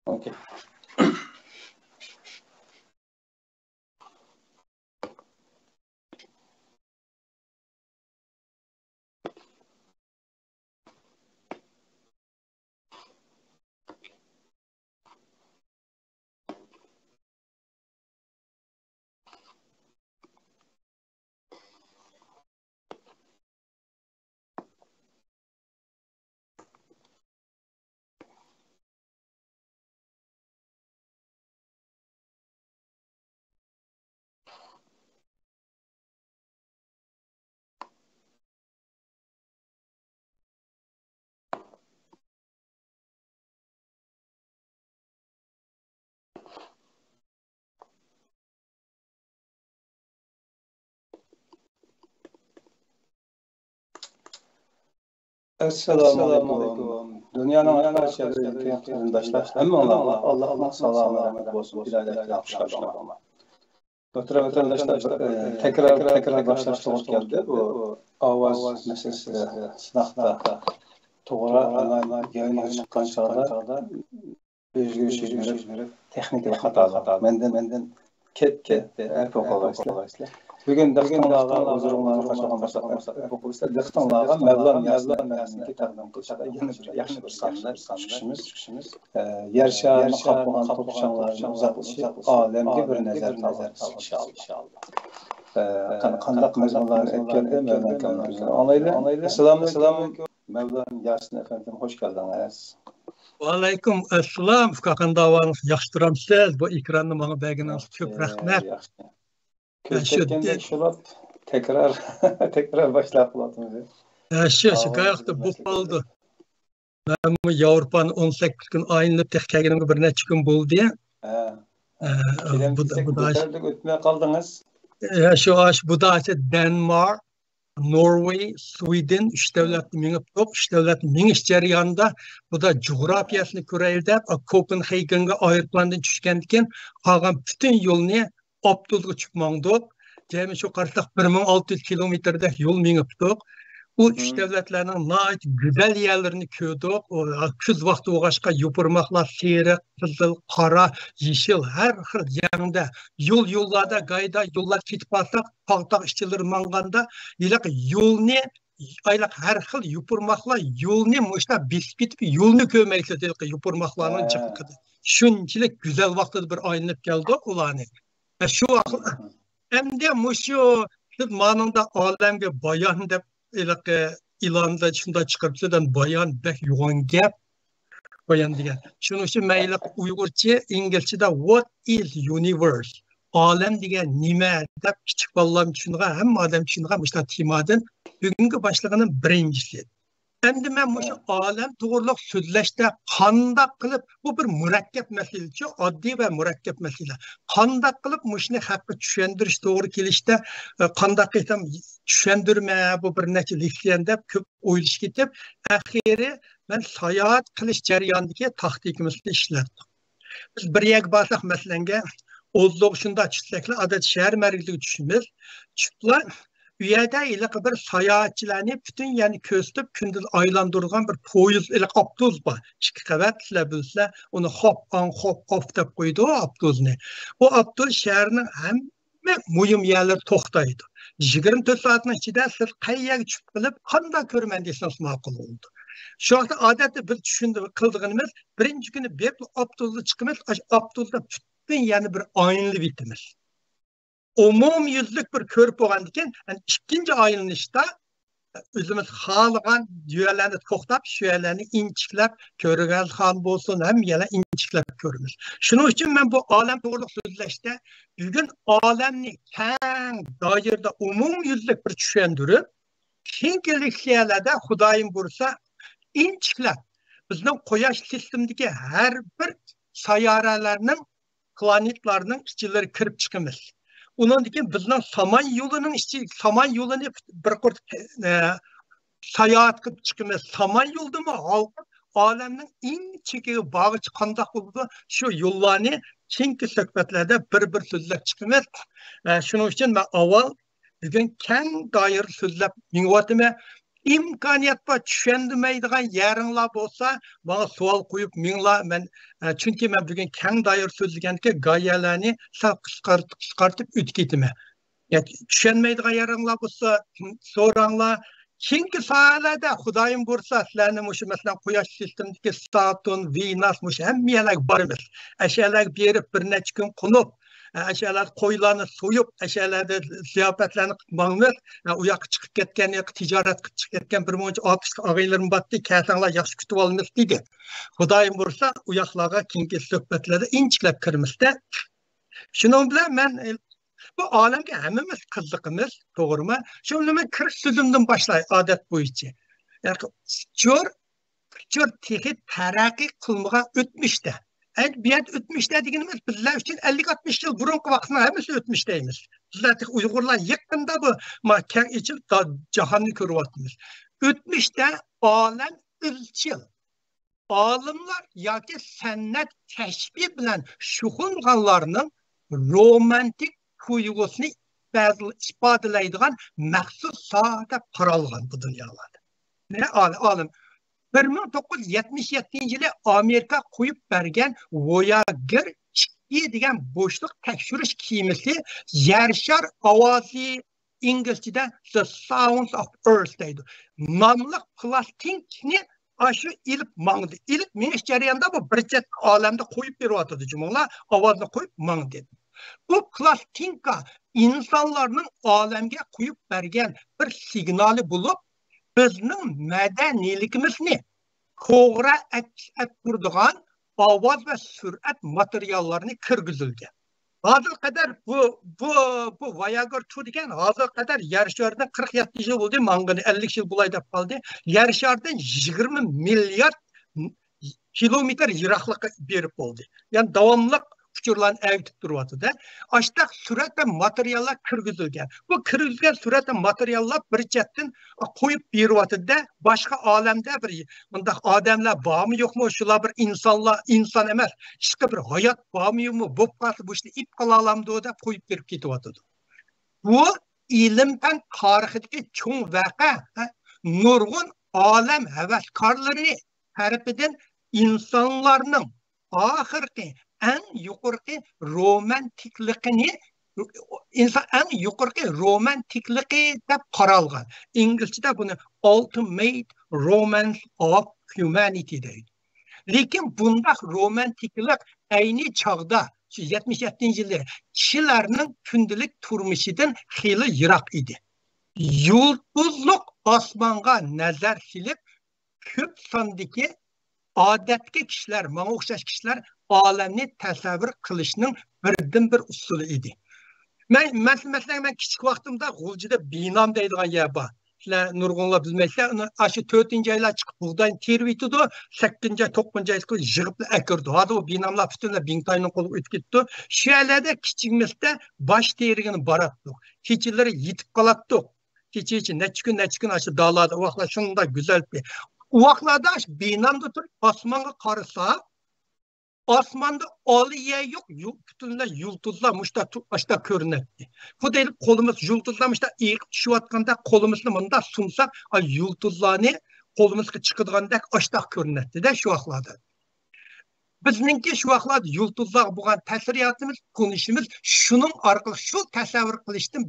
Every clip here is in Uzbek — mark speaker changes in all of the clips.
Speaker 1: Okay. Assalamualaikum. Dünyanın her şeyleri kıymetlidaşlar. Hammalarga Allah'ın salamı rahmet olsun. Bilaletler hoşlaşlar. Doktor vatandaşlar tekrar başlaştırmak geldi. Bu avaz meselesi sınavda to'g'ri yayınga chiqqan chog'da o'zgarish berib texnik xatolar mendan ketdi qo'llaysizlar. Bugün dehqonlarga o'zlaringlarni qo'shgan bo'lsa dehqonlarga mablag' yasini taqdim qilishda yana bir yaxshi bir sonlar chiqishimiz yer sharini qoplagan to'pchanglarni uzatishi olamga bir nazar inshaalloh. Qanday mazmunlarni aytganda mavlam assalomu alaykum mavlam yasin efendim hoş geldiniz.
Speaker 2: Aleyküm assalam. Qaqan davanız yaxshi turamsiz? Bu ekranni menga berganingiz ko'p rahmat.
Speaker 1: Köşkende şulap tekrar başlap bulatımız.
Speaker 2: Şu qayaqda bu oldu. Ben bu Avrupa'nın 18 gün ayınlıp tekkelgenimge bir neçe gün buldu ya.
Speaker 1: Bu da ötmeye kaldınız.
Speaker 2: Bu da Denmark, Norway, Sweden, üç devletli minip top, üç devletli miniş jarayonida bu da coğrafiyasını köreyldep, Kopenhagen'ga aeroplandan tushgandiken, qolgan bütün yolni Abdulga chiqmoqdik. Jami shu qarsak 1600 kilometrda yo'l minibdik. Bu üç devletlerinin nait güzel yerlerini gördük. Kız vakti oğaşka yupurmaklar, seyre, kızıl, kara, yeşil, her yerinde yollarda gayda yollar ketip alsak, paltak işçileri manganda, yolunu aylak her xil yupurmaklar, yolunu muşta biskit bir yolunu kömekle yupurmaklarının çıkıdı. Şunçilik güzel vakti bir aynılıp geldik ulanı. Şu vakti hem de muşu manında alemge bayan de ilanda şunda çıkartıdan bayan bek yoğun gap bayan diye. Şunun için meylik Uygurca, İngilizce'de what is universe? Alem diye nime de küçük ballam için hem adam için işte timadan bugünkü başlığının birincisi. Endi men bu alem to'g'riliq so'zlashda qanday qilib bu bir murakkab masalachi, oddiy va murakkab masala. Qanday qilib mushni haqqa tushuntirish to'g'ri kelishda qanday qilib tushuntirma bu bir necha leksiyan deb ko'p o'ylash ketib, axiri men sayohat qilish jarayonidagi taxtikimizni ishlatdik. Biz bir yak borsak masalanga o'zliq shunda tushsaklar, odat shahar markaziga tushimiz. Chiqlar bu yerda bir sayohatchilarni bütün yani köstüp gündüz aylandırgan bir poyuz avtobus var. İki qavatlar bilsizlar, onu hop off deb qo'ydi o avtobusni. O avtobus shaharning hamma muhim yerlar to'xtaydi. 24 soatning ichida siz qayerga tushib qilib, qanday ko'rman desangiz ma'qul bo'ldi. Shu vaqtda odatda biz tushunib qildig'imiz, birinchi kuni bir avtobusga chiqimiz, avtobusda bütün yani bir aynlı bitimiz. Umum yüzlük bir körp olan diken, yani ikinci ayrılışta özümüz xalıgan düğerlerini toxtab, şu yerlerini inçiklep, körügəz xan bolsun, hem yerler inçiklep körümüz. Şunun için ben bu alem doğruluk sözleşte, bugün alemni kən dairde umum yüzlük bir düşündürüp, kinkilik yerlerde Xudayım bursa inçiklep, bizden koyaş sistemdeki her bir sayaralarının, planetlarının işçileri kırıp çıkımız. Onun için bizden saman yolunun bir kurt sayahat kılıp çıkımız. Saman yolda mı alemnin en çekiği bağı çıkandak oldu. Şu yollarını çünkü söhbetlerde bir sözler çıkımız. Şunun için ben aval bugün kendi dair sözler minvatime imkoniyat bor tushunmaydigan yeringlar bo'lsa bana savol qo'yib minglar men chunki men bugun keng doir so'zlaganki goyalarni sal qisqartib o'tib ketaman tushunmaydigan yeringlar bo'lsa so'ranglar Çünkü sahalarda Xudoyim bo'lsa sizlarni mushu masalan quyosh sistemidagi Saturn, Venus mushu hammalar bormiz. Ashalar berib bir necha kun qunib, ashalar qo'ylarni so'yib, ashalarda ziyofatlarni qilmoqmiz. U yoqqa chiqib ketgan, tijorat qilib chiqib ketgan bir muncha otishli og'aylarim bordi, kasanglar yaxshi kutib olamiz dedi. Xudoyim bo'lsa u yoqlarga keyingi suhbatlarda inchiklab kirmizda. Shuning bilan men bu olamga hammamiz qiziqimiz, to'g'rimi? Shuni men kirish so'zimdan boshlay odat bo'yicha. Jo'r texnik taraqqiy qilmagan o'tmishda. Adabiyot o'tmishda deganimiz bizlar uchun 50-60 yil burungi vaqtni hammasi o'tmishdaymiz. Bizlar Uyg'urlar yaqinda bu keng ichib jahonni ko'ryapmiz. O'tmishda olam izchil. Olimlar yoki san'at kashfi bilan shug'ullanganlarning romantik tuyg'usini ifodalaydigan maxsus soatda qaralgan bu dunyolarda. Ne olim 1977 yılı Amerika qo'yib bergan Voyager 2 degan bo'shliq tekshirish kemasi yer shar ovozi inglizchada The Sounds of Earth deydi. Nomli plastikni aşı ilip mangdi. İlip menish jarayonida bu bir chet olamda qo'yib beryotdi jumolar, ovozni qo'yib mangdi. Bu plastinka insanlarning olamga qo'yib bergan bir signali bo'lib, bizning madaniyligimizni to'g'ri aks ettiradigan ovoz va surat materiallarini kirgizilgan. Hozir qadar bu Voyager 2 degan hozir qadar yer sharidan 47 yil bo'ldi, mangani 50 yil bo'lay deb qoldi. Yer sharidan 20 milliard kilometr yiroqlikqa berib bo'ldi. Ya'ni davomli uçurlarını evitip duruyordu. Açtaq surat ve materyallar kirgizilgan. Bu kirgizilgan surat ve materyallar bir chetdan qo'yib beryapti da başka alemde bir bundaq odamlar bormi yo'qmi, shular bir inson emas, ishqi bir hayot bormi yo'qmi, bu qasi bu ishni ip qila olamdi deb qo'yib berib ketyapti. Bu ilm fan tarixidagi cho'ng vaqa, nurg'un olam havaskorlari tarafidan insonlarning oxirgi en yuqorqi romantikligini en yuqorqi romantikligi deb qaralgan. İngilizcede bunu ultimate romance of humanity deydi. Lekin bundaq romantiklik ayni chog'da 77-yilda kishilarning kundalik turmushidan xeyli yiroq edi. Yulduzliq osmonga nazar silib, ko'p sondagi odatga kishilar, menga o'xshash kishilar olamni tasavvur qilishning birdan bir usuli edi. Masalan, men kichik vaqtimda G'uljida Binom deydigan yer bor. Sizlar nurg'unlar bilmaysizlar, shu 4-oylar chiqib bug'doyni terib yetdi, 8-oy, 9-oy yig'ib akirdi. Hozir u Binomlar butunlay Bingtoyning qo'liga o'tib ketdi. Shu yerlarda kichikmizda bosh terigini boratdik. Kechalari yetib qolatdik. Kecha necha kun shu dalalarda vaqtlar shunday go'zal. U vaqtlarda Binomda turib osmonga qarasa, osmonda oliya yo'q, butunlay yulduzlar mushta ko'rinadi. Xuddi qo'limiz yulduzlamışda eqib tushayotganda qo'limizni bunda sunsak, yulduzlarni qo'limizga chiqadigandak oshtoq ko'rinadi-da shu vaqtlarda. Bizningki shu vaqtlarda yulduzlar bo'lgan ta'siriyatimiz, konishimiz shuning orqali shu tasavvur qilishdan,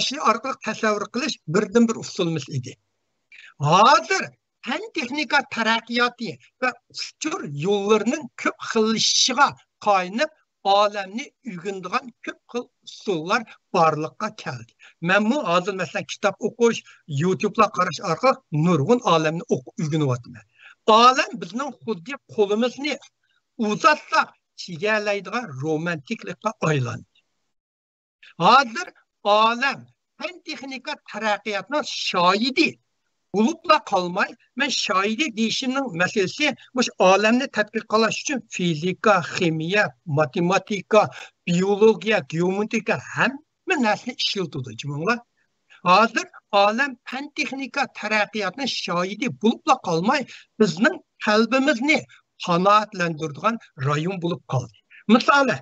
Speaker 2: shu orqali tasavvur qilish birdan bir usulimiz edi. Hozir Fen texnika taraqqiyoti ve uçur yollarının köp xillishiga qaynab olamni uyg'undigan ko'p xil usullar borliqqa keldi. Men bu hozir masalan kitob o'qish, YouTube'la qarash orqali nurg'un olamni uyg'unyapman. Olam bizning xuddi qo'limizni uzatsak chigalaydigan romantiklikka aylandi. Hozir olam fen texnika taraqqiyotning shohidi Bulupla kalmay, ben şahidi deyişiminin meselesi bu alemde tatbik qilish uchun fizika, kimya, matematika, biyologiya, geometrik hamma narsani ishlatadi jumla. Hozir olam fan texnika taraqqiyotning shohidi bulupla kalmay, bizning qalbimizni qanoatlantiradigan rayon bo'lib qoldi. Misali,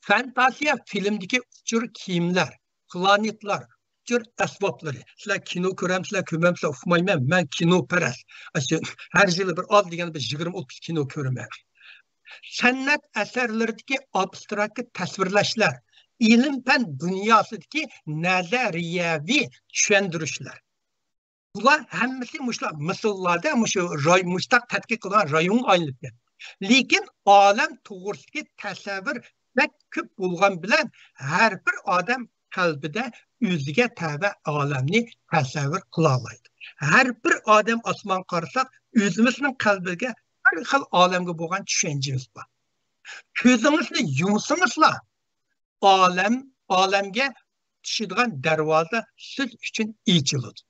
Speaker 2: fantaziya filmdagi uchur kiyimlar, planetlar, tür asbobları. Sizlar kino ko'ramsizlar, ko'rmamsizlar uqmayman. Men kinoparast. Her yili bir az deganda bir 20-30 kino ko'raman. San'at asarlaridagi abstrakt tasvirlashlar, ilm-fan dunyosidagi nazariyaviy tushuntirishlar. Bular hammasi mushlar misollarda mushtaq tadqiq qilgan rayon aylangan. Lekin olam to'g'risidagi tasavvur ko'p bo'lgan bilan har bir odam qalbida o'ziga tava olamni tasavvur qila oladi. Har bir odam osmon qarasak, o'zimizning qalbiga bir xil olamga bo'lgan tushunchamiz bor. Ko'zingizni yumsangizlar, olamga tushadigan darvoza siz uchun ochiladi.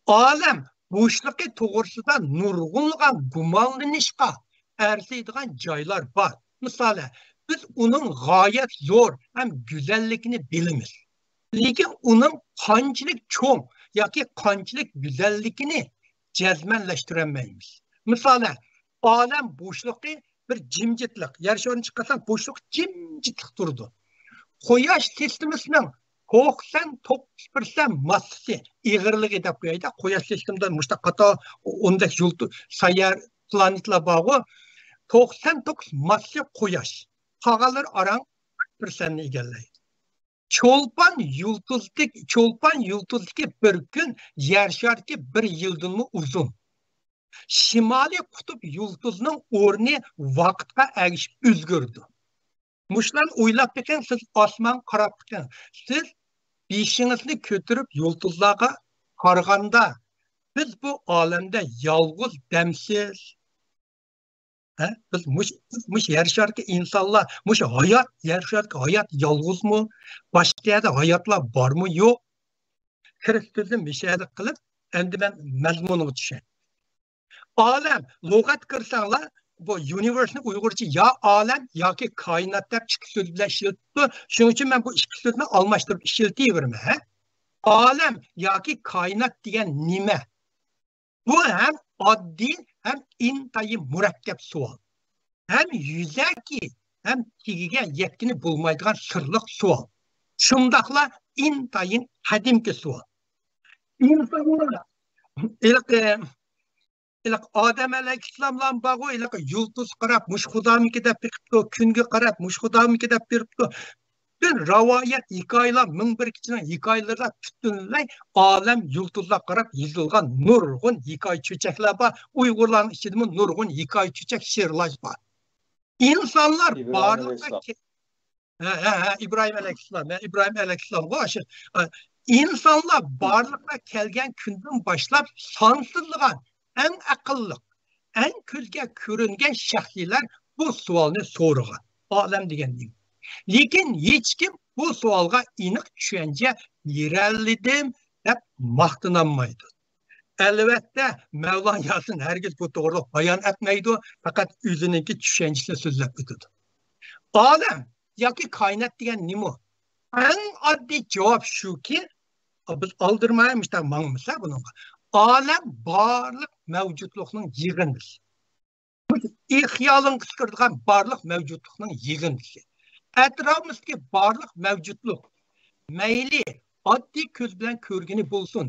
Speaker 2: Olam bo'shliqi to'g'risida nurg'unlagan gumonlanishga arziydigan joylar bor. Misoli, biz uning g'oyat zo'r ham go'zalligini bilamiz. Lekin uning qanchalik cho'ng yoki qanchalik go'zalligini jazmanlashtirolmaymiz. Misoli, olam bo'shliqi bir jimjitlik. Yer shariga chiqsang bo'shliq jimjitlik turdi. Quyosh sistemasining 99% massasi ig'irligi deb qo'yaydi. Quyosh sistemida mustaqato unda sayyor planetlar bor. 99 massa quyosh. Qolganlar arang 1% egallaydi. Cho'lpon yulduzdagi bir kun yer shariga 1 yildan uzun. Shimoliy qutb yulduzining o'rni vaqtga ergishib o'zgardi. Mushlarni o'ylab beqing, siz osmon qarab beqing. Siz beshingizni ko'tarib yulduzlarga qaraganda biz bu olamda yolg'iz damsiz. Biz mush yer shariga insonlar, mush hayot, yer shariga hayot yolg'izmi? Boshqa yerda hayotlar bormi, yo'q? Kristusni mishada qilib, endi men mazmuniga tushay. Olam, lug'at kirsanglar, bu universe'ni Uyg'urcha ya olam yoki koinot deb ikki so'z bilan ishlatdi. Shuning uchun men bu ikki so'zni almashtirib ishlatayveraman. Olam yoki koinot degan nima? Bu ham oddiy, ham intayin murakkab savol. Hem yuzaki, hem tigiga yetkini bo'lmaydigan sirliq savol. Shundaqla intayin qadimki savol. İnsanlar İlk Adem aleyhisselamdan bağı ilk yıldız qarab muş Xudamiki deb biqibdi, kunga qarab muş Xudamiki deb beribdi. Bir rivayet hikoyalar, 1001 kichik hikoyalar butunlay olam yıldızlar qarab yozilgan nurg'un hikoya cho'chaklar bor. Uyg'urlarning ichida nurg'un hikoya cho'chak she'rlar bor. İnsanlar barliqqa İbrahim aleyhisselam başı. İnsanlar barliqqa kelgan kundan boshlab sonsizligan en akıllı, en ko'zga ko'ringan shaxsiylar bu savolni so'ragan. Olam degan nima? Lekin hech kim bu savolga aniq tushuncha beroldim deb maqtanolmaydi. Albatta, Mevlana Yasin herkes bu to'g'ri bayon etmaydi, faqat o'ziniki tushunchasini so'zlab o'tadi. Olam yoki koinot degan nima? En oddiy javob shuki, biz oldirmaymiz da mangmisa bunga. Olam barliq mavjudlikning yig'indisi. Xiyolning qisqirdigan barliq mavjudlikning yig'indisi. Atrofimizdagi barliq mavjudlik mayli oddiy ko'z bilan ko'rgani bo'lsin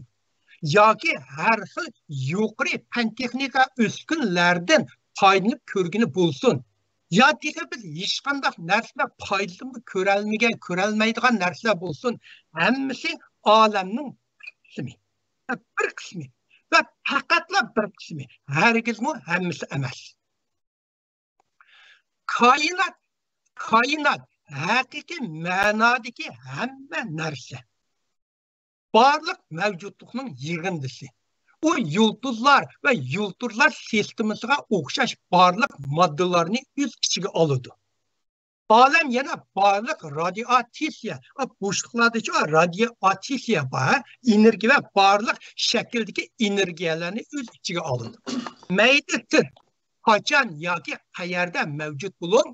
Speaker 2: yoki har xil yuqori fan texnika uskunlardan foydalanib ko'rgani bo'lsin. Yoki biz hech qanday narsa foydasini ko'rolmaydigan narsalar bo'lsin. Hammasi olamning qismi. Bir qismi ve fakatla bir qismi. Herkesmi hammasi emas. Kainat haqiqiy ma'nodagi hamma narsa. Barliq mavjudlikning yig'indisi. O yulduzlar ve yulduzlar sistemasiga o'xshash barliq moddalarni o'z ichiga oladi. Olam yana barliq radioaktiviya, bo'shliqlardagi radioaktiviya bor, energiya va barliq shakldagi energiyalarni o'z ichiga oladi. Mayli qachon yoki qayerda mavjud bo'lib,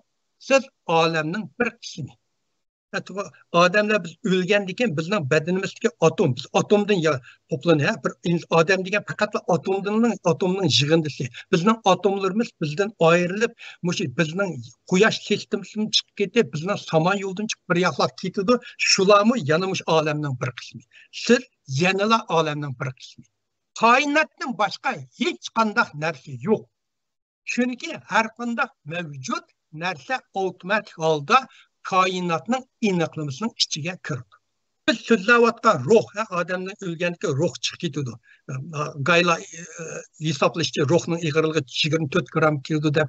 Speaker 2: siz olamning bir qismi. Odamlar biz o'lgandan bizning badanimizdagi atom, biz atomdan ya toplanıyor. Bir odam degan faqat atomning yig'indisi. Bizning atomlarimiz bizdan ayrilib, bizning quyosh sistemasidan chiqib ketib, bizning samon yo'ldan chiqib bir yoqlab ketadi. Shularmi yanamış olamning bir qismi. Siz yanala olamning bir qismi. Koinotdan boshqa hech qanday narsa yo'q. Chunki har qanday mavjud narsa avtomatik holda koinotning aniqlamasining ichiga kirdi. Biz so'zlayotgan ruh, odamning o'lganiga ruh chiqib ketadi. Gayla hisoblashicha ruhning ig'irligi 24 gram keldi deb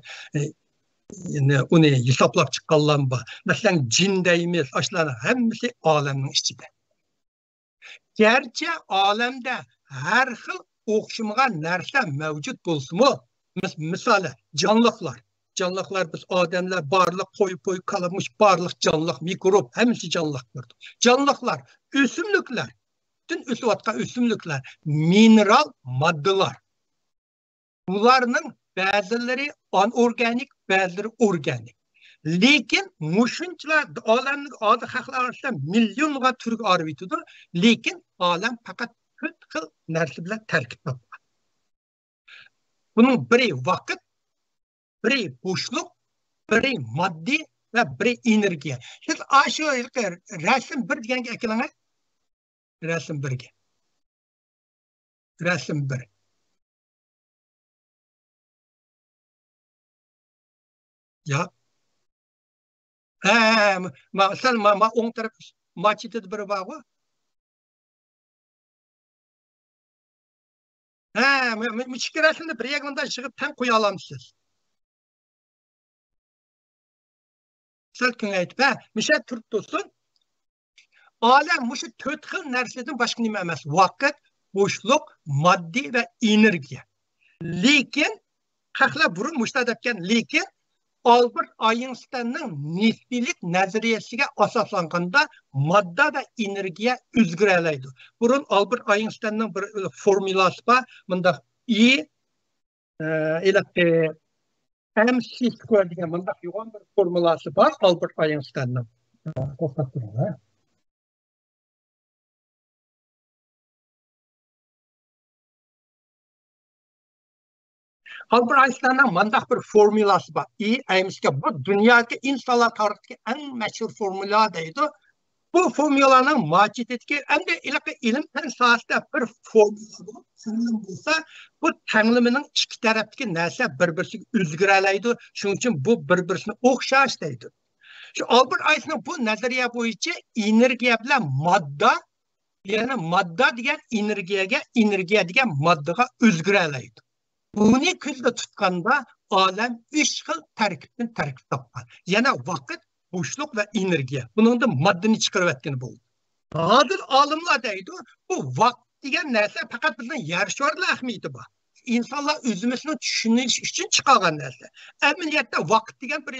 Speaker 2: uni hisoblab chiqqanlar bor. Masalan, jin deymiz, ashlarning hammasi olamning ichida. Gerçi olamda har xil o'xshamagan narsa mavjud bo'lsa-mu, misoli canlıqlar biz odamlar barliq qo'y qalamış barliq canlıq mikrob hammasi canlıqdır. Canlıqlar o'simliklar, bütün o'sayotgan o'simliklar mineral moddalar. Bularning ba'zilari anorganik, ba'zilari organik. Lekin mushunchalar olamning odi haqlar orasida millionga turga arbitidi, lekin olam faqat 4 xil narsa bilan tarkib topgan. Buning biri vaqt, biri bo'shliq, biri moddiy va biri energiya. Siz shu rasm 1 deganga akalangiz. Rasm 1ga. Rasm 1. Ya. Mesela o'ng taraf machitida biri bor-ku. Ikki rasmni bir yag'inda chiqib tan qo'ya olamsiz. Salkın aytib, misha turib tursin. Olam mushu 4 xil narsadan boshqa nima emas. Vaqt, bo'shliq, moddiy va energiya. Lekin haqlar burun mushtadabgan, lekin Albert Einstein'ning nisbiylik nazariyasiga asoslanganda modda va energiya o'zgaradi. Burun Albert Einstein'ning bir formulasi bor. Bunda MC² degan bunda yo'g'on bir formulasi bor Albert Einstein'ning. To'xtab turing. Albert Einstein'ning mandaq bir formulasi bor. MC bu dunyoda insonlar tarixidagi eng mashhur formula deydi. Bu formulaning mavjudligi endi ilm fan sohasida bir formula bor. Bo'lsa, bu tanlimining ikki tarafdagi narsa bir-biriga o'zgaradi. Shuning uchun bu bir-birini o'xshash deydi. Shu Albert Einstein bu nazariya bo'yicha energiya bilan modda, ya'ni modda degan energiyaga, energiya degan moddaga o'zgaradi. Buni ko'zda tutganda olam 3 xil tarkibdan tarkib topgan. Yana vaqt, bo'shliq va energiya. Buningda moddani chiqarib o'tgan bo'ldi. Hozir olimlar deydi, bu vaqt degan narsa faqat bizning yer shari ahamiyati bor. İnsanlar o'zimizni tushunish uchun chiqargan narsa. Amaliyotda vaqt degan bir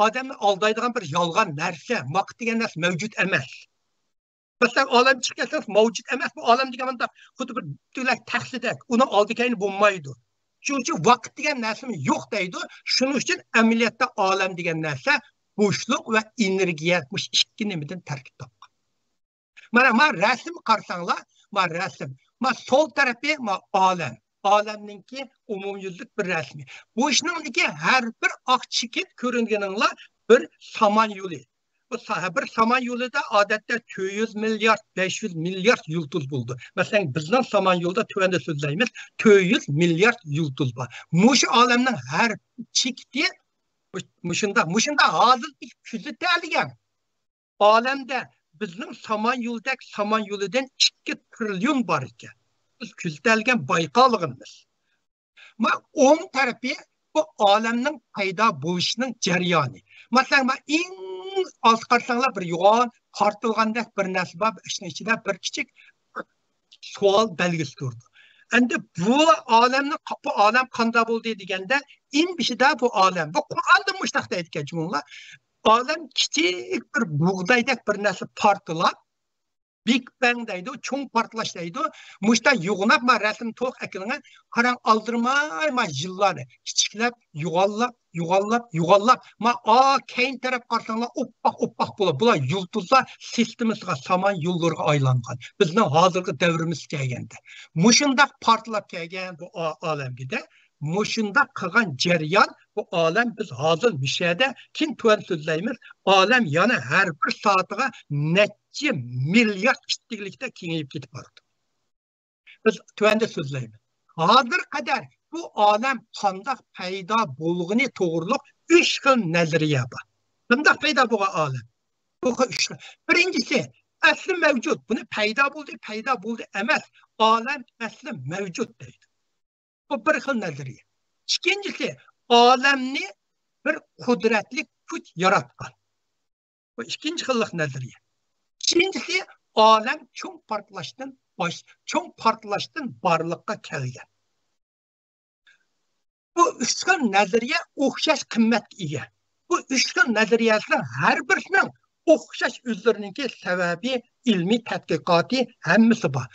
Speaker 2: odamni aldaydigan bir yolg'on narsa, vaqt degan narsa mavjud emas. Masalan, olam chiqsa mavjud emas, bu olam deganda xuddi bir tulak taxsidak, uni oldigayn bo'lmaydi. Shuning uchun vaqt degan narsa yo'q deydi. Shuning uchun amaliyotda olam degan narsa bo'shliq va energiya ikki nimadan tarkib topgan. Mana rasm qarsanglar, rasm. Sol tarafi olam. Olamninki umumyuzlik bir rasmi. Bu ishningki har bir oq chekit ko'ringaninglar bir samon yo'li. Bu bir samon yo'lida odatda 400 milyard, 500 milyard yulduz bo'ldi. Masalan, bizning samon yo'lda tuvanda so'zlaymiz, 400 milyard yulduz bor. Mushu olamning har chekiti mushunda hozir kuzatilgan. Olamda bizning samon yo'lidan 2 trillion bor ekan. Biz kuzatilgan bayqalligimiz. O'ng tarafi bu olamning paydo bo'lishining jarayoni. Masalan, eng oz qarsanglar bir yo'g'on tortilgandek bir narsa bor, ishning ichida bir kichik savol belgisi turdi. Endi bu olam qanday bo'ldi deganda, eng beshida bu olam. Bu Qur'onda mushtaq deydigan jumla. Olam kichik bir bug'doydek bir narsa portlab, Big Bang deydi, çoğun partlaş deydi. Muşta yuğunap ma resim toq ekilini karan aldırmay ma yılları. Kiçiklep, yuğallap. Ma keyin taraf qarsanlar oppak bola. Bula yıldızlar sistemisiga saman yollarga aylangan. Bizning hozirgi davrimiz kelganda. Muşundaq partlap kelgan bu alamgida. Muşundaq qilgan jarayon bu alam biz hozir mishada kin tuan so'zlaymiz. Alam yana har bir soatiga necha milliard kichiklikda kengayib ketib boradi. Biz tuanda so'zlaymiz. Hozir qadar bu alam qandoq paydo bo'lgani to'g'riliq 3 xil nazariya bor. Qandoq paydo bo'lgan alam? Bu 3 xil. Birinchisi asli mavjud. Buni paydo bo'ldi emas. Alam asli mavjud deydi. Bu bir xil nazariya. İkincisi alamni bir kudretli kuch yaratgan. Bu ikinci xillik nazariya. Üçüncüsü alam çoğun partlaştın barlıqqa kelgan. Bu üç xil nazariya o'xshash qimmatga ega. Bu üç xil nazariyatlar har birisining o'xshash o'zlarininki sababi, ilmiy tadqiqoti hammasi bor.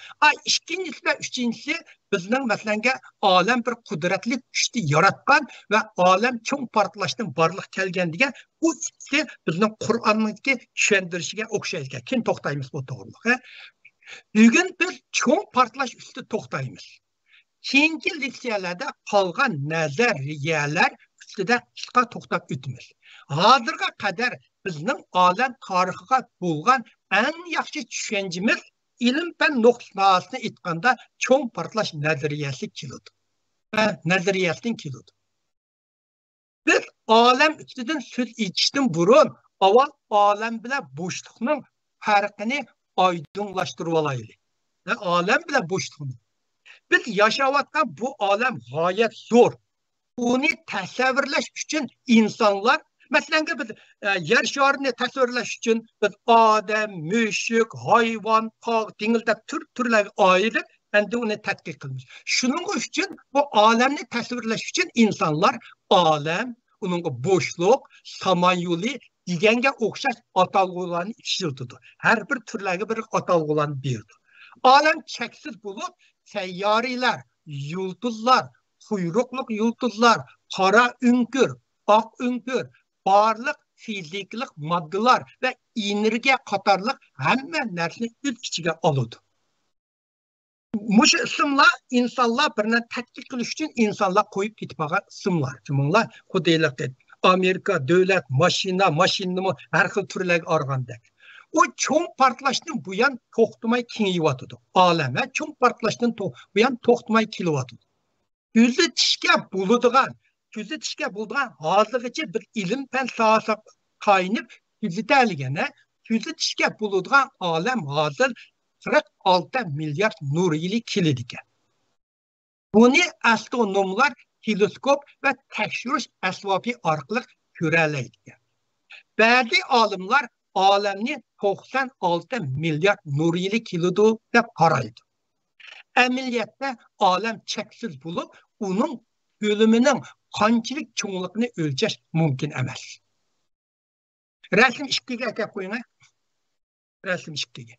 Speaker 2: İkincisi ve üçüncüsü bizning masalanga alam bir qudratli kuchni yaratgan va alam cho'ng portlashdan barliq kelgan degan bu ikki bizning Qur'onniki tushuntirishiga o'xshaydi. Kim to'xtaymiz bu to'g'riliq? Bugun biz cho'ng portlash ustida to'xtaymiz. Keyingi leksiyalarda qolgan nazariyalar ustida qisqa to'xtab o'tamiz. Hozirga qadar bizning olam tarixiga bo'lgan eng yaxshi tushunchamiz ilm-fan nuqtasini aytganda cho'ng portlash nazariyasi keladi. Nazariyasidan keladi. Biz olam ustidan so'z aytishdan burun avval olam bilan bo'shliqning farqini oydinlashtirib olaylik. Olam bilan bo'shliqni. Biz yaşayotgan bu olam g'oyat zo'r. Uni tasavvurlash uchun insonlar masalan biz yer sharini tasavvurlash uchun biz odam, mushuk, hayvon, tog', dengizda turlarga ayirib endi uni tadqiq qilamiz. Shuning uchun bu olamni tasavvurlash uchun insonlar olam, uning bo'shliq, saman yo'li deganga o'xshash atalg'ularni ishlatdi. Har bir turlarga bir atalg'ularni berdi. Olam cheksiz bo'lib, sayyoralar, yulduzlar, quyruqliq yulduzlar, qora o'nkir, oq o'nkir, barliq fiziklik moddalar va energiya qatorliq hamma narsani o'z ichiga oladi. Mush ismlar insonlar birini tadqiq qilish uchun insonlar qo'yib ketib qolgan ismlar. Bunlar xudaylik Amerika davlat mashinani har xil turlarga olganda. O çoğun partlaştın bu yan toxtumay kengiyotydı. Aleme çoğun partlaştın bu yan toxtumay kilowatydı. Gözü tişke bulduğan hazırgıcı bir ilim-fan sahası kaynıp yüzüteligene gözü tişke bulduğan alem hazır 46 milyar nur yılı kilidike. Bunu astronomlar teleskop ve tekşürüş esvabı arqılıq görələydi. Bazı alimler alemni 96 milyar nur yılı kilodu deb qaraydı. Əməliyyatda alem cheksiz bo'lib, uning bölümünün qanchalik cho'ngligini o'lchash mumkin emas. Rasm 2ga akab qo'ying. Rasm 2ga.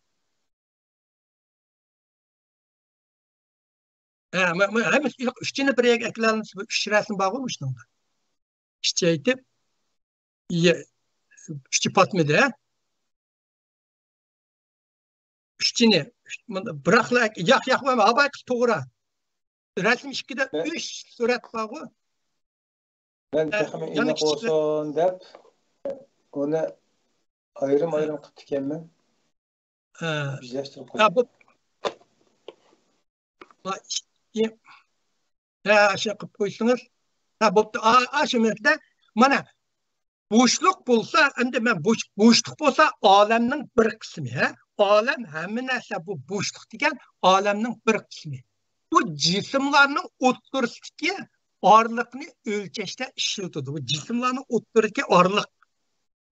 Speaker 2: Hem üçünü bir yere eklenmiş, üç resim bağlamış da. İşçiydi. Üççü patmedi ha. Üççünü bırakla yak var mı? Abay doğru. Resim 2'de 3 surat bağı.
Speaker 1: Ben tahmin inek olsun dep onu ayrım qilib ekanman. Bizlashtirib qo'ydim. Şey qilib qo'ysangiz. Bo'pti. Shu yerda mana bo'shliq bo'lsa, endi men bo'shliq bo'lsa olamning bir qismi, ha? Olam hamma narsa bu bo'shliq degan olamning bir qismi. Bu jismlarning o'ttirsidagi orliqni o'lchashda ishlatadi. Bu jismlarning o'ttiridagi orliq.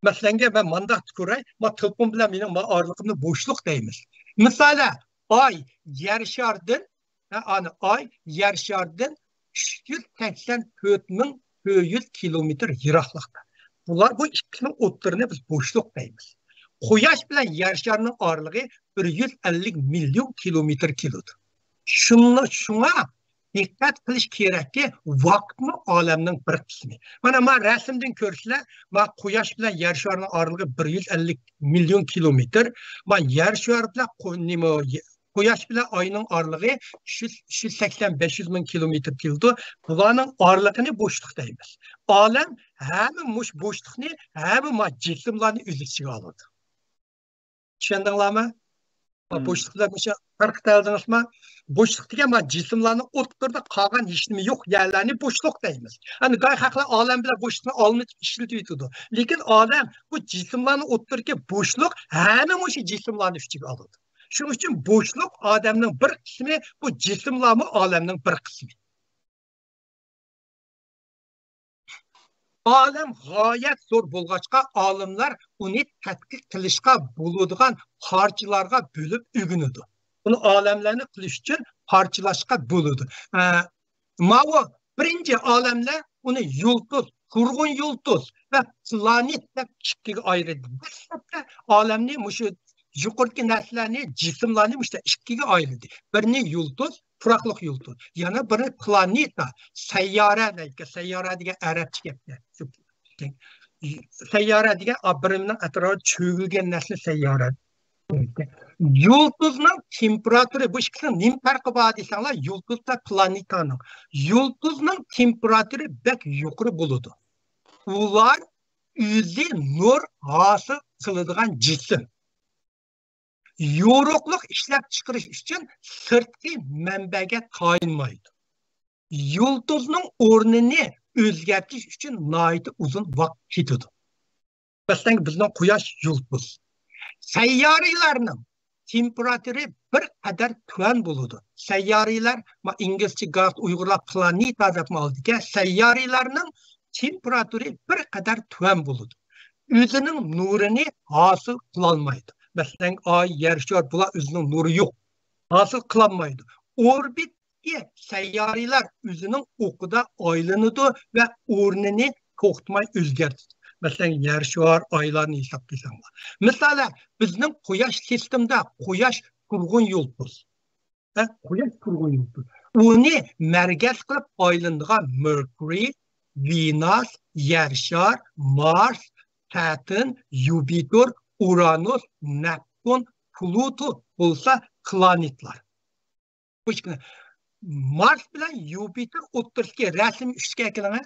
Speaker 1: Masalan, men mandaq ko'ray, men telefon bilan mening orliqimni bo'shliq deymiz. Masalan, Oy yer sharidan, Oy yer sharidan 384.400 kilometr yiroqlikda. Bunlar bu ikkisinin o'ttirini biz bo'shliq deymiz.
Speaker 2: Quyosh bilan yer sharining orlig'i 150 million kilometr keladi. Shunga dikkat qilish kerakki, vaqtmi olamning bir qismi. Mana men rasmdan ko'rsizlar, men Quyosh bilan yer sharining orlig'i 150 million kilometr. Men yer shari bilan Quyosh bilan oyning orlig'i 380-500 ming kilometr keldi. Bularning orlig'ini bo'shliq deymiz. Olam hamma mush bo'shliqni, hamma jismlarni o'z ichiga oladi. Tushundinglarmi? Bo'shliqda o'sha farq qildingizmi? Bo'shliq degan jismlarning o'tirda qolgan hech nima yo'q yerlarni bo'shliq deymiz. Hani g'ay haqlar olam bilan bo'shliqni olib ishlatib. Lekin olam bu jismlarning o'tirga bo'shliq hamma o'sha jismlarni ichiga oladi. Shuning uchun bo'shliq odamning bir qismi, bu jismlarmi olamning bir qismi. Olam g'oyat zo'r bo'lg'achqa olimlar uni tadqiq qilishga bo'ladigan parchalarga bo'lib o'rganadi. Buni olamlarni qilish uchun parchalashga bo'ladi. Mana birinchi olamlar uni yulduz, qurg'un yulduz va planet deb ikkiga ayiradi. Olamni mushu yuqorgi narsalarni, jismlarni işte ikkiga ayirdi. Birini yulduz, quruqliq yulduz. Yana biri planeta, sayyora deydi. Sayyora degan arabcha gap. Sayyora degan birimning atrofida cho'gilgan narsa sayyora. Yulduzning temperaturi, bu ikkisining nim farqi bor desanglar, yulduz va planetaning. Yulduzning temperaturi bek yuqori bo'ladi. Ular o'zi nur hosil qiladigan jism. Yo'riqliq ishlab chiqarish uchun sirtqi manbaga tayinmaydi. Yulduzning o'rnini o'zgartirish uchun nihoyat uzun vaqt ketadi. Masalan, bizning Quyosh yulduz. Sayyoralarning temperaturi bir qadar tuvan bo'ladi. Sayyoralar, inglizcha gaz uyg'urlar planeta deb oldiga, sayyoralarning temperaturi bir qadar tuvan bo'ladi. O'zining nurini hosil qila olmaydi. Masalan, ay, yer shar bular o'zining nuri yo'q. Hosil qilolmaydi. Orbitga sayyoralar o'zining o'qida aylanadi va o'rnini to'xtamay o'zgartiradi. Masalan, yer shar, oylarni hisob qilsanglar. Masalan, bizning Quyosh sistemida Quyosh qurg'un yulduz. Quyosh qurg'un yulduz. Uni markaz qilib aylanadigan Mercury, Venus, yer shar, Mars, Saturn, Jupiter, Uranus, Neptun, Pluto bo'lsa planetlar. Mars bilan Jupiter o'tirishga rasm 3ga keladi.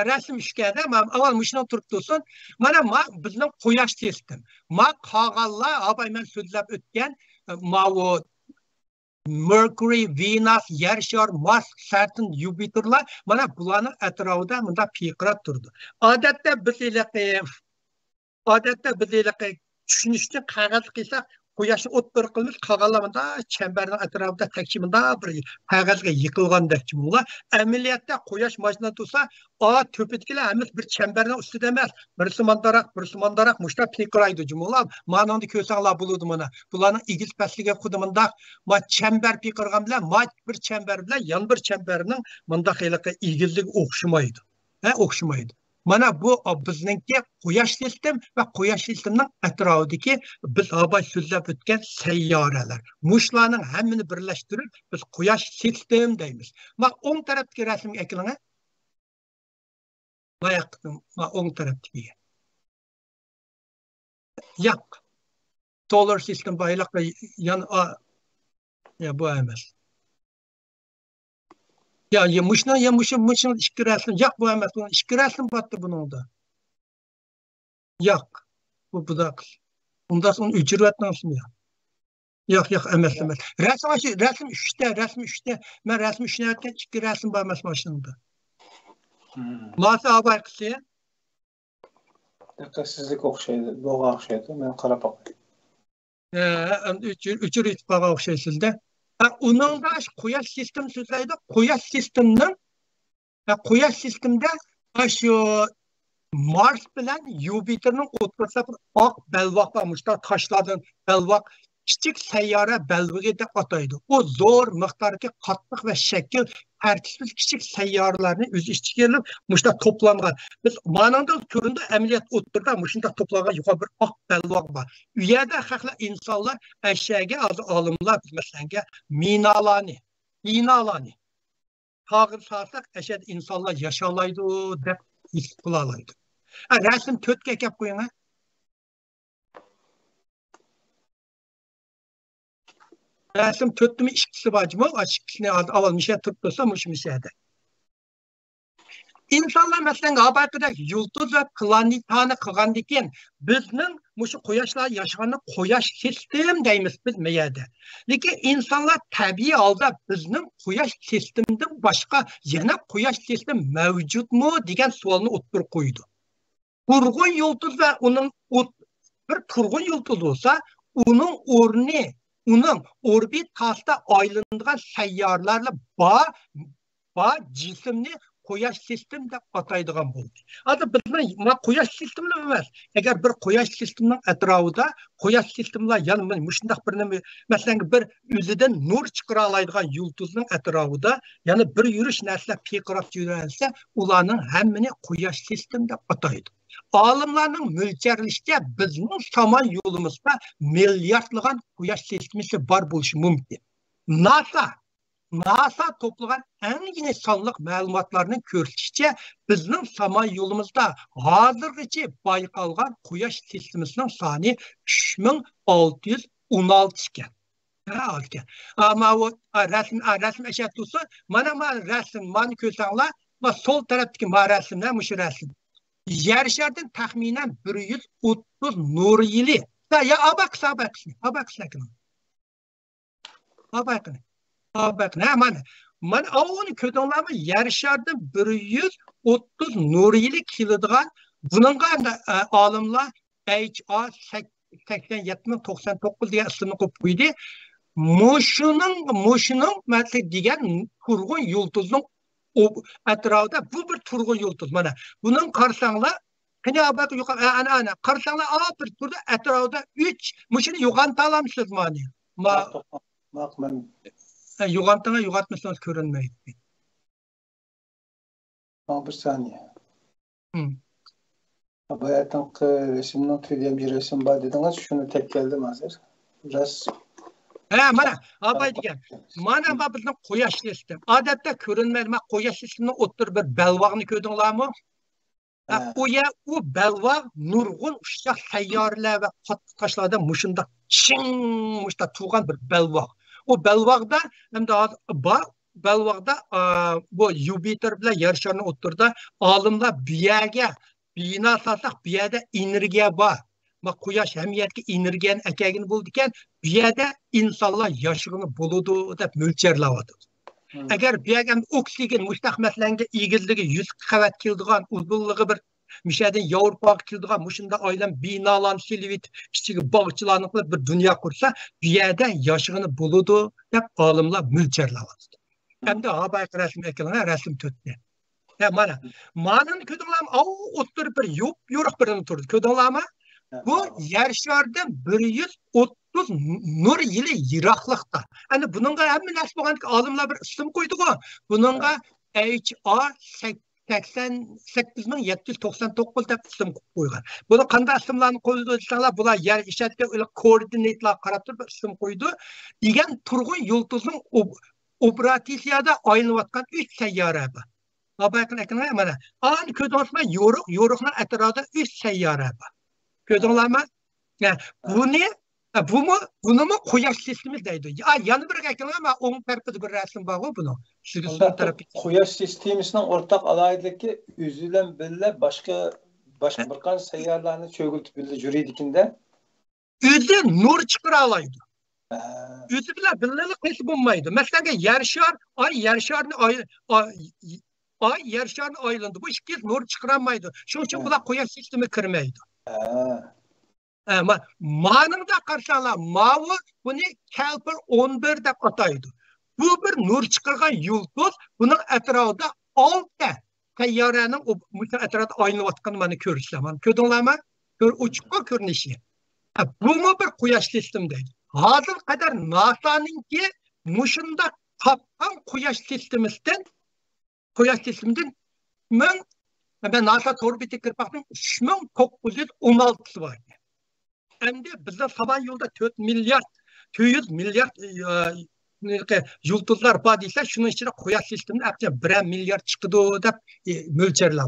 Speaker 2: Rasm 3ga da, avval mushuni turib tursin. Mana bizning Quyosh sistem. Qolganlar, men so'zlab o'tgan, Mercury, Venus, yer shar, Mars, Saturn, Jupiterlar mana bularning atrofida bunda piqirab turdi. Odatda biz tushunishni qog'oz qilsak, Quyoshni o'ttir qilib qolganlar bunda chambarning atrofida takchimda bir qog'ozga yiqilgandek bo'ladi. Amaliyotda Quyosh mashina tursa, to'pidagilar hammasi bir chambarning ustida emas, birisi mandaroq mushta piqiraydi jumla. Ma'noni ko'rsanglar bo'ladi mana. Bularning egiz pastligi xudimda chambar piqirgan bilan bir chambar bilan yan bir chambarning bunda xiliqi egizligi o'xshamaydi. O'xshamaydi. Mana bu bizningki Quyosh sistem va Quyosh sistemining atrofidagi biz avval so'zlab o'tgan sayyoralar. Mushlarning hammani birlashtirib biz Quyosh sistem deymiz. Mana o'ng tarafdagi rasmga ekranga. O'ng tarafdagi. Yo'q. Solar system bayliq yan bu emas. Ya mushni ikki rasm. Yo'q, bu emas. Ikki rasm botdi buningda. Yo'q. Bu budaq. Unda uni o'chirayotgansiz. Yo'q, emas. Rasm 3ta. Men rasm 3ni aytgan, ikki rasm bor emas mashinada. Masa abay qilsa,
Speaker 3: diqqatsizlik o'xshaydi, bo'g'a o'xshaydi. Men qarab boqay.
Speaker 2: O'chirib qolgan o'xshaysizda. Uningda Quyosh sistem so'zlaydi. Quyosh sistemda shu Mars bilan Jupiterning o'rtasida bir oq balvoq bor, mushta toshlardan balvoq
Speaker 1: kichik sayyora balvig'i deb ataydi. O zo'r miqdordagi qattiq va shakl tartibsiz kichik sayyoralarni o'z ichiga olib, mushta to'plangan. Biz ma'noda turunda amaliyot o'tirda mushunda to'plangan yuqori bir oq balvoq bor. U yerda haqli insonlar ashyaga olimlar masalan minalarni tağır sarsak eşet insanlar yaşalaydı deb his qılalaydı. Rasm 4'ga kelib qo'ying. Rasm 4'ning ikkisi bormi? Ikkisini avval misha turib tursa, mush mishada. İnsanlar masalan abaqidek yulduz ve planetani qilgandan keyin bizning mushu quyoshlar yashagani quyosh sistem deymiz biz miyada. Lekin insonlar tabiiy holda bizning quyosh sistemidan boshqa yana quyosh sistem mavjudmi degan savolni o'ttirib qo'ydi. Turg'un yulduz va uning bir turg'un yulduz bo'lsa, uning o'rni, uning orbitasida aylanadigan sayyoralar bor jismni quyosh sistem deb ataydigan bo'ldi. Hozir bizning quyosh sistemi emas. Agar bir quyosh sistemining atrofida quyosh sistemlar yana mushundaq bir nima, masalan bir o'zidan nur chiqara oladigan yulduzning atrofida yana bir yurish narsa piqirab yursa, ularning hammani quyosh sistem deb ataydi. Olimlarning mo'ljallashicha bizning samon yo'limizda milliardlagan quyosh sistemasi bor bo'lishi mumkin. NASA toplagan en yeni sonliq ma'lumotlarning ko'rsatishicha bizning samon yo'limizda hozirgacha bayqalgan quyosh sistemasining soni 3616 ekan. Ama o rasm eshatuvsi, mana rasm, mana ko'rsanglar, sol tarafdagi rasmlar mush rasm. Yer shardan taxminan 130 nur yili. Ya Bak ne mana avuni ko'donlarni yer shardan 130 nur yili keladigan buningga olimlar HA 8799 degan ismini qo'yib qo'ydi. Mushuning matli degan turg'un yulduzning atrofida bu bir turg'un yulduz. Mana buning qarsanglar qani bak ana qarsanglar bir turda atrofida 3 mushuni yo'g'anta olamsiz mani.
Speaker 3: Bak ben
Speaker 1: Yo'g'atmasangiz ko'rinmaydi.
Speaker 3: bir saniye. Bayatınki resimden tüyden bir resim var dediniz. Şunu tek geldim hazır. Biraz
Speaker 1: mana abay degan. Mana bizning quyosh sistem. Odatda ko'rinmaydi. Quyosh sistemning o'tir bir balvoqni ko'rdinglarmi? U balvoq nurg'un ushshaq sayyoralar va qattiq toshlarda mushunda mushta tug'an bir balvoq. O balvoqda hamda balvoqda bu Jupiter bilan yer sharini o'tirdi. Olimlar bu yerga bino solsak, bu yerda energiya bor. Quyosh hamiyatga energiyani akagini bo'ldi ekan, bu yerda insonlar yashag'ini bo'ladi deb mo'ljallayapti. Agar bu yerga oksigen mustaqmatlanga egizligi 100 qavat keladigan, uzunligi bir Mishadin Yevropaga keladigan mushunda oylam binolarni silvit, kichik bog'chilarni qilib bir dunyo qursa, bu yerda yashag'ini bo'ladi deb olimlar mo'ljallayapti. Endi habay rasm ekanlar, rasm 4'te. Mana ko'dinglarmi, o'ttirib bir yo'q birini turdi. Ko'dinglarmi? Bu yer sharidan 130 nur yili yiroqlikda. Endi buningga hamma narsa bo'lganki, olimlar bir ism qo'ydi-ku. Buningga HA 88,799 deb ism qo'ygan. Buni qanday ismlarni qo'ydi desanglar, bular yer ishatiga koordinatlar qarab turib ism qo'ydi. Degan turg'un yulduzning operatsiyada aylanayotgan 3 sayyora bor. Abaqin ekanlar mana. Ani ko'rdingizmi? Yo'riqning atrofida 3 sayyora bor. Ko'rdinglarmi? Bunu quyosh sistemi deydi. Yana bir ekanlar, o'ng tarafida bir rasm bor buni.
Speaker 3: Quyosh sistemisining o'rtaq alayidligi o'zidan billa boshqa bir qancha sayyorlarni cho'g'iltib yuradi ekanda.
Speaker 1: O'zi nur chiqara oladi. O'zi bilan billali qilib bo'lmaydi. Masalan, yer sharni aylandi. Bu ikki nur chiqara olmaydi. Shuning uchun bular quyosh sistemi kirmaydi. Ma'nida qarsanglar, buni Kepler 11 deb ataydi. Bu bir nur chiqargan yulduz, buning atrofida 6 sayyoraning atrofida aylanayotganini mana ko'rishlar. Mana ko'rdinglarmi? Uchiqqa ko'rinishi. Bu bir quyosh sistemi deydi. hazır kadar NASA'nınki muşunda tapkan Quyosh sisteminden men NASA torbiti kirpakning 3916'sı var. Endi bizde Samanyolu'da 4 milyar 200 milyar yulduzlar var dese şunun içine Quyosh sisteminin aslında 1 milyar çıkıdı dep mölçerlep.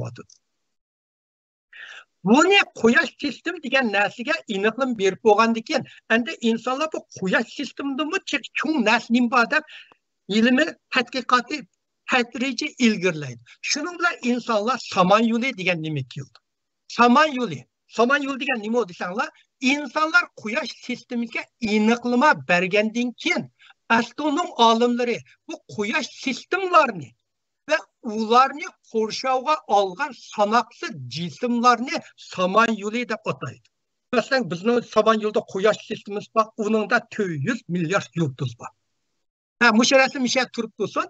Speaker 1: Bu ne Quyosh sistemi degan narsaga aniqlik berib bo'lgandan keyin endi insonlar bu Quyosh sistemidami cho'ng narsa bor deb ilmiy tadqiqotni tadrijiy ilgirlaydi. Shuning bilan insonlar Samanyolu degan nima keldi. Samanyolu degan nima desanglar, insonlar Quyosh sistemiga aniqlama bergandan keyin astronom olimlari bu Quyosh sistemlarini ve ularını korşavga algan sanaksız cisimlerini Samanyolu dep ataydı. Mesela bizim Samanyolu'da Quyosh sistemimiz var, onun da 200 milyar yıldız var. Müşerresi mişe turup dursun,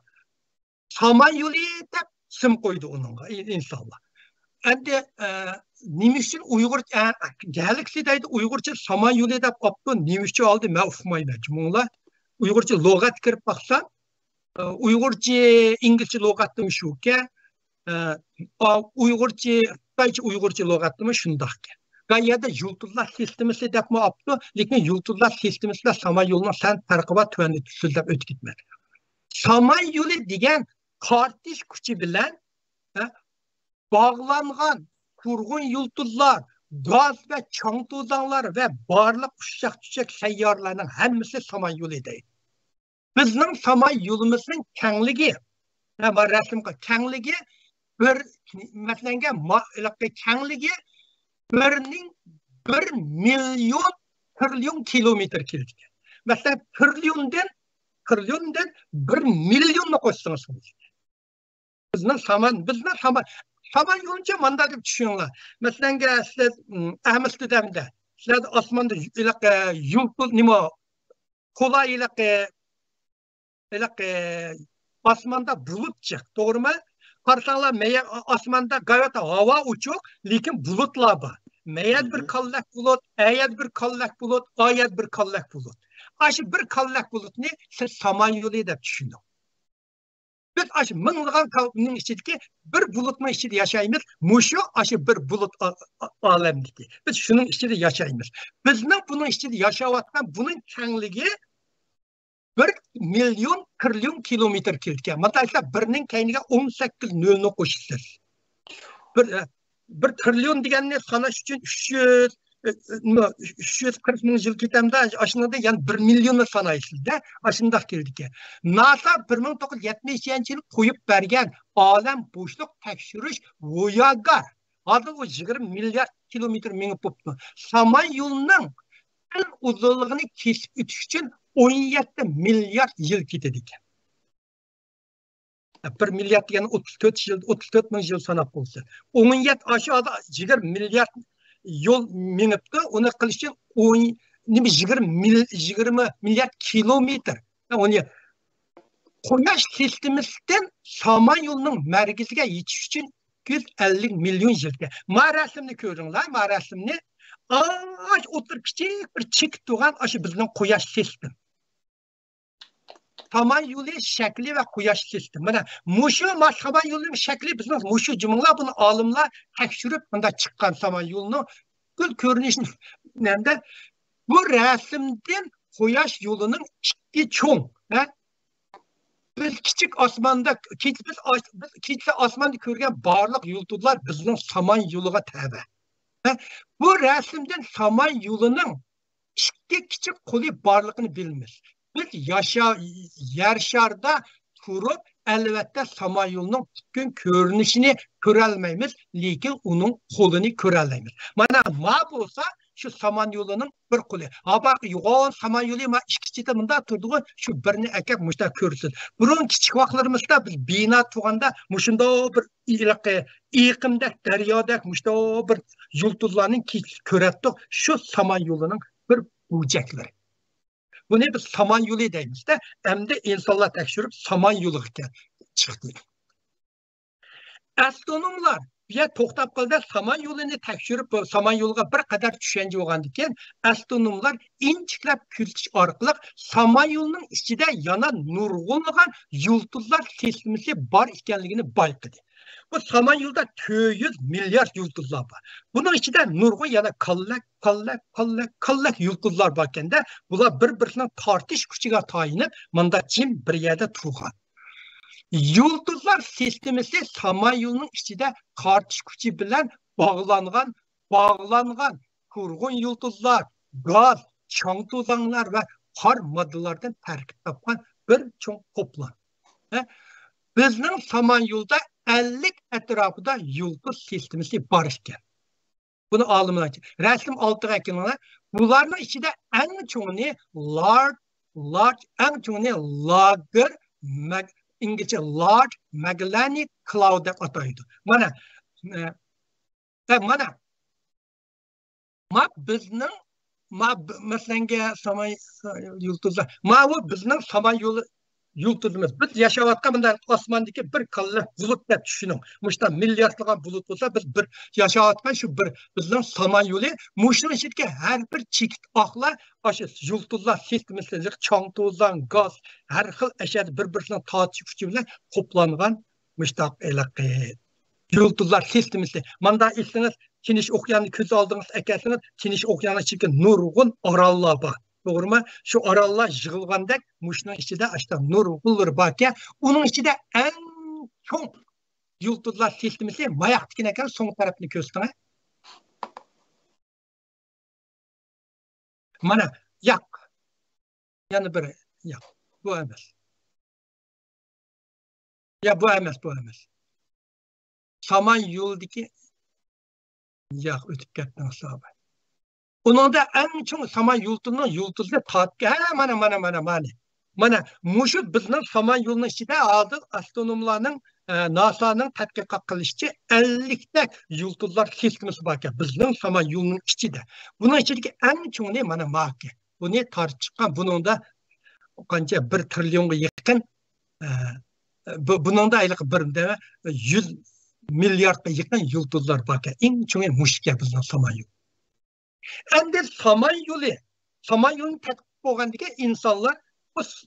Speaker 1: Samanyolu dep sim koydu onunla insanlar. Endi nimişin Uygur Galaxy'daydı Uygurca Samanyolu dep aptı, nimişçi aldı, ben ufmayım. Bunlar Uygurca logat kirip baksan, Uygurca, İngilizce logatım şu ki, Uygurca logatım şundak ki. Gayada yıldızlar sistemisi dep mi yaptı, lekin yıldızlar sistemisi de Samanyolu'na sen farkıba tüvenli tüsüldep ötü gitmedi. Samanyolu degen kartiş küçü bilen bağlangan kurgun yıldızlar, gaz ve çang tozanlar ve barlık uçacak tüçek seyyarlarının hemmisi Samanyolu'daydı. Bizning Samanyolumuzning kengligi, kengligi bir masalanga kengligi 1 milyon trilyon kilometr keldi. Mesela trilyondan 1 milyonni qo'shsangiz bizning Samanyoluncha manda deb tushuninglar. Masalanga siz Amsterdamda sizlar osmonda yulduz nima kolay osmonda bulut çık, doğru mu? Qarsanlar meğer osmonda gayet hava uçuq, lekin bulutlar var. Meğer bir kallak bulut, ayet bir kallak bulut, ayet bir kallak bulut. Aşı bir kallak bulut ne? Siz Samanyolu dep düşünün. Biz aşı mınlığan kalbinin içindeki bir bulutma içinde yaşayımız. Muşu aşı bir bulut alemdeki. Biz şunun içinde yaşayımız. Bizning bunun içinde yaşavatkan bunun kengligi 1 milyon trilyon kilometr kelgan. Mesela birinin kayniga 18 nolni qo'shasiz. Bir trilyon deganni sanash uchun 340 ming yil ketamda aslında yani 1 milyonni sanaysizda aşındak keldi. NASA 1970 yıl qo'yib bergan olam bo'shliq tekshirish Voyager hozir o 20 milyar kilometr mengib bo'libdi. Samanyoluning uzunluğunu kesip ötüş için 17 milyar yıl ketedi. 1 milyar yani 34 bin yıl sanap olsa. 17 aşağıda 20 milyar yol minipti. Onu kılış için 20 milyar kilometre. Yani Quyosh sistemimizden Samanyolu'nun merkezine yetiş için 150 milyon yıl. Marasimni ko'ringlar, marasimni. Aş otur küçük bir çik doğan aşı bizden Quyosh sistem. Samanyolu şekli ve Quyosh sistem. Mana muşu Samanyolu'nun şekli bizden muşu cümleler bunu alimler tekşürüp bunda çıkan Samanyolu'nu gül görünüşünü nerede? Bu resimden Quyosh yolunun iki çoğun. Biz küçük asmanda, küçük asmanda görgen barlık yıldızlar bizden Samanyolu'na tabi. Bu resimden Samanyolu'nun iki küçük kolu barlığını bilmez. Biz yer şarda turup elbette Samanyolu'nun bütün görünüşünü görelmeyimiz, lekin onun kolunu görelmeyimiz. Ma olsa şu Samanyolu'nun bir kolu. Bak yoğun Samanyolu ma işkiçide bunda turduğu şu birini ekip muşta görsün. Bunun küçük vaklarımızda biz bina tuğanda muşunda bir iqimde, deryada muşta bir yıldızlarının körettik. Şu Samanyolu'nun bir bucakları. Bunu biz Samanyolu deyimiz de hem de insanlar tekşürüp Samanyolu'ya çıktı. Astronomlar Ya to'xtab qoldi, saman yo'lini tekshirib, saman yo'liga bir qadar tushuncha bo'lgandan keyin astronomlar inchiklab kuzatish orqali saman yo'lining ichida yana nurg'unlagan yulduzlar sistemasi bor ekanligini bayqadi. Bu saman yo'lda 400 milliard yulduzlar bor. Bunun ichida nurg'un yana qallak yulduzlar bor ekanda, bular bir-birining tortish kuchiga tayinib, manda jim bir yerda turgan. Yulduzlar sistemasi saman yo'lining ichida tortish kuchi bilan bog'langan kurg'un yulduzlar, gaz, chang to'zonlar va qor moddalardan tarkib topgan bir cho'ng to'plam. Bizning saman yo'lda 50 atrofida yulduz sistemasi bor ekan. Buni olimlar rasm 6 ekanlar. Bularning ichida eng cho'ngini Large İngilizce Large Magellanic Cloud deb ataydı. Mana bizning masalan saman yulduzlar. Bu bizning saman yo'li yulduzimiz. Biz yaşayotgan bunday osmondagi bir qilliq bulut deb tushuning. Mushta milliardlagan bulut bo'lsa, biz bir yaşayotgan shu bir bizning saman yo'li, mushning ichidagi har bir chekit oqlar o'sha yulduzlar sistemasiga chang to'zon, gaz, har xil ashad bir-birining tortish kuchi bilan to'plangan mushtaq iliqi yulduzlar sistemasi. Manda esiniz Tinch okeanni ko'z oldingiz akasiniz, Tinch okeani ichida nurg'un orollar bor. Doğru mu? Şu arallar yığılgandek muşnun içinde işte nurgullar bakya. Onun içinde en çok yulduzlar sistemisi mayak dikineken son tarafını gösterine. Mana yak. Yani bir yak. Bu emas. Ya bu emas. Saman yo'ldagi yak ötüp ketdi sahabe. Onun da en çok saman yulduzlu tatlı. Mana muşu bizning saman yo'lini ichida hozir astronomlarning NASA'nın tadqiqot qilishicha 50 ta yulduzlar sistemasi bor ekan bizning saman yo'lining ichida. Buning ichidagi eng cho'ngi mana maki. Buni tartib chiqqan. Buningda qancha 1 trillionga yaqin buningda ayliq 100 milliardga yaqin yulduzlar bor ekan. Eng cho'ngi mushka bizning saman yo'li. Endi saman yo'lini tadqiq bo'lgandagi insonlar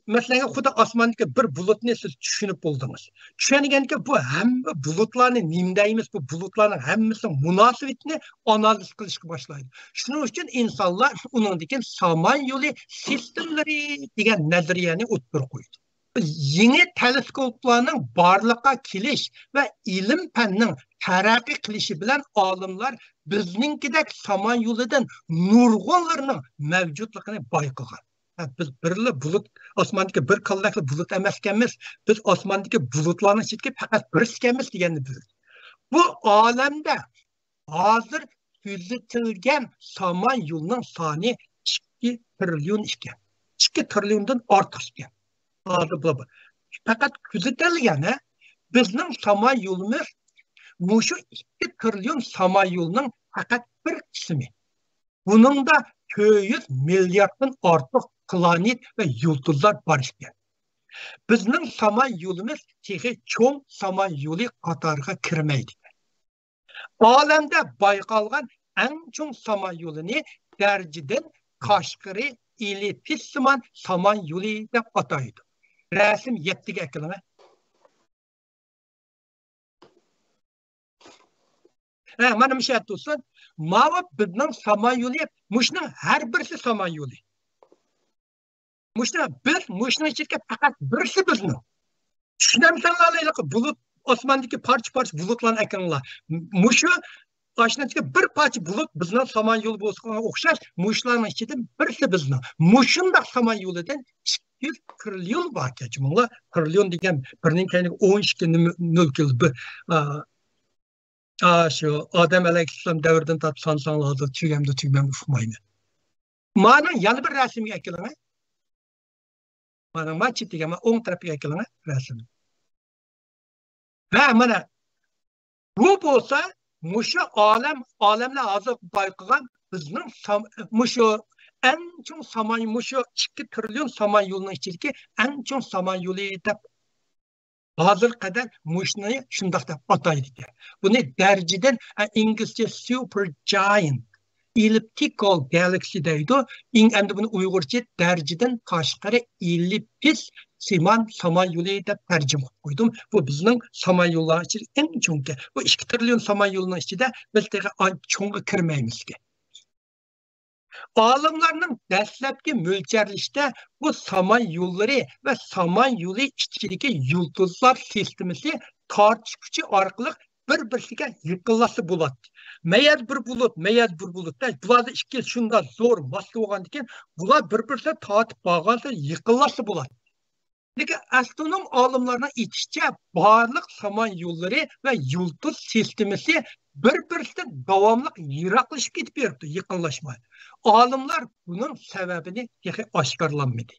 Speaker 1: mesela xudo osmondagi bir bulutni siz tushunib bo'ldingiz. Tushunganki bu hamma bulutlarni nimdaymiz, bu bulutlarning hammasi munosabatini analiz qilishga boshlaydi. Shuning uchun insonlar uningdagi saman yo'li sistemlari degan nazariyani o'ttirib qo'ydi. Yeni teleskoplarning borliqqa kelish va ilm fanning taraqqiy qilishi bilan olimlar bizninkidek saman yo'lidan nurg'unlarning mavjudligini bayqagan. Biz birli bulut, osmondagi bir qillaqli bulut emas ekanmiz. Biz osmondagi bulutlarning ichidagi faqat bir ekanmiz deganni bildik. Bu olamda hozir kuzatilgan saman yo'lining soni 2 trillion ekan. 2 trilliondan ortiq ekan. Hozir bu. Faqat kuzatilgan, bizning saman yo'limiz mushu 2 trillion saman yo'lining faqat bir qismi. Bunun da 400 milyarddan ortiq planet ve yulduzlar var ekan. Bizning saman yo'limiz texi cho'ng saman yo'li qatoriga kirmaydi. Olamda bayqalgan eng cho'ng saman yo'lini darjidan Qashqari elitisiman saman yo'li deb ataydi. Rasm 7 ga ekilingan. Mana musha tutsin. Mava bizning saman yo'li, mushning har birisi saman yo'li. Mushning ichidagi faqat birisi bizning. Tushunamsanlar, bulut osmondagi parcha bulutlarni ekanlar. Mushu Toshkentdagi bir parcha bulut bizning saman yo'li bo'lsa o'xshash, mushlarning ichida birisi bizning. Mushundaq saman yo'lidan 200 trillion bor ekan. Trillion degan birning kayni 12.0 şu Adem Aleyhisselam davridan tortib son-sonlar hozir tugmam uqmayman. Mana yana bir rasmga ekilaman. Mana machitiga o'ng tarafga ekilaman rasm. Mana bu bo'lsa mushu olamlar hozir bayqagan bizning mushu eng cho'ng saman mushu 2 trillion saman yo'lining ichidagi eng cho'ng saman yo'li deb
Speaker 2: Hazır kadar muşnayı şundaq deb ataydı. Bunu derciden İngilizce supergiant elliptical galaxy deydi. Endi bunu Uygurca derciden tashqari elliptis siman samanyolu deb tarjima qo'ydim. Bu bizning samanyollar ichida eng cho'ngi. Bu 2 trillion samanyolning ichida biz cho'ngi kirmaymiz ki. Olimlarning dastlabki mo'ljalishda bu samanyolları ve samanyolu ichidagi yulduzlar sistemasi tortish kuchi orqali bir-biriga yiqilasi bo'ladi. Mayaz bir bulutda bularda ikki shunda zo'r mos bo'lgandan keyin bular bir-biriga tortib qolganda yiqilasi bo'ladi. Lekin astronom olimlarning aytishicha barliq samanyolları ve yulduz sistemasi bir-biridan davomli yiroqlashib ketib beribdi, yaqinlashmay. Olimlar bunun sebebini oshkorlanmadi.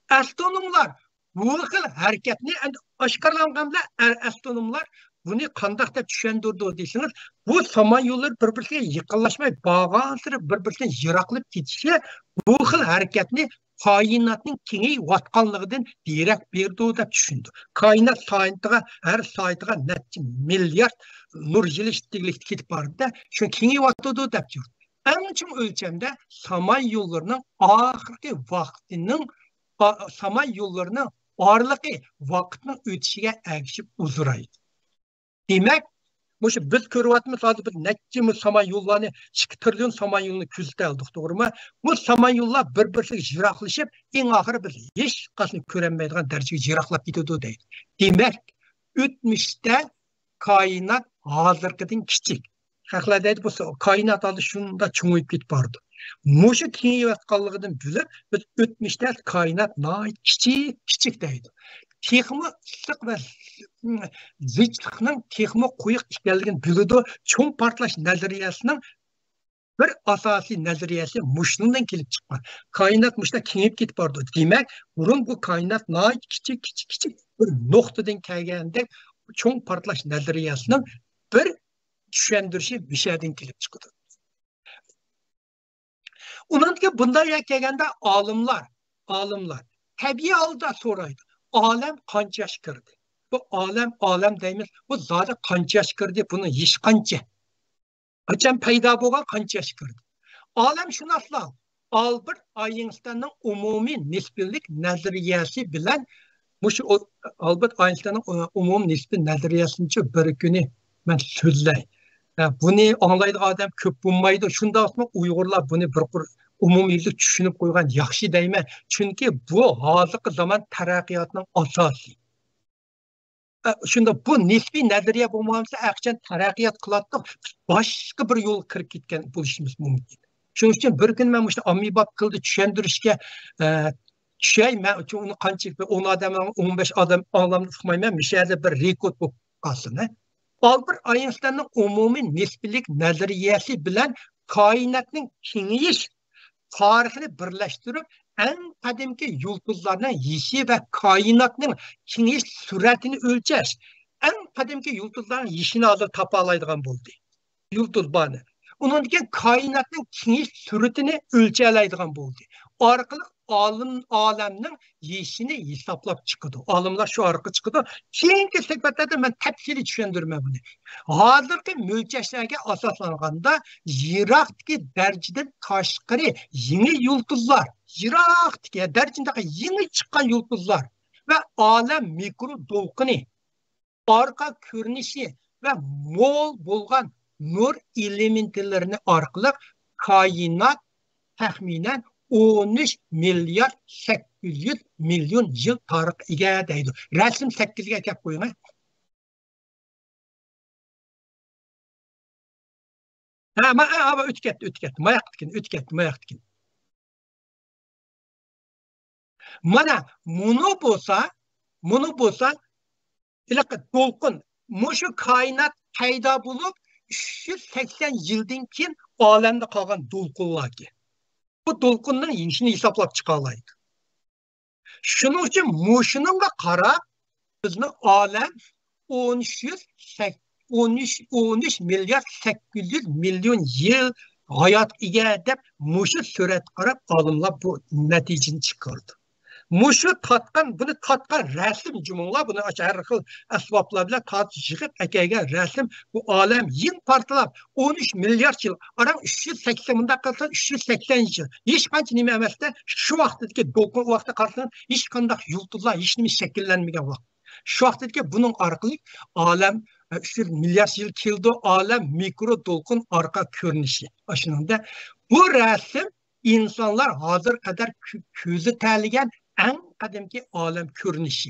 Speaker 2: Astronomlar bu xil harakatni oshkorlanganda astronomlar bunu qandaq deb tushundirdi deysiniz, bu samanyollar bir-biriga yaqinlashmay bag'ansiri bir-biridan yiroqlab ketishi bu xil harakatni koinotning kengayayotganligidan derak berdi deb tushundi. Koinot har soatiga necha milliard nur yili tezlikda ketib bordi, shu kengayotdi deb turdi. Eng chong o'lchamda samanyollarning oxirgi vaqtining samanyollarning orliqi vaqtning o'tishiga ergishib uzraydi. Demek, bu biz ko'ryapmiz hozir bir necha samanyollarni 2 trillion samanyolni kuzatib oldik, to'g'rimi? Bu samanyollar bir-biriga yiroqlashib, eng oxiri biz hech qachon ko'rolmaydigan darajaga yiroqlab ketadi deydi. Demak, o'tmishda koinot hozirgidan kichik. Haqlar deydi, bu koinot hozir shunda cho'ngib ketib bordi. Mushu kengayotganligidan bilib, biz o'tmishda koinot kichik deydi. Texmi issiq ve zichliqning texmi qo'yiq ekanligini biladi. Cho'ng portlash nazariyasining bir asosiy nazariyasi mushundan kelib chiqqan. Koinot mushda kengayib ketib bordi. Demak, burun bu koinot kichik bir nuqtadan kelganda cho'ng portlash nazariyasining bir tushundirishi mishadan kelib chiqadi. Undan keyin bunday kelganda olimlar tabiiy holda so'raydi. Alem qancha yosh kirdi? Bu alem deymiz. Bu zodi qancha yosh kirdi? Buni hech qancha. Qachon paydo bo'lgan qancha yosh kirdi? Olamshunoslar Albert Einsteinning umumiy nisbiylik nazariyasi bilan mushu Albert Einsteinning umumiy nisbiy nazariyasini bir kuni men so'zlay. Buni anglaydigan odam ko'p bo'lmaydi. Shunda Uyg'urlar buni bir umumiylik tushunib qo'ygan yaxshi deyman. Chunki bu hozirgi zaman taraqqiyotining asosi. Shunda bu nisbiy nazariya bo'lmasa, aqchan taraqqiyot qiladi, boshqa bir yo'l kirib ketgan bo'lishimiz mumkin. Shuning uchun bir kun men o'sha ommabop qildi tushuntirishga men uni qancha 10 odam 15 odam olamni uqmayman, mishada bir rekord bo'lib qolsin. Albert Einsteinning umumiy nisbiylik nazariyasi bilan koinotning kengayish tarixini birlashtirib, eng qadimki yulduzlarning yishi va koinotning kengayish sur'atini o'lchash, eng qadimki yulduzlarning yishini hozir topa oladigan bo'ldi. Yulduzlarni. Undan keyin koinotning kengayish sur'atini o'lchay oladigan bo'ldi. Orqali olamning yishini hisoblab chiqadi. Olimlar shu orqali chiqadi. Keyingi suhbatlarda men tafsiliy tushuntirman buni. Hozirgi mo'ljallarga asoslanganda yiroqdagi darajadan tashqari yangi yulduzlar, yiroqdagi darajadagi yangi chiqqan yulduzlar va olam mikro to'lqini, orqa ko'rinishi va mo'l bo'lgan nur elementlarini orqali koinot taxminan 13 milyar 800 milyon yıl tarix ega deydi. Rasm 8'ga kelib qo'ying. Ama o'tketdi. Mayaqtkin. Mana bunu bo'lsa, ilaqa to'lqin, mushu koinot paydo bo'lib 380 yildan keyin olamda qolgan to'lqinlarga bu to'lqinning yishini hisoblab chiqa oladi. Shuning uchun mushuninga qarab bizni olam 13 milyar 800 milyon yil hayot ega deb mushu surat qarab olimlar bu natijani chiqardi.
Speaker 1: Muşu tatkan, bunu tatkan resim cümleler, bunu her xil asbablar bilen tartışıp ekege resim, bu alem yin partilab 13 milyar yıl, aram 380 bunda kalsa 380 yıl. Hiç kanç nime emesde şu vaxtdaki dokun vaxta kalsın hiç kandak yıldızlar hiç nime şekillenmegen vaqt. Şu vaxtdaki bunun arkalı alem 3 milyar yıl kildi alem mikro dolkun arka görünüşü. Aşınında bu resim insanlar hazır kadar közü terligen en qadimki alem görünüşü.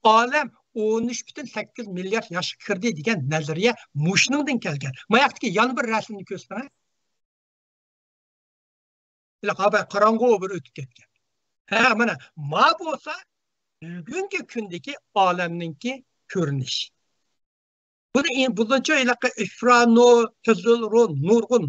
Speaker 1: Alem 13,8 milyar yaş kirdi degan nazariya mushningdan kelgan. Mayaqdagi yana bir rasmni ko'rsatma. Ilaqaba qorong'u bir o'tib ketgan. Ha, mana ma bo'lsa bugungi kundagi olamninki ko'rinishi. Bununca ilaqa ifrano, tizilro,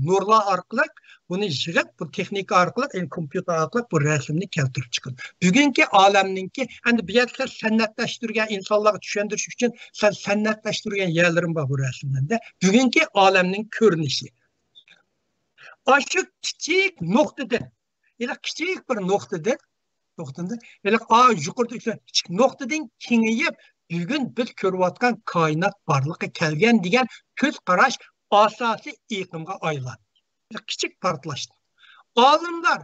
Speaker 1: nurlar orqali buni yig'ib, bu texnika orqali, kompyuter orqali bu rasmni keltirib chiqadi. Bugungi olamninki, endi bu yerda san'atlashtirgan insonlarga tushuntirish uchun san'atlashtirgan yerlarim bor bu rasmlarda. Bugungi olamning ko'rinishi. Aşı kichik nuqtadan, kichik bir nuqtadan, yuqorida kichik nuqtadan kengayib bugun biz ko'rayotgan koinot borliqqa kelgan degan ko'z qarash asosiy iqlimga aylandi. Kichik portlashdi. Olimlar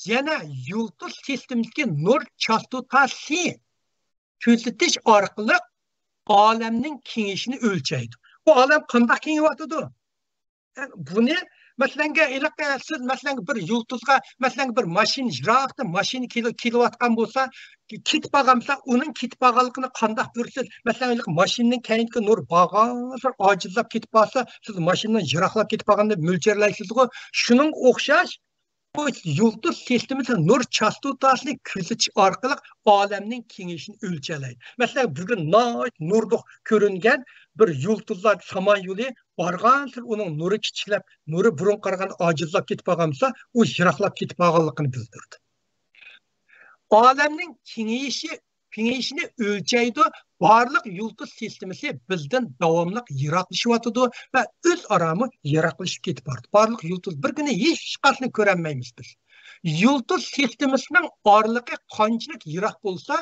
Speaker 1: yana yulduz sistemadagi nur chastotasi ko'rsatish orqali olamning kengayishini o'lchaydi. Bu olam qanday kengayotdi? Buni masalan, siz masalan bir yulduzga, masalan bir mashina jiroqda mashina kelayotgan bo'lsa, ketib qolgansa, uning ketib qolganligini qanday ko'rsiz? Masalan, mashinaning keyingi nur bag'asir ojizlab ketib qolsa, siz mashinadan jiroqlab ketib qolganda mo'ljallaysiz-ku. Shuning o'xshash bu yulduz sistemasi nur chastotasini kuzatish orqali olamning kengayishini o'lchalaydi. Masalan, bugun nurduq ko'ringan bir yulduzlar samanyuli borgansiz uning nuri kichiklab, nuri burun qaragan ojizlab ketib qolgansa, u jiroqlab ketib qolganligini bildirdi. Olamning kengayishini o'lchaydi. Barliq yulduz sistemasi bizdan davomli yiroqlashyapti va o'z arami yiroqlashib ketib bordi. Barliq yulduz bir kuni hech qachon ko'rolmaymiz biz. Yulduz sistemasining oraliqi qanchalik yiroq bo'lsa,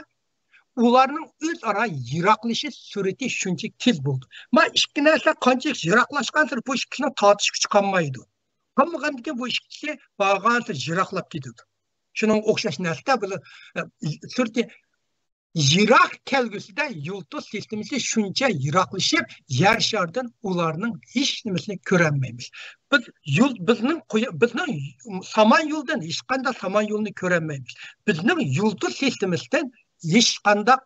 Speaker 1: ularning o'zaro yiroqlashish surati shuncha tez bo'ldi. Men ikki narsa qanchalik yiroqlashgansa bu ikkisini tortish kuchi qolmaydi. Qolmagandan bu ikkisi bag'ancha yiroqlab ketadi. Shuning o'xshash narsa bu surati yiroq kelgusida yulduz sistemasi shuncha yiroqlashib, yer sharidan ularning hech nimasini ko'rolmaymiz. Bizning saman yo'ldan hech qanday saman yo'lni ko'rolmaymiz. Bizning yulduz sistemasidan hech qanday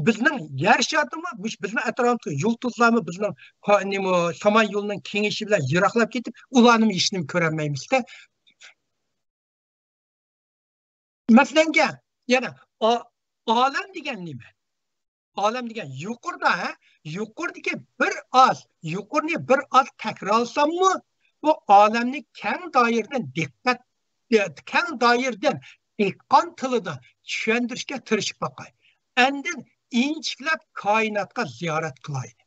Speaker 1: bizning yer sharidimi, bizning atrofimizda yulduzlarmi bizning saman yo'lining kengayishi bilan yiroqlab ketib, ularni hech nima ko'rolmaymiz-da. Masalan, yana olam degan nima? Olam degan yuqoridagi yuqorini bir oz takrorlasammi, bu olamning keng doiradan dehqon tilida tushuntirishga tirishib boqay. Endi inchiklab koinotga ziyorat qilaylik.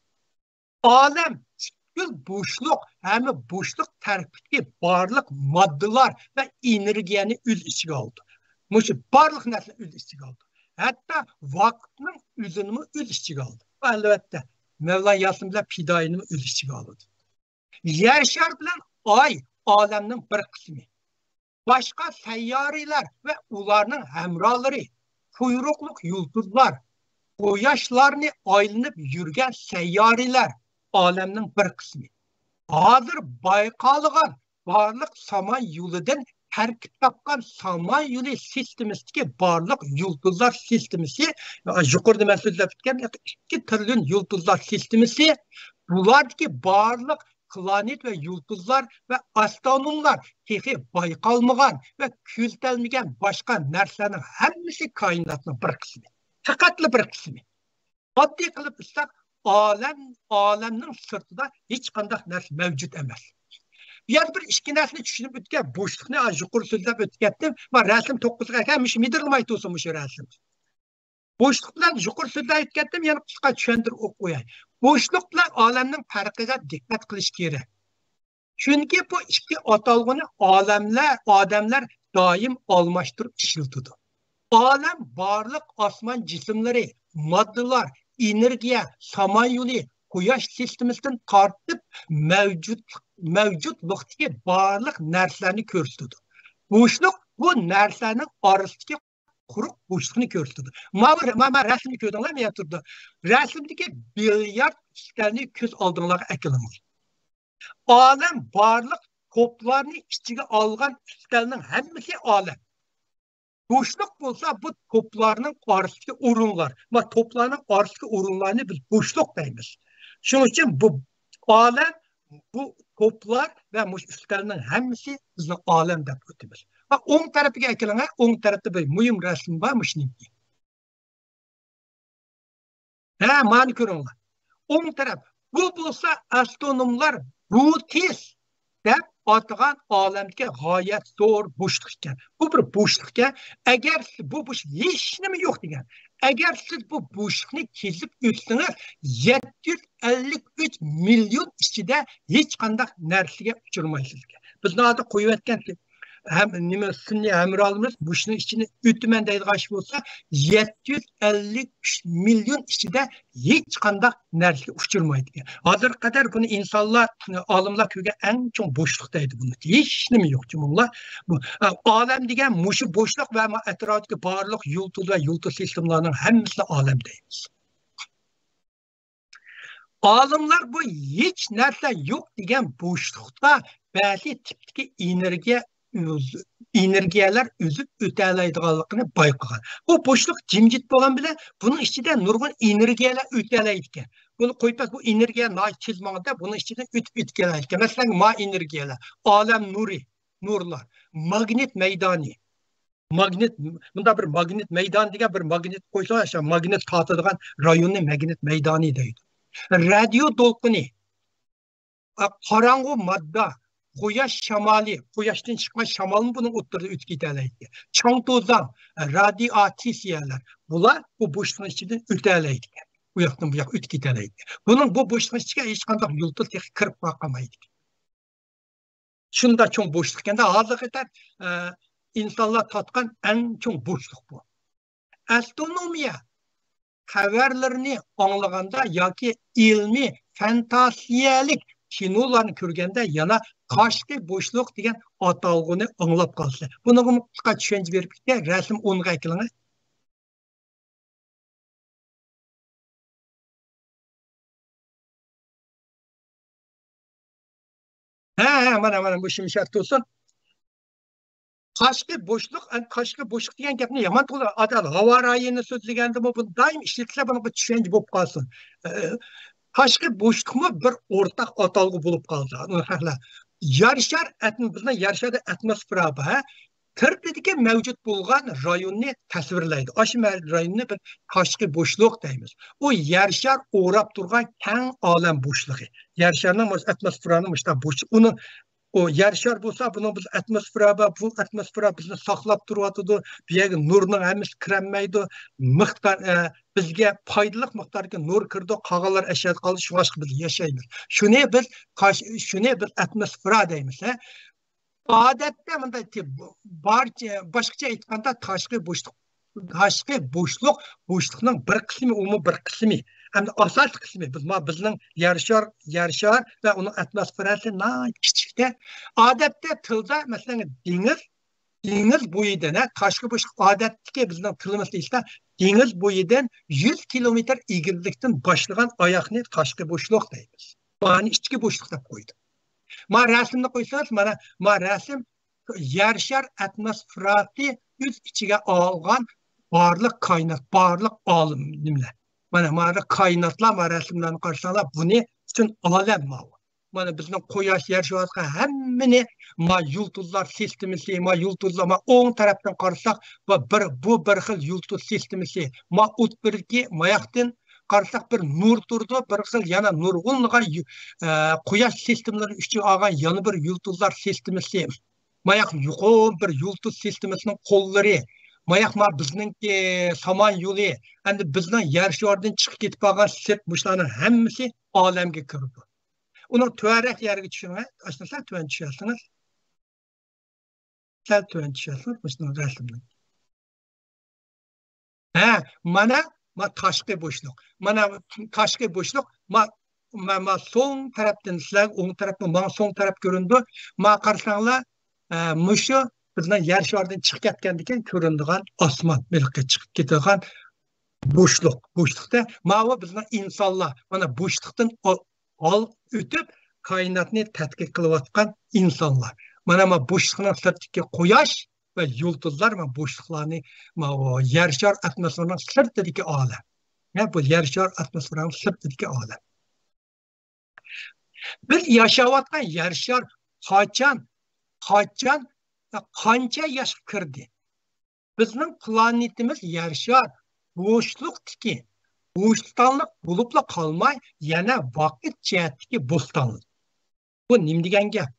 Speaker 1: Olam bo'shliq, hamma bo'shliq tarkibidagi barliq moddalar va energiyani o'z ichiga oldi. Mushu barliq narsani o'z ichiga oldi. Hatta vaqtning o'zini o'z ichiga oldi. Albatta, Mevla Yasin bilan fidoyini o'z ichiga oldi. Yer shari bilan oy olamning bir qismi. Başqa sayyoralar va ularning hamrohlari, quyruqliq yulduzlar, quyoshlarni aylanib yurgan sayyoralar olamning bir qismi. Hozir bayqalgan barliq saman yo'lidan tarkib topgan saman yo'li sistemasidagi barliq yulduzlar sistemasi, yuqorida men so'zlab o'tgan 2 trillion yulduzlar sistemasi, bulardagi barliq planet ve yulduzlar ve astronomlar tehi bayqalmagan ve ko'zlanmagan boshqa narsaning hammasi koinotning bir qismi. Faqatli bir qismi. Oddiy qilib aytsak, olamning sirtida hech qanday narsa mavjud emas. Yer bir ikki narsani tushunib o'tgan bo'shliqni yuqori so'zlab o'tgandim va rasm 9 ga kelmish midirlamay tursin shu rasm. Bo'shliq bilan yuqori so'zlab o'tgandim, yana qisqa tushuntirib o'qiyay. Bo'shliq bilan olamning farqiga diqqat qilish kerak. Chunki bu ikki atalg'ini odamlar doim almashtirib ishlatadi. Alem barlık asman cisimleri, maddeler, enerjiye, samanyolu, quyosh sistemasidan tortib mavjudlikdagi barliq narsalarni ko'rsatadi. Bo'shliq bu narsaning orasidagi quruq bo'shliqni ko'rsatadi. Mana rasmni ko'rdinglarmi ya turdi. Rasmdagi bilyard ustalni ko'z oldinglarga akilingiz. Alem barliq toplarni ichiga olgan ustalning hammasi alem. Boşluk olsa bu toplarının arasındaki orunlar. Ama toplarının arasındaki orunlarını biz boşluk deyimiz. Şunun için bu alem, bu toplar ve üstlerinin hepsi bizim alem de ötümüz. Bak 10 tarafı gelene 10 tarafta bir mühim resim varmış neydi? Mani görünler. 10 taraf. Bu olsa astronomlar Brutis deb atgan alamdagi g'oyat zo'r bo'shliq ekan. Bu bir bo'shliq ekan. Agar bu bo'shliq hech nima yo'q degan. Agar siz bu bo'shliqni kezib o'tsangiz 753 million ichida hech qanday narsaga uchirmaysiz. Bizni hozir qo'yayotgan hem nima sunniy hamrohimiz bo'shliqning ichini o'tman deydigan ish bo'lsa 753 million ichida hech qanday narsaga uchirmaydi. Hozir qadar buni insonlar, olimlar ko'rgan eng chong bo'shliq deydi buni. Hech nima yo'q bunlar. Bu olam degan mushu bo'shliq va atrofidagi barliq yulduz va yulduz sistemlarining hammasini olam deymiz. Olimlar bu hech narsa yo'q degan bo'shliqda ba'zi tipdagi energiyalar o'zib o'talaydiganligini bayqagan. Bu bo'shliq jimjit bo'lgan bilan buning ichida nurg'un energiyalar o'talaydi ekan. Buni qo'yib bu energiya chizmaganda buning ichidan o'tib o'tkalaydi ekan. Masalan, energiyalar, olam nurlar, magnit maydoni. Magnet, bunda bir magnet maydoni degan bir magnet qo'ysa, o'sha magnet tortadigan rayonni magnet maydoni deydi. Radio to'lqini, qorong'u modda, quyosh shamoli, quyoshdan chiqqan shamolni buni o'ttirib o'tib ketalaydi. Chang to'zon, radioaksiyalar, bular bu bo'shliqning ichidan o'talaydi. Bu yoqdan bu yoqqa o'tib ketalaydi. Buning bu bo'shliqning ichiga hech qanday yulduz kirib qolmaydi. Shunda cho'ng bo'shliq ekanda hozir qadar insonlar totgan eng cho'ng bo'shliq bu. Astronomiya xabarlarni anglaganda yoki ilmiy fantaziyalik kinolarni ko'rganda yana qashqi bo'shliq degan atalg'uni anglab qolsa. Buni qisqa tushuncha berib rasm 10 ga kelinglar. Mana bu şimdi şart olsun. Qashqi bo'shliq degan gapni yomon to'g'ri adal havo rayini so'zlaganda bu doim ishlatilsa buni bir tushuncha bo'lib qolsin. Qashqi bo'shliqmi bir o'rtaq atalg'u bo'lib qoldi. Yer shar bizning yer sharda atmosfera bor. Tirdagi mavjud bo'lgan rayonni tasvirlaydi. O'sha rayonni bir qashqi bo'shliq deymiz. U yer shar o'rab turgan keng olam bo'shlig'i. Yer sharning atmosferani mushta bo'shliq. Uni o yer shar bo'lsa, buni biz atmosfera bu atmosfera bizni saqlab turyotidi. Bu yerga nurning hammasi kirolmaydi. Miqdor bizga foydali miqdordagi nur kirdi, qog'onlar ashad qoldi, shunga biz yashaymiz. Shuni biz atmosfera deymiz. Odatda bunday boshqacha aytganda tashqi bo'shliqning bir qismi bir qismi hamda asosiy qismi bizning yer shar va uning atmosferasi kichikda. Odatda tilda masalan dengiz bo'yidan tashqi bo'shliq odatdagi bizning tilimizda esa dengiz bo'yidan 100 kilometr egizlikdan boshlagan oyoqni tashqi bo'shliq deymiz. Buni ichki bo'shliq deb qo'ydi. Ma rasmni qo'ysangiz, mana rasm yer shar atmosferasi o'z ichiga olgan barliq koinot, barliq olim nimalar. Mana koinotlar rasmlarni qarasanglar, buni uchun olam mavjud. Mana bizning quyosh yer shariga hammani yulduzlar sistemasi, yulduzlar 10 tarafdan qarasak va bu bir xil yulduz sistemasi. O'tbirki moyoqdan qarasak bir nur turdi, bir xil yana nurg'unligan quyosh sistemlari ichiga olgan yana bir yulduzlar sistemasi. Moyoq yuqori bir yulduz sistemasining qo'llari. Moyoq bizningki samon yo'li, endi bizning yer sharidan chiqib ketib qolgan sirt mushlarning hammasi olamga kirdi. Uni tuarak yerga tushirmay, aslida tuan tushasiniz. Sal tuan tushasiniz, mushning rasmni. Mana tashqi bo'shliq. Mana tashqi bo'shliq ma so'ng tarafdan sizlar o'ng tarafdan mana so'ng taraf ko'rindi. Ma qarsanglar mushu bizning yer sharidan chiqib ketgandan keyin ko'rinadigan osmon milqi chiqib ketadigan bo'shliqda mana bizning insonlar mana bo'shliqdan o'tib koinotni tadqiq qilayotgan insonlar. Mana bo'shliqning sirtidagi quyosh ve yıldızlar ve boşluklarını yer şar atmosferinin sırtındaki alem. Bu yer şar atmosferinin sırtındaki alem. Biz yaşavatkan yer şar kança yaş kırdı. Bizim planetimiz yer şar boşluktaki boşluqtanlık bulupla kalmay yana vakit cihetdeki bostanlık. Bu nim degan gap?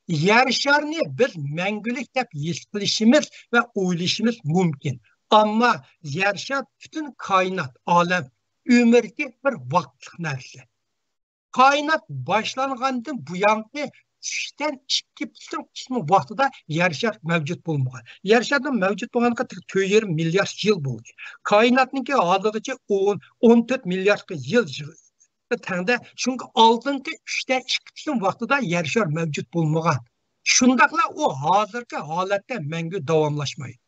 Speaker 1: Yer şarını biz məngülük deb his qilishimiz ve o'ylashimiz mumkin. Ama yer şar bütün kainat, alem, ömürge bir vaqtlik narsa. Kainat başlanğandan bu yanqı tushdan 2,5 qismi vaqtida yer şar mavjud bo'lmagan. Yer şardan mavjud bo'lganiga 4,5 milyard yil bo'ldi. Koinotniki hozirgacha 14 milyard yil tanda çünkü altınki 3'te 2 qism vaqtida yer şar mavjud bo'lmagan. Shundaqla o hozirgi holatda mangu davomlashmaydi.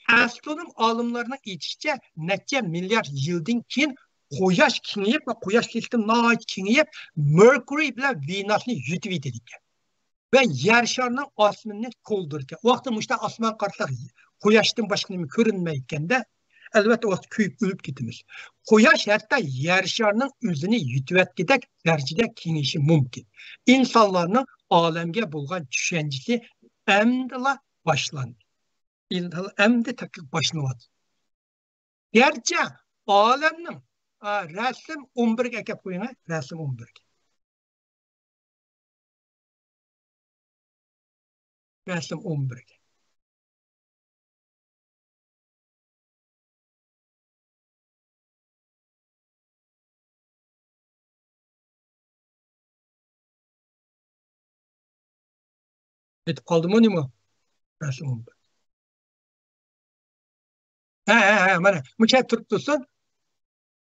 Speaker 1: Astronom olimlarning aytishicha, necha milyard yildan keyin Quyosh kengayib va Quyosh sistemi kengayib Mercury bilan Venusni yutib yetadi. Ve yer şarının osmonni to'ldirgan. Vaqti mushta osmon qarasak Quyoshdan boshqa nima ko'rinmayganda albatta vaqt kuyib o'lib ketamiz. Quyosh hatta yer şarının o'zini yutayotgandek darajada kengayishi mumkin. İnsanlarning olamga bo'lgan tushunchasi endi boshlandi. Endi taqib boshlanyapti. Gerçi olamning rasm 11 ga kelib qo'ying, rasm 11 ga. Rasm 11 ga. Etib qoldimi nima? Rasm 11. Mana buncha turib tursin.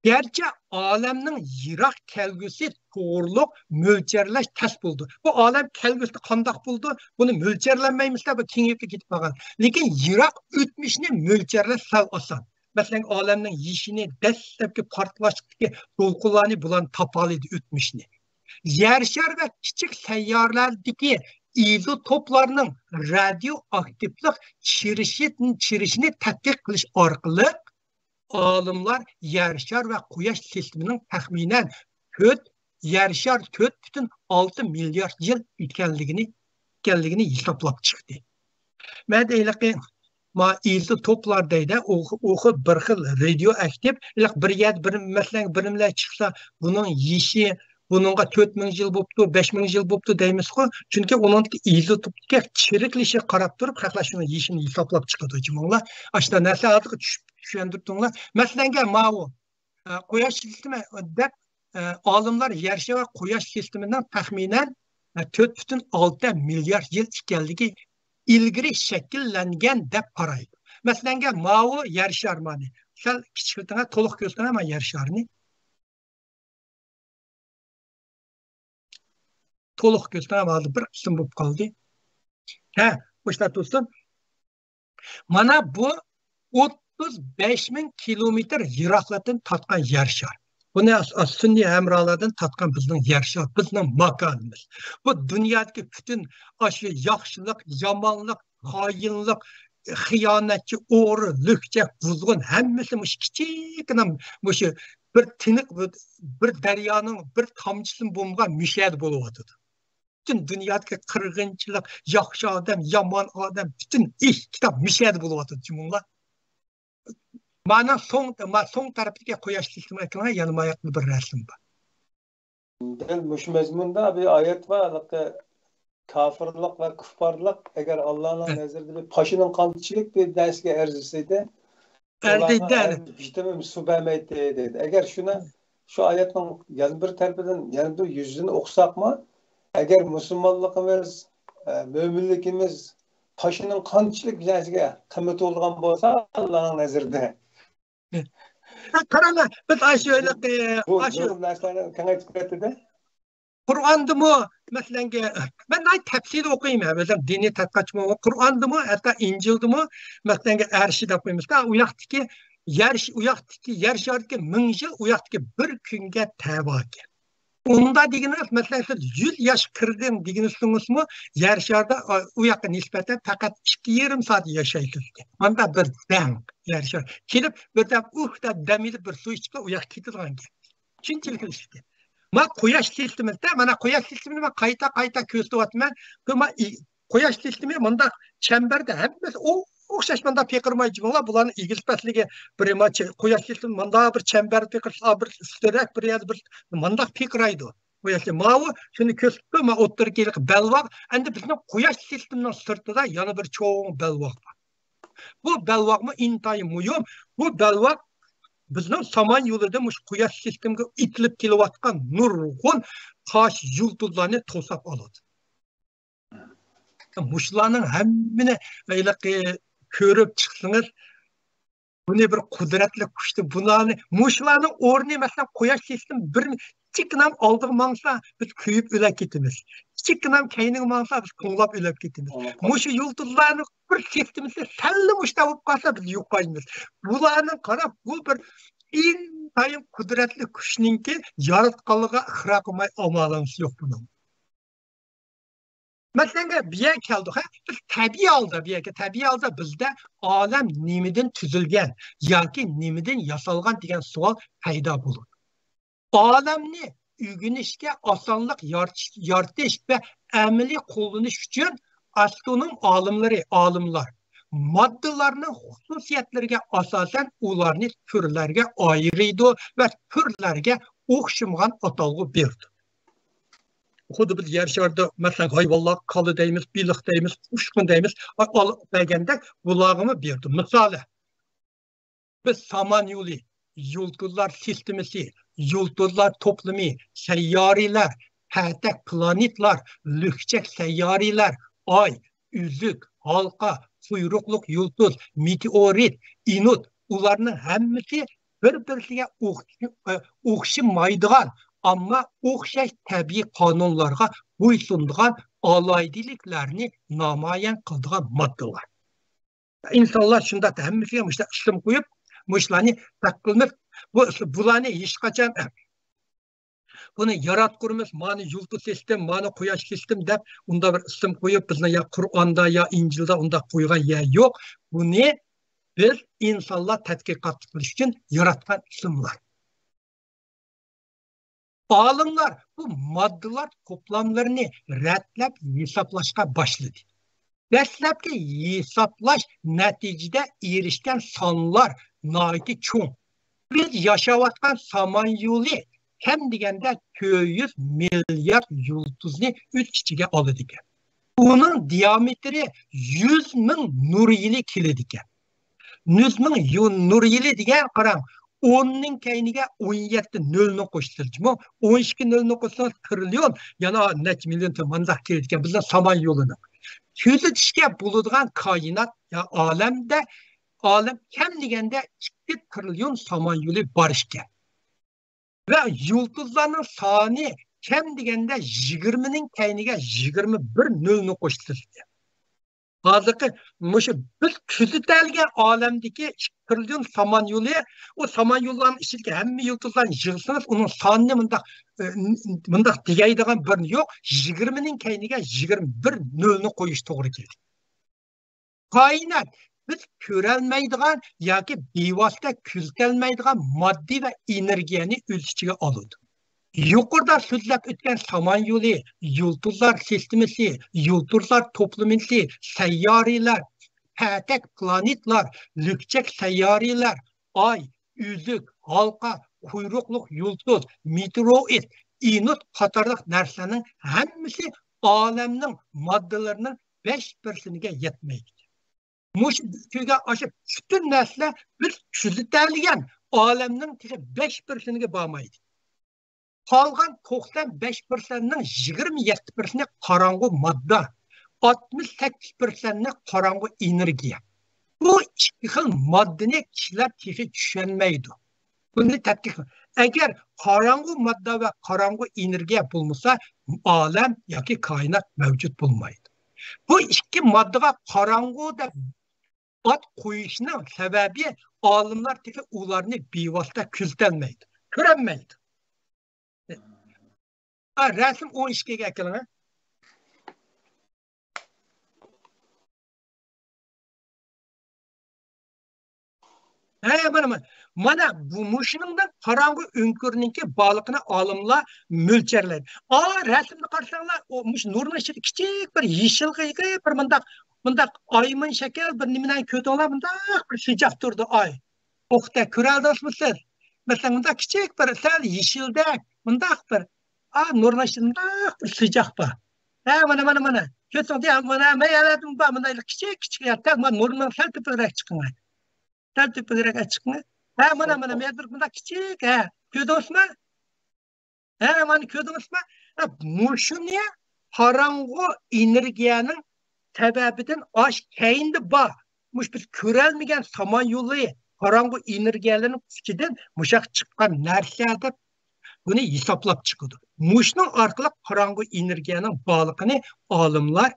Speaker 1: Gerçi alemnin yirak kelgüsü doğruluk mölçerleş test buldu. Bu alem kelgüsü kandak buldu. Bunu mölçerlenmeymişler ve kengeyip gidip bakalım. Lakin yirak ötmüşünü mölçerleş sal asan. Mesela alemnin yişini destekli partlaştığı dolkularını bulan tapalıydı ötmüşünü. Yerşer ve küçük seyyarlardaki izotoplarının radyoaktiflik çirişini tetkik kılış arkalı olimlar yer şar ve Quyosh sisteminin taxminan 4,6 milyar yıl ekanligini hisoblab chiqdi. Men deylik izotoplardayda o'qi bir xil radioaktiv bir masalan birimlar chiqsa buning yishi bununla 4,000 yıl bo'libdi, 5,000 yıl bo'libdi deymiz-ku. Chunki uning izotopga chirikligi qarab turib, haqlashini yishini hisoblab chiqadi jimolar. Ashta narsa hozir tushundirdinglar. Masalan, ma'u Quyosh sistemi deb olimlar yer shari va Quyosh sistemining taxminan 4,6 milyar yil ekanligi ilgari shakllangan deb qaraydi. Masalan, ma'u yer sharmani. Sal kichikroq to'liq ko'rsataman yer sharini. To'liq ko'rsataman, bir qism bo'lib qoldi. Boshqa tursin. Mana bu 35,000 kilometr yiroqlikdan tatgan yer shari. Buni sunniy hamrolardan tatgan bizning yer shari, bizning makonimiz. Bu dunyodagi butun aşı yaxshilik, yomonlik, xoinlik, xiyonatchi, o'g'ri, lukcha, buzg'un hammasi mush kichikina mush bir tiniq bir daryoning bir tomchisi bo'lgan mushad bo'lyapti. Bütün dünyadaki qirg'inchilik, yaxshi odam, yomon odam, bütün ish kitob mushad bo'lyapti jumla. Mana so'ng tarafdagi Quyosh sistemi ekraniga yanmayotgan bir rasm bor.
Speaker 3: Mush mazmunda bir oyat var. Kafirlik ve kuffarlık eğer Allah'ın nazarında bir paşının kantıçılık bir dersine erziseydi işte su vermeydi dedi. Eğer şu ayetin yani bir tarafından yani bir yüzünü okusak mı eğer Müslümanlığımız, müminlikimiz paşının kantıçılık bir dersine kıymet olduğun olsa Allah'ın nazarında
Speaker 1: Qarama, biz aşöyle
Speaker 3: Bu
Speaker 1: aşı
Speaker 3: narsani kengaytib ketdi-de.
Speaker 1: Kur'an'dımı mesela ben ay tefsir okuyayım ya. Mesela dini tatkaçma Kur'an'dımı hatta İncil'dımı mesela erşi de koymuş. Uyaktaki yer şartki 1000 yıl uyaktaki bir günge tevaki. Onda diginiz mesela 100 yaş kırdım diginiz mu yer şarda uyakka nispeten fakat 2,5 saat yaşaysız. Onda bir den yer şar. Kelip bir de da demili bir su içip uyak kitilan ki. Çünkü işte. Ma quyosh sistemida mana quyosh sistemini man qayta ko'rsatyapman. Quyosh sistemi bunda chambarda hammasi o'xshash manda fikrmaychilar bularni egilpasligi bir quyosh sistemi manda bir chambar fikrsa bir sterak bir yer bir manda fikraydi. Quyosh mavi shuni ko'rsatdi ma o'ttirgilik balvoq endi bizni quyosh sistemining sirtida yana bir cho'ng balvoq bor. Bu balvoqmi intayin muhim. Bu balvoq bizning saman yo'lida mush quyosh sistemiga itilib kelayotgan nurg'un tosh yulduzlarni to'sab oladi. Mushlarning hammini ko'rib chiqsangiz buni bir qudratli kuchdi. Bularni mushlarning o'rni masalan quyosh sistemi bir kichiknam oldiga mangsa biz kuyib o'lib ketamiz. Kichiknam keyniga mangsa biz qo'nglab o'lib ketamiz. Mush yulduzlarni bir sistemisi salli mushta bo'lib qolsa biz yo'qaymiz. Bularni qarab bu bir intayın kudretli kuchninki yaratganlığa ixro qilmay amalimiz yo'q buning. Mesela bir yer keldik, biz tabiiy holda bizda olam nimidan tuzilgan yoki nimidan yasalgan degan savol paydo bo'ladi. Olamni o'rganishga osonlik yaratish va amaliy qo'llanish uchun astronom olimlar moddalarning xususiyatlariga asosan ularni turlarga ayirdi va turlarga o'xshamagan atalg'u berdi. Xuddi biz yer sharida masalan hayvonlar qoli deymiz, biliq deymiz, qushqin deymiz, deganda bularni berdi. Misoli biz Samanyolu, yulduzlar sistemasi, yulduzlar toplumi, sayyoralar, hatta planetlar, lükçek sayyoralar, ay, üzük, halqa, quyruqliq yulduz, meteorit, inut, ularning hammasi bir-biriga o'xshamaydigan, ammo o'xshash tabiiy qonunlarga bo'ysunadigan alaydiliklarni namoyon qiladigan moddalar. İnsanlar shunda hammasiga mushta ism qo'yib, mushlarni taqilib, bularni hech qachon buni yaratqurimiz, mana yulduz sistem, mana quyosh sistem deb unda bir ism qo'yib, bizni ya Qur'onda ya Injilda unda qo'ygan ya yo'q. Buni biz insonlar tadqiqot qilish uchun yaratgan ismlar. Olimlar bu moddalar to'plamlarini ratlab hisoblashga boshladi. Dastlabki hisoblash natijada erishgan sonlar nihoyatda cho'ng. Biz yashayotgan Samanyolu hem deganda 400 milyar yulduzni o'z ichiga oladi ekan. Uning diametri 100 ming nur yili keladi ekan. 100 ming nur yili degan qarang, 10 ning kayniga 17 nolni qo'shtirishmi? 12 nolni qo'shsa trillion, yana necha million tomondaq keladi ekan bizning Samanyolini. Kuzatishga bo'ladigan koinot ya olamda olam kam deganda 2 trillion Samanyolu bor ekan. Ve yulduzlarning soni kam deganda 20 ning kayniga 21 nolni qo'shtirdi. Hozirgi mushu biz kuzatilgan olamdagi 2 trillion Samanyolu, o Samanyollarning ichidagi hamma yulduzlarni yig'sangiz, uning sonini mundaq degaydigan bir yo'q, 20 ning kayniga 21 nolni qo'yish to'g'ri keldi. Koinot biz ko'rolmaydigan yoki bevosita kuzatilmaydigan moddiy va energiyani o'z ichiga oladi. Yuqorida so'zlab o'tgan Samanyolu, yulduzlar sistemasi, yulduzlar to'plami, sayyoralar, patak planetlar, lükçek sayyoralar, ay, üzük, halqa, quyruqliq yulduz, meteorit, inut qatorliq narsaning hammasi olamning moddalarining 5%ga yetmaydi. Mush kuyga aşıp bütün nesle bir kuzatilgan olamning 5%ga bormaydi. Qolgan 95%ning 27%ni qorong'u modda, 68%ni qorong'u energiya. Bu ikki xil moddani kishilar texi tushunmaydi. Buni tadqiq qil. Agar qorong'u modda va qorong'u energiya bo'lmasa, olam yoki koinot mavjud bo'lmaydi. Bu ikki moddaga qorong'u deb ot qo'yishning sababi olimlar texi ularni bevosita ko'zlolmaydi, ko'rolmaydi. Rasm 12ga keling. Mana bu mushiningdan qorong'u o'nkirninki baliqni olimlar mo'lcharlaydi. Rasmni qarasanglar, o mush nurning ichida kichik bir yeshilg'iga bir bundaq oymin shakal bir nimadan ko'tinglar, bundaq bir sijoq turdi oy. O'qda ko'radingizmi? Masalan, bundaq kichik bir sal yeshildak, bundaq bir nurning ichida bir sijoq bor. Mana. Ko'tingda mana yaradim bor, bundaq kichik yatak, mana nurning sal teparoq chiqqan. Teparoq chiqqan. Mana medir bundaq kichik, ko'rdingizmi? Mana ko'rdingizmi? Mushuni qorong'u energiyaning sababidan keyindi bor. Mush biz ko'rolmagan samon yo'li qorong'u energiyalarning kuchidan mushaq chiqqan narsa deb buni hisoblab chiqadi. Mushning orqali qorong'u energiyaning borligini olimlar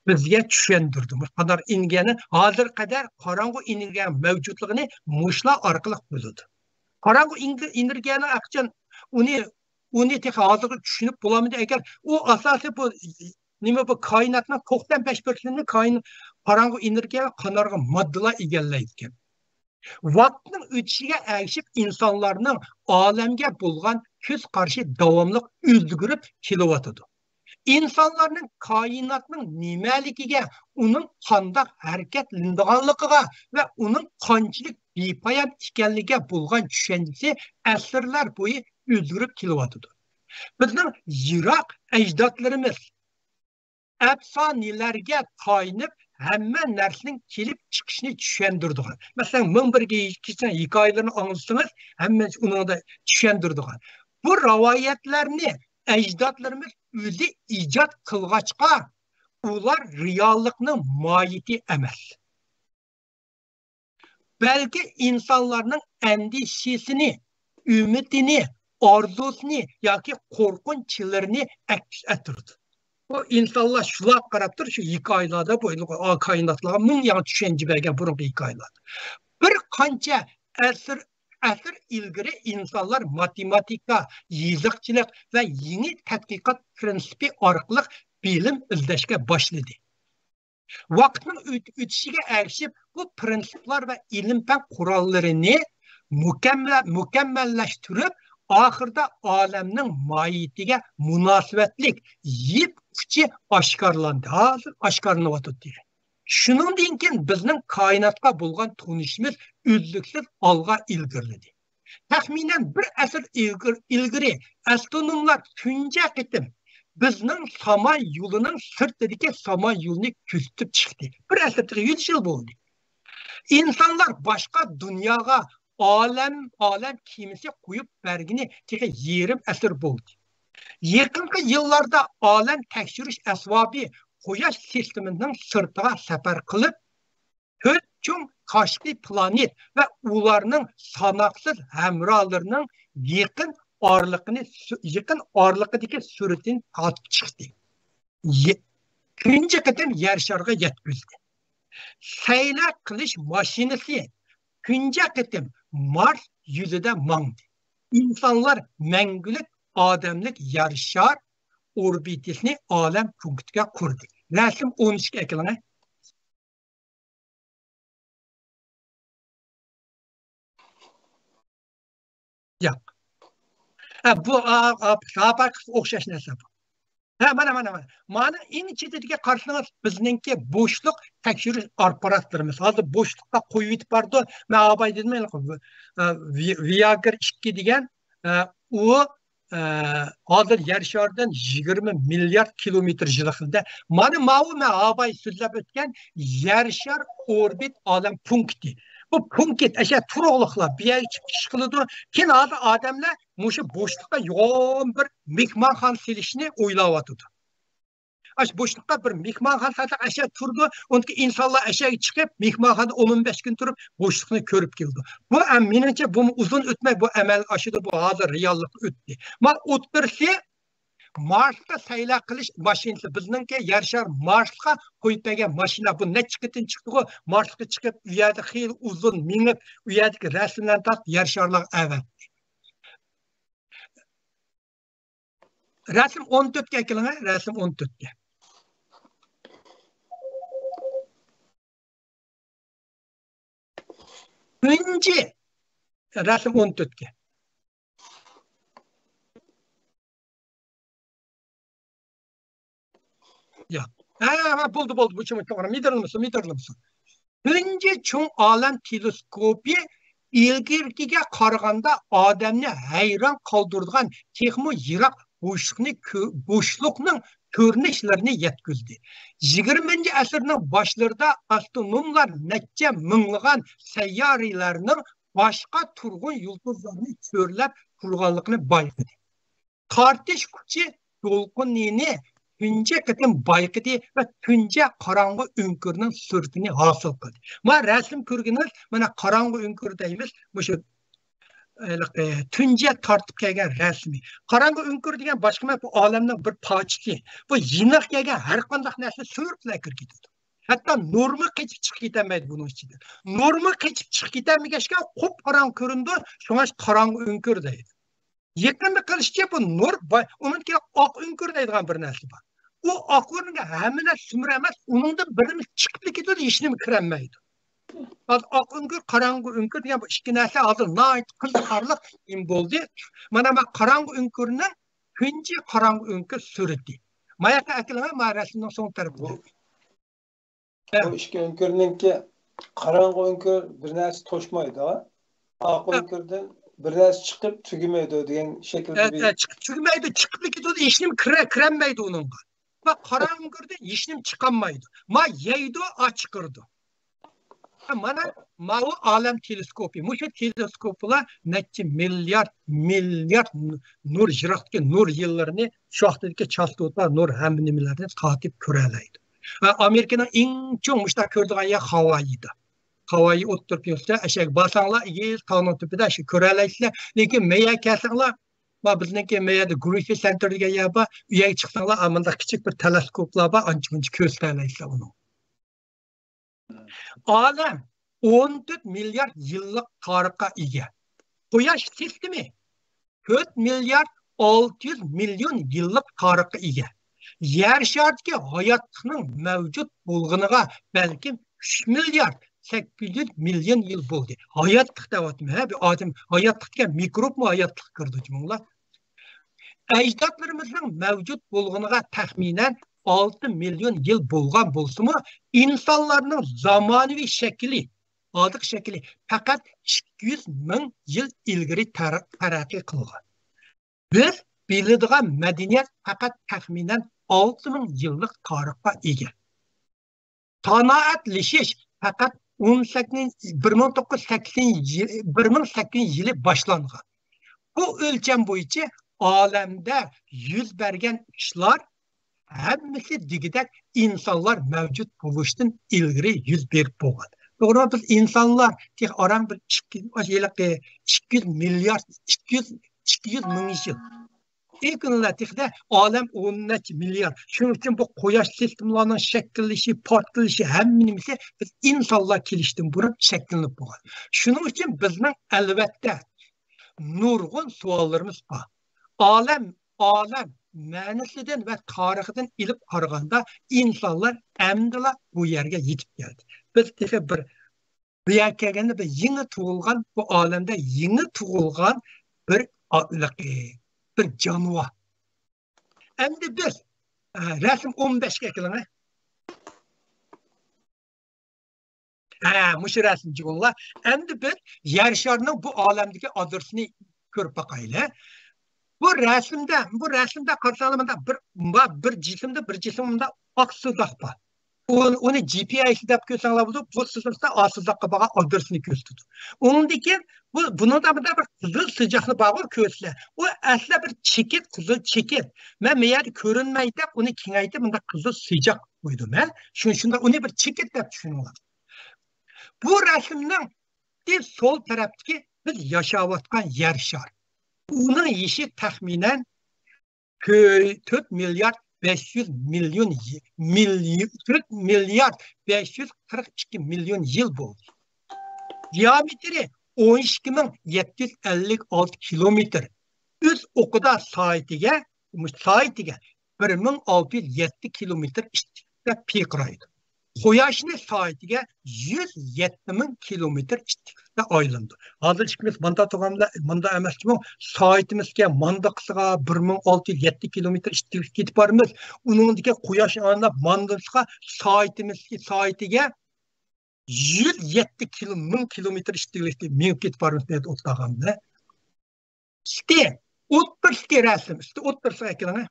Speaker 1: bizga tushundirdi. Qadar ingani hozir qadar qorong'u energiya mavjudligini mushlar orqali biladi. Qorong'u energiyaning aqchan uni tek hozir tushunib bo'lamidi agar u asosiy bu nima bu koinotning 95%ni qorong'u energiya va qonarg'i moddalar egallaydi ekan. Vaqtning o'tishiga ergishib insonlarning olamga bo'lgan ko'z qarashi davomli o'zgarib kelyotadi. İnsanların kainatның nimaligiga, uning qanday harakatlanadiganligiga va uning qanchalik bepoyon ekanligiga bo'lgan tushunchasi asrlar bo'yi o'zgarib kelyotdi. Bizning yiroq ajdodlarimiz afsonalarga tayanib hamma narsaning kelib chiqishini tushundirdigan. Masalan, ming bir hikoyalarni anglatsangiz, hamma uni da tushundirdigan. Bu rivoyatlarni ajdodlarimiz o'zi ijod qilg'achqa, ular reallikning moyiti emas. Balki insonlarning andishasini, umidini, orzusini yoki qo'rqinchilarini aks ettirdi. Bu insonlar shular qarab turib, shu hikoyalarda bu koinotlarga ming yangi tushuncha bergan burungi hikoyalar. Bir qancha asr ilgari insonlar matematika, yiziqchilik va yangi tadqiqot prinsipi orqali bilim izlashga boshladi. Vaqtning o'tishiga ergishib bu prinsiplar va ilm-fan qurollarini mukammallashtirib, oxirida olamning mohiyatiga munosabatlik yip uchi oshkorlandi. Hozir oshkorlanyapti. Shuningdan keyin bizning koinotga bo'lgan tunishimiz uzluksiz olg'a ilgirladi. Taxminan bir asr ilgari astronomlar tunja qitim bizning samon yo'lining sirtidagi samon yo'lini kuzatib chiqdi. Bir asrga 100 yil bo'ldi. İnsanlar boshqa dunyoga olam kemisi qo'yib bergini tekin yerim asr bo'ldi. Yaqinqi yillarda olam tekshirish asbobi Quyosh sistemining sirtiga safar qilib, 4 chung tashqi planet va ularning sanoqsiz hamrohlarining yaqin orliqidagi suratini tatib chiqdi. Birinchi qatam yer shariga yetkazdi. Saylar qilish mashinasi kunja qatam Mars yuzida mangdi. İnsanlar mangulik odamlik yer shar orbitasini olam punktiga qurdi. Rasm 13 ekrana. Yo'q. Bu sabaq o'xshash narsa bu. Mana eng chetidagi qarshilar bizningki bo'shliq tekshirish apparatlarimiz. Hozir bo'shliqqa qo'yib yetib bordi. Men abay dedim, Viagra 2 degan u hozir yer sharidan 20 milliard kilometr yiroqda. Mana men abay so'zlab o'tgan yer shar orbit olam punkti. Bu punkt aşağı turg'liqlar bir yerga chiqish qiladi. Keyin hozir odamlar mushu bo'shliqqa yo'g'on bir mehmonxona silishni o'ylayotdi. Aş boşlukta bir mehmanxonada aşağı turdu. Onki insanlar aşağı çıkıp mehmanxonada 10-15 gün turup boşlukni ko'rib keldi. Bu menimcha bu uzun o'tmay bu amal aşıda bu hozir reallik o'tdi. Ma o'ttirsa Marsga sayla qilish mashinasi bizningki Yarshar Marsga qo'yib bergan mashina bu necha qitin chiqdi-ku Marsga chiqib u yerda xeyli uzun minib u yerdagi rasmlarni tortib Yarsharlar avat. Rasm 14 ga keling, rasm 14 ga. Birinchi rasm 14 ga. Ya. Buldu. Bu çımı tamam. Midirlimsin. Birinci çoğun alem teleskopi ilgirkiga qaraganda odamni hayron qoldirgan texmo yiroq bo'shliqning ko'rinishlarini yetkazdi. 20-asrning boshlarida astronomlar necha minglagan sayyoralarning boshqa turg'un yulduzlarni ko'rlab turganligini bayqadi. Tortish kuchi to'lqinini tunca qitim bayqidi va tunca qorong'u o'nkirning suratini hosil qildi. Ma rasm ko'rginiz, mana qorong'u o'nkir deymiz. O'sha tunca tortib kelgan rasmi. Qorong'u o'nkir degan boshqa bu olamning bir parchasi. Bu yiniq kelgan har qanday narsa suratlar kirib ketadi. Hatto norma qechib chiqib ketmaydi buning ichida. Norma qechib chiqib ketmagachga qop qorong'u ko'rindi, shunga qorong'u o'nkir deydi. Yaqinda qilishcha bu nur uniki oq o'nkir deydigan bir narsa bor. U oq o'rniga hammani sumramas, uningdan birimiz chiqib ketadi, hech nima kirolmaydi. Oq o'nkir, qorong'u o'nkir degan bu ikki narsa hozir nihoyat qiziqarli bo'ldi. Mana bu qorong'u o'nkirning tunji qorong'u o'nkir surati. Mayaka akilama marasning so'ng tarafida.
Speaker 3: Bu ikki o'nkirninki qorong'u o'nkir bir narsa to'shmaydi, ha? Oq o'nkirdan bir narsa chiqib tugamaydi degan shaklda
Speaker 1: chiqib tugamaydi, chiqib ketadi, hech nima kirolmaydi uningga. Va qorong'uda hech nima chiqolmaydi. Ma yeydi, ochiqirdi. Mana bu olam teleskopi. Mushu teleskoplar necha milliard nur yiroqdagi nur yillarini shoxdagi chastotlar nur hamma nimalarni tatib ko'ralaydi. Amerikaning eng cho'ng mushta ko'rdigan yer Havoyida. Havoyi o'ttirib yursa, ashak basanglar, yez tog'ning tepida shu ko'ralaysizlar, lekin meya kasanglar, bizniki meyada Griffith Center degan yer bor, u yerga chiqsanglar, amanda kichik bir teleskoplar bor, ancha-muncha ko'rsatalaysizlar uni. Olam 14 milliard yillik tarixga ega. Quyosh sistemi 4 milliard 600 million yillik tarixga ega. Yer sharidagi hayotning mavjud bo'lganiga balkim 3 milliard 800 milyon yıl bo'ldi. Hayotlik deyapman. Bir odam hayotlikka mikrobmi hayotlik kirdi bunlar. Ajdodlarimizning mavjud bo'lganiga taxminan 6 milyon yil bo'lgan bo'lsa-mu, insonlarning zamonaviy shakli, hozir shakli faqat 200 ming yil ilgari taraqqiy qilgan. Biz biladigan madaniyat faqat taxminan 6 ming yillik tarixga ega. Sanoatlashish faqat 1880 yılı başlangan. Bu ölçem bo'yicha olamda yuz bergan ishlar hammasi digidek insonlar mavjud bo'lishdan ilgari yuz berib bo'lgan. To'g'ri, biz insonlar orang bir 200 milliard 200 ming yil. Ekonomikada olam 10 milyar. Shuning uchun bu quyosh sistemlarining shakllanishi, portlanishi hammasi biz insonlar kelishdan burun shakllanib bo'lgan. Shuning uchun bizning albatta nurg'un savollarimiz bor. Olam ma'nosidan va tarixidan ilib qaraganda insonlar amdila bu yerga yetib keldi. Biz bir yerga kelganda bir yangi tug'ilgan, bu olamda yangi tug'ilgan bir bir canlıvar. Endi biz resim 15'e keling. Mush resim canlılar. Endi biz yer şarının bu alemdeki adresini ko'rib bakayla. Bu resimde karşılamında bir cisimde oq sudaq bor. Onu GPS deb ko'rsanglar bo'ladi, bu sizda asızlıqqa bağa adresini ko'rsatadi. Ondan keyin bunun da bir qizil sıcaqni bağır ko'rsatlar. O asla bir çekit, qizil çekit. Men meyar ko'rinmaydi, uni kengaytib bunda qizil sıcaq qo'ydim. Shunda uni bir çekit deb tushuninglar. Bu rasmning sol tarafdagi biz yashayotgan yer shar. Uning yeshi taxminan 4 milyard 500 milyon 4 milyard 542 milyon yıl bo'ldi. Diametri 12.756 kilometr. Üz okuda saatiga 1607 kilometr ishtiqda piqraydi. Quyoshni soatiga 107.000 kilometr ishtiqda aylandi. Hozir ikimiz manda turganlar manda emasmi, soatimizga manda qisqa 1607 kilometr ishtiqda ketib boramiz. Uningdagi quyosh anlab mandasqa soatiga 107.000 kilometr ishtiqda minib ketib boramiz deb o'tlaganda. İşte o'ttirsa rasm, işte o'ttirsa ekrana.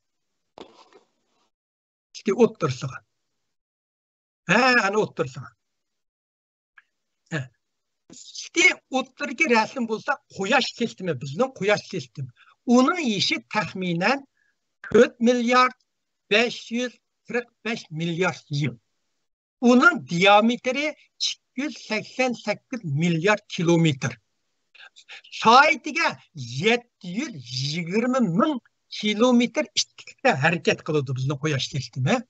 Speaker 1: İşte o'ttirsa. Ana o'ttirsa. İşte o'ttirga rasm bo'lsa, quyosh sistemi, bizning quyosh sistemi. Uning yeshi taxminan 4 milyard 545 milyar yıl. Uning diametri 288 milyar kilometr. Soatiga 720.000 kilometr ishtiqda harakat qiladi bizning quyosh sistemi.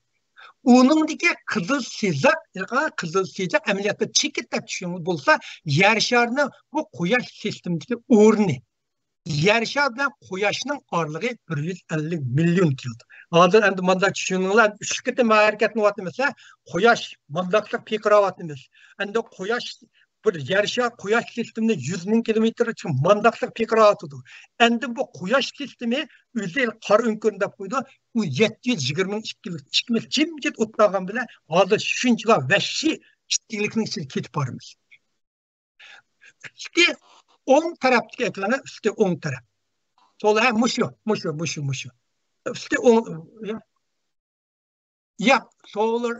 Speaker 1: Uningdagi qizil siyjaq amaliyotda chekitda tushgan bo'lsa, yer sharining bu quyosh sistemidagi o'rni. Yer shari bilan quyoshning orlig'i 150 million kilometr. Hozir endi manda tushuninglar, 3 qitim harakatni qilyapmiz, quyosh mandaqliq piqrayapmiz. Endi quyosh bir yer shari quyosh sistemini 100.000 kilometr uchun mandaqliq piqrayapti. Endi bu quyosh sistemi o'zi qor o'nkirda qo'ydi. U 722 kilometr. Ikimiz jimjit o'tlagan bilan hozir shunchalar vahshiy kichiklikning ichiga ketib boramiz. İşte o'ng tarafdagi ekrani, üstü o'ng taraf. Sol mushu. Üstü o'ng ya solar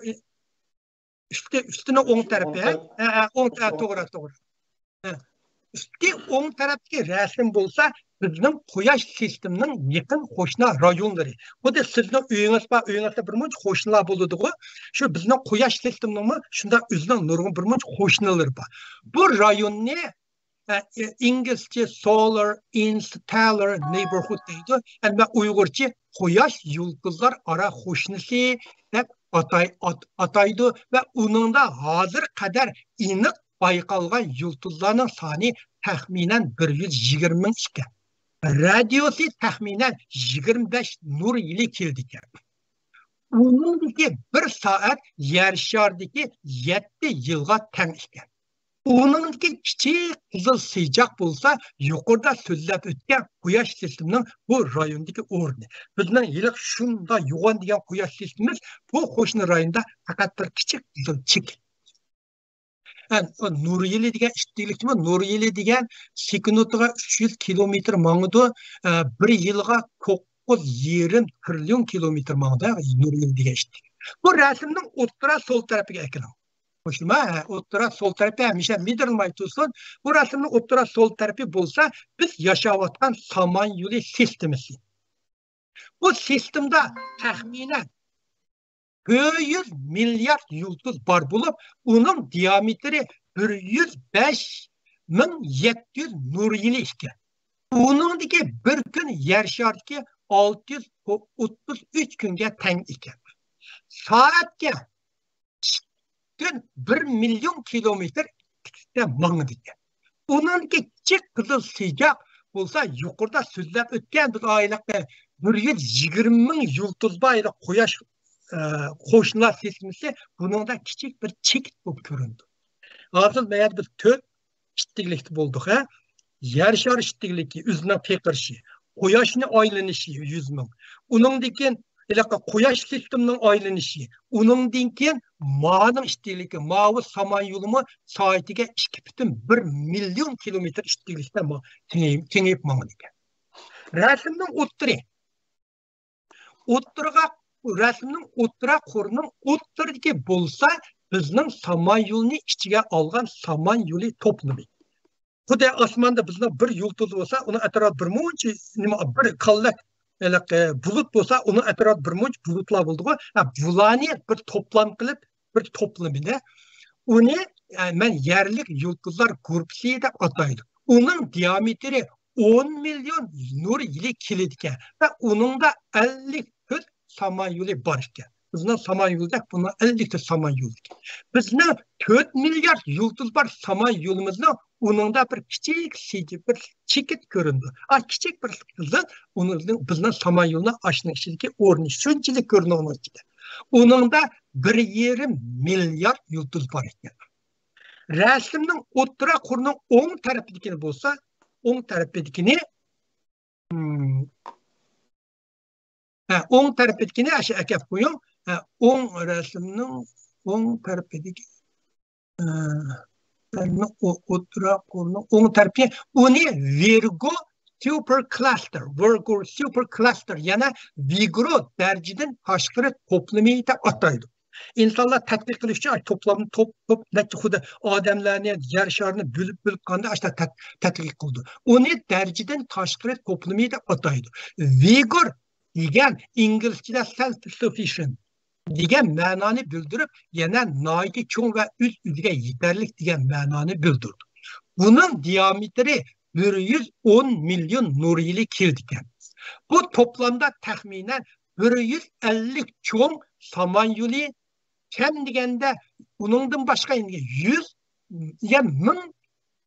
Speaker 1: üstüne o'ng tarafı, o'ng taraf to'g'ri. Üstü o'ng tarafdagi rasm bo'lsa, bizning quyosh sistemining yaqin qo'shni rayonlari. Bu da sizning uyingizda bir muncha qo'shnilar bo'ladi-ku. Shu bizning quyosh sistemining shunda o'zining nurg'un bir muncha qo'shnilar bor. Bu rayonni İngilizce solar interstellar neighborhood deydi. Yani Uygurca quyosh yulduzlar ara qo'shnisi deb ataydı ve onun da hazır kadar iniq bayqalgan yulduzlarning soni taxminan 120 ekan. Radiosi taxminan 25 nur yili keldi ekan. Uningdagi 1 soat yer sharidagi 7 yilga teng ekan. Uningdagi kichik qizil siyjaq bo'lsa, yuqorida so'zlab o'tgan quyosh sistemining bu rayondagi o'rni. Bizning yiliq shunda yo'g'on degan quyosh sistemimiz bu qo'shni rayonda faqat bir kichik qizil chekit. Nur yili degan ishtiqlikmi? Nur yili degan sekundiga 300 kilometr mangdi, 1 yilga 9,5 trillion kilometr mangdi nur yili degan ishtiqlik. Bu rasmning o'rta sol tarafiga ekran. Hoşuma, o'rta sol tarafı hamisha middle tursin. Bu rasmning o'rta sol tarafı bo'lsa, biz yashayotgan Samanyolu sistemisi. Bu sistemda taxminan 100 milyar yulduz bar bo'lib, uning diametri 105.700 nur yili ekan. Uningdagi bir kun yer sharidagi 633 kunga teng ekan. Soatga gün 1 milyon kilometr mangdi ekan. Uningdagi kichik qizil siyjaq bo'lsa, yuqorida so'zlab o'tgan biz oyliqda 120.000 yulduz bayra quyosh qo'shnilar sistemisi buningda kichik bir chekit bo'lib ko'rindi. Hozir meğer biz 4 ishtiqlikda bo'ldik, yer shari ishtiqligi, o'zining piqirishi, quyoshning aylanishi 100.000. Uningdagi quyosh sistemining aylanishi, uningdan keyin ma'ning ishtiqligi, mavi samanyolumu soatiga 2,1 milyon kilometr ishtiqlikda tengib mangdi ekan. Rasmning o'ttiriga rasmning o'ttira qo'rining o'ttiridagi bo'lsa, bizning samon yo'lini ichiga olgan samon yo'li to'plami. Xudo osmonda bizning bir yulduz bo'lsa, uni atrofi bir muncha nima bir qallak bulut bo'lsa, uni atrofi bir muncha bulutlar bo'ldi-ku. Bularni bir to'plam qilib, bir to'plamini uni men yerlik yulduzlar guruhi deb ataydi. Uning diametri 10 milyon nur yili keladigan va uningda 50 ta samon yo'li bor ekan. Bizning samon yo'lida buni 50 ta samon yo'li. Bizning 4 milyard yulduz bor samon yo'limizni uningda bir kichik bir chekit ko'rindi. Kichik bir qizil bizning samon yo'lini ashnishdagi o'rni shunchalik ko'rinadi. Uningda 1,5 milyard yulduz bor ekan. Rasmning o'ttira qo'rining o'ng tarafidagini bo'lsa, o'ng tarafidagini o'ng tarafidagini akab qo'ying. O'ng rasmning o'ng tarafidagi o'ttira qo'rining o'ng tarafi uni Virgo supercluster yana Vigoro darajadan tashqari to'plami deb ataydi. İnsanlar tadqiq qilish uchun to'plamni to'p necha xuddi odamlarni yer sharini bo'lib qanda tadqiq qildi. Uni darajadan tashqari to'plami deb ataydi. Vigor degan inglizchada self-sufficient degan ma'noni bildirib, yana noyati cho'ng va o'z-o'ziga yetarlik degan ma'noni bildirdi. Buning diametri 110 milyon nur yili keldi ekan. Bu to'plamda taxminan 150 cho'ng samon yo'li kam deganda uningdan boshqa 100 ming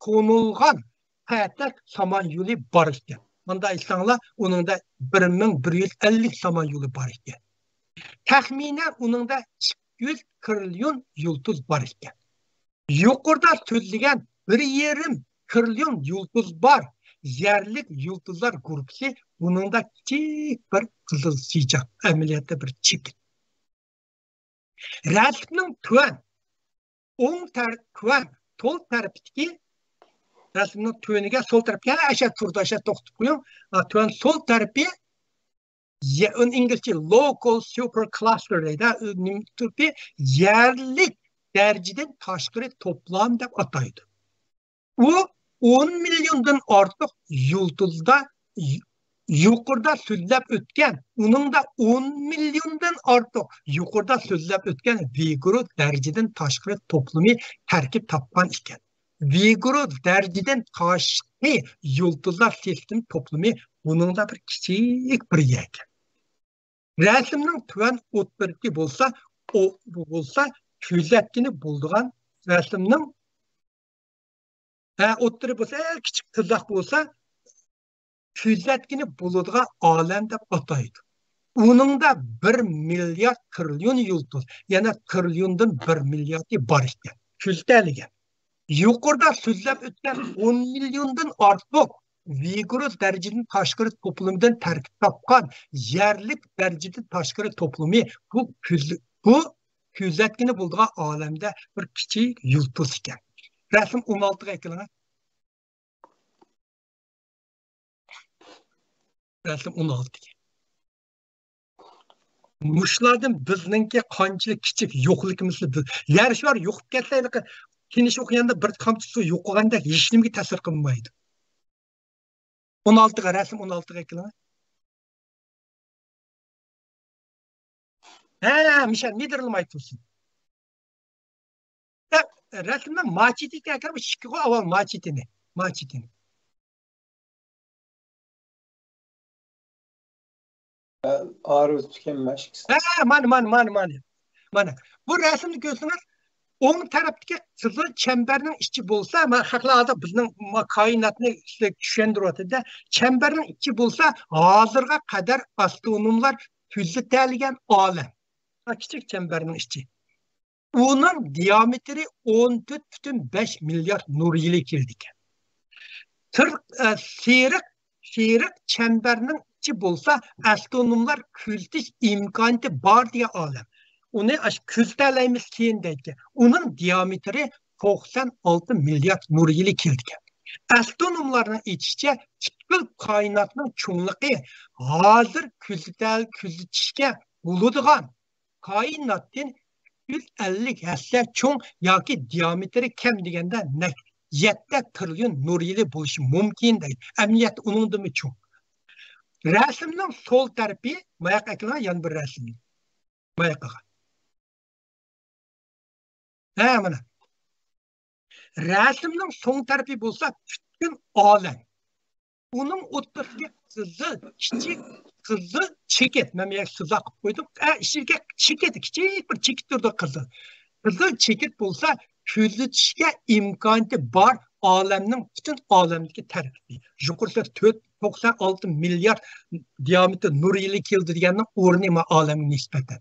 Speaker 1: qo'nilgan patak samon yo'li bor ekan. Bunda aytsanglar, uningda 1150 samon yo'li bor ekan. Taxminan uningda 200 trillion yulduz bor ekan. Yuqorida so'zlagan 1,5 trillion yulduz bor yerlik yulduzlar guruhi buningda kichik bir qizil siyjaq amaliyotda bir chekit. Rasmning tuvan o'ng tuvan sol tarafidagi rasmning tuvaniga sol tarafga asha turda asha to'xtab qo'ying. Tuvan sol tarafi İngilizce local supercluster deydi. Yerlik darajadan tashqari to'plam deb ataydi. U 10 milyondan ortiq yulduzda yuqorida so'zlab o'tgan, uningda 10 milyondan ortiq yuqorida so'zlab o'tgan Vigoro darajadan tashqari to'plami tarkib topgan ekan. Vigoro darajadan tashqari yulduzlar sistemi to'plami uningda bir kichik bir ekan. Rasmning tuvan o'ttirki bo'lsa, bu bo'lsa ko'zatgini bo'ldigan rasmning o'ttiri bo'lsa, kichik qizaq bo'lsa, ko'zatgini bo'ladigan olam deb ataydi. Uningda 1 milyard trillion yulduz, yana trilliondan 1 milliardi bor ekan. Ko'zataligan. Yuqorida so'zlab o'tgan 10 milyondan ortiq Vigoro darajadan tashqari to'plamidan tarkib topgan yerlik darajadan tashqari to'plami bu ko'zatgini bo'ldigan olamda bir kichik yulduz ekan. Rasm 16 ga qilinadi. Rasm 16 ga. Mushlardan bizningki qanchalik kichik yo'qligimizni yer shar yo'qib ketsa, kinish o'qiganda bir tomchi suv yo'qolganda hech nimaga ta'sir qilmaydi. 16 ga rasm 16 ga qilinadi. Mishan nedirilmay tursin. Rasmda machitiga kirib chiqib avval machitini.
Speaker 3: Aruz tükenmez.
Speaker 1: Mana. Bu rasmni ko'rsangiz, o'ng tarafdagi qizil chambarning ichi bo'lsa, men haqlarda bizning koinotni tushuntiryapti-da. Chambarning ichi bo'lsa, hozirga qadar astronomlar kuzatilgan olam. Kichik chambarning ichi. Uning diametri 14,5 milyard nur yili keldi ekan. Seriq chambarning ichi bo'lsa, astronomlar kuzatish imkoniyati bor degan olam. Uni kuzatalaymiz keyin deydi. Uning diametri 96 milyard nur yili keldi ekan. Astronomlarning aytishicha, koinotning cho'ngligi hozir kuzatishga buladigan kainatdan 150 hassa cho'ng yoki diametri kam deganda 7 trilyon nur yili bo'lishi mumkin deydi. Amaliyotda uningdan cho'ng. Rasmning sol tarafi mayoq ekran yana bir rasm. Mayoqqa. Mana. Rasmning so'ng tarafi bo'lsa butun olam. Uning o'rtasiga qizil cheket. Men yer sizaq qilib qo'ydim. Ichiga cheket, kichik bir cheket turdi qizil. Qizil cheket bo'lsa ko'zatishga imkoniyati bor olamning butun olamdagi tarkibi. Yuqorida 96 milliard diametr nur yili keldi deganning o'rni ma olamga nisbatan.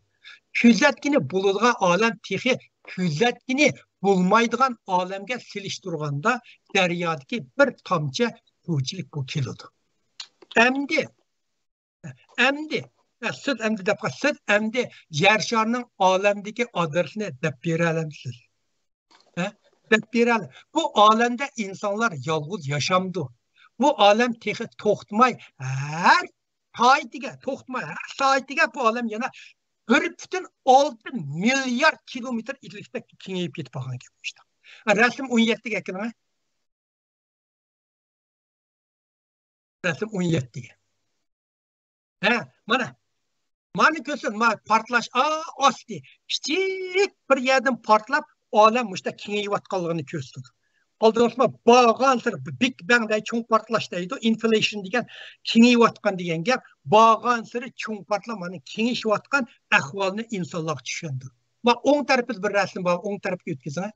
Speaker 1: Ko'zatgini bo'ladigan olam texi ko'zatgini bo'lmaydigan olamga silishtirganda daryodagi bir tomchi suvchilik bu keladi. Endi yer sharining olamdagi adresini deb bera olamsiz. Bu olamda insonlar yolg'iz yashamdi. Bu olam texi to'xtamay har soatiga bu olam yana 1,6 milyard kilometr ilikda kengayib ketib qolgan işte. Rasm 17 ga kelgan. Rasm 17 ga. Mana ko'rsin, portlash osti. Kichik bir yerdan portlab olam mushta kengayayotganligini ko'rsatdi. Oldinma bağansır Big Bang'da cho'ng portlash deydi. Inflation degan kengayayotgan degan gap, bağansır cho'ng portlamani kengayishayotgan ahvolni insonlar tushundi. Va o'ng tarafda bir rasm bor, o'ng tarafga o'tkazing.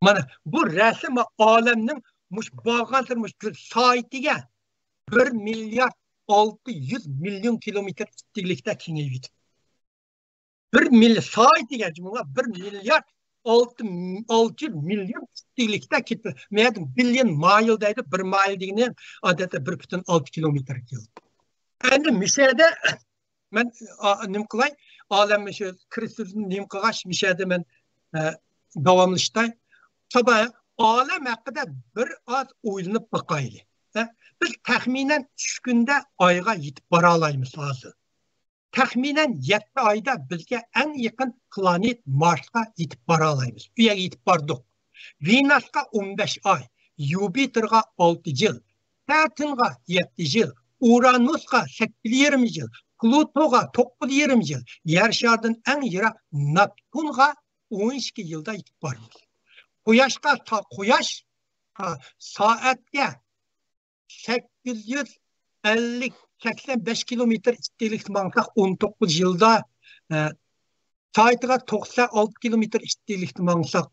Speaker 1: Mana bu rasm olamning mush bağansır mush soatiga 1 milyard 600 milyon kilometr ittilikda kengayib. 1 milyar saatiga cumla 1 milyar 600 milyon ittilikda ketdi. Me'yam billion mile deydi. 1 mile degani odatda 1,6 kilometr keldi. Endi mishada men nim qilay, olam shu Kristusni nim qilgash mishada men davomlashtay. Sabah olam haqida bir oz o'ylanib boqaylik. Biz taxminan 3 kunda oyga yetib bora olamiz hozir. Taxminan 7 oyda bizga eng yaqin planet Marsga yetib bora olamiz. Bu yerga yetib bordik. Venusga 15 oy, Yupiterga 6 yil, Saturnga 7 yil, Uranusga 8,5 yil, Plutoga 9,5 yil, Yer sharidan eng yiroq Neptunga 12 yilda yetib boramiz. Quyosh soatga 85 kilometr ittilik mangsak 19 yılda saatiga 96 kilometr ittilik mangsak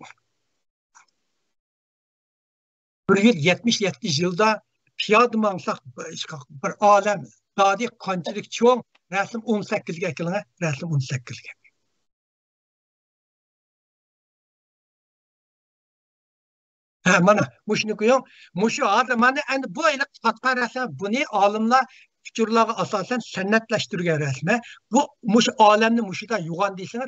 Speaker 1: 177 yılda piyada mangsak bir alem dadi qanchalik cho'ng rasm 18 ga kelgan rasm 18 ga. Mana mushuni ko'ying. Mushu hozir mana endi bu yil qatqa rasm buni olimlar fikirlarga asosan san'atlashtirgan rasmi. Bu mush olamni mushida yugan deysiz,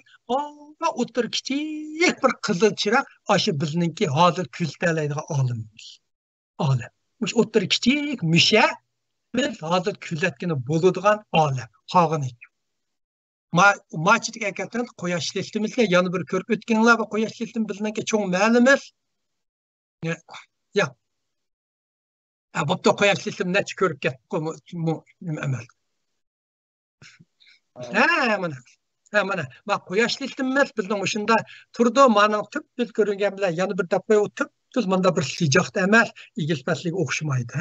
Speaker 1: o'tir kichik bir qizil chiroq aşı bizningki hozir kuzatalaydigan olimimiz. Olam. Mush o'tir kichik musha biz hozir kuzatgani bo'ladigan olam. Qog'ini. Machitga kelgan quyosh sistemimizga yana bir ko'rib o'tganlar va quyosh sistem bizningki cho'ng ma'lumimiz. Ya. Bo'pti quyosh sistem necha ko'rib ketdi amal. Mana quyosh sistemimiz bizning o'shunda turdi, mana tub biz ko'rgan bilan yana bir tapqa o'tib, biz menda bir sijoqda emas, igilpasligiga o'xshamaydi.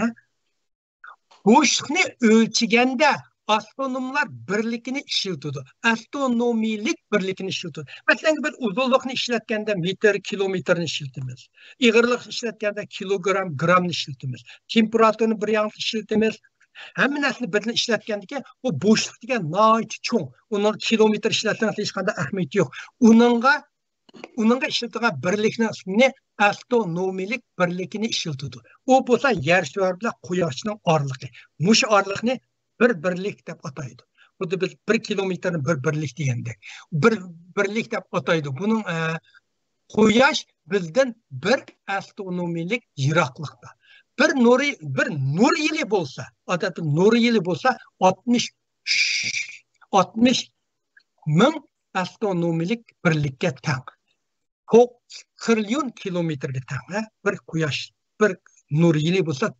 Speaker 1: Bo'shliqni o'lchiganda astronomlar birlikini ishlatadi. Astronomilik birlikini ishlatadi. Masalan, bir uzunlikni ishlatganda metr, kilometrni ishlatamiz. Ig'irlik ishlatganda kilogram, gramni ishlatamiz. Temperaturani bir yangi ishlatamiz. Hamma narsani birni ishlatgandiki, bu bo'shliq degan nihoyat cho'ng. Uni kilometr ishlatsangiz hech qanday ahamiyati yo'q. Uningga ishlatilgan birlikning ismini astronomilik birlikini ishlatadi. U bo'lsa yer shari bilan quyoshning orliqi. Mush orliqni bir birlik deb ataydi. Xuddi biz 1 kilometrni bir birlik degandek. Bir birlik deb ataydi. Buning quyosh bizdan bir astronomilik yiroqlikda.
Speaker 2: bir nur yili bo'lsa, odatda nur yili bo'lsa 60 ming astronomik birlikka teng. 9 trilyon kilometrga teng. Bir quyosh, bir nur yili bo'lsa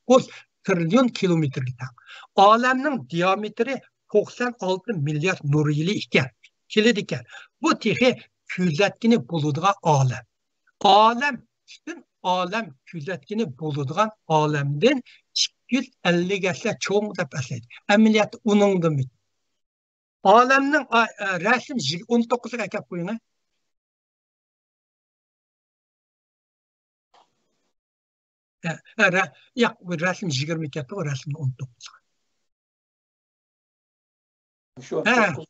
Speaker 2: 9 trilyon kilometrga teng. Olamning diametri 96 milliard nur yili ekan. Keladi ekan. Bu texi kuzatgini bo'ladigan olam. Olam kuzatgini bo'ladigan olamdan 250 gacha cho'ng deb asaydi. Amaliyotda uningdan olamning rasm 19 ga kelib qo'ying. Yo'q, bu rasm 20 katta, bu rasm 19.
Speaker 3: Shu 19.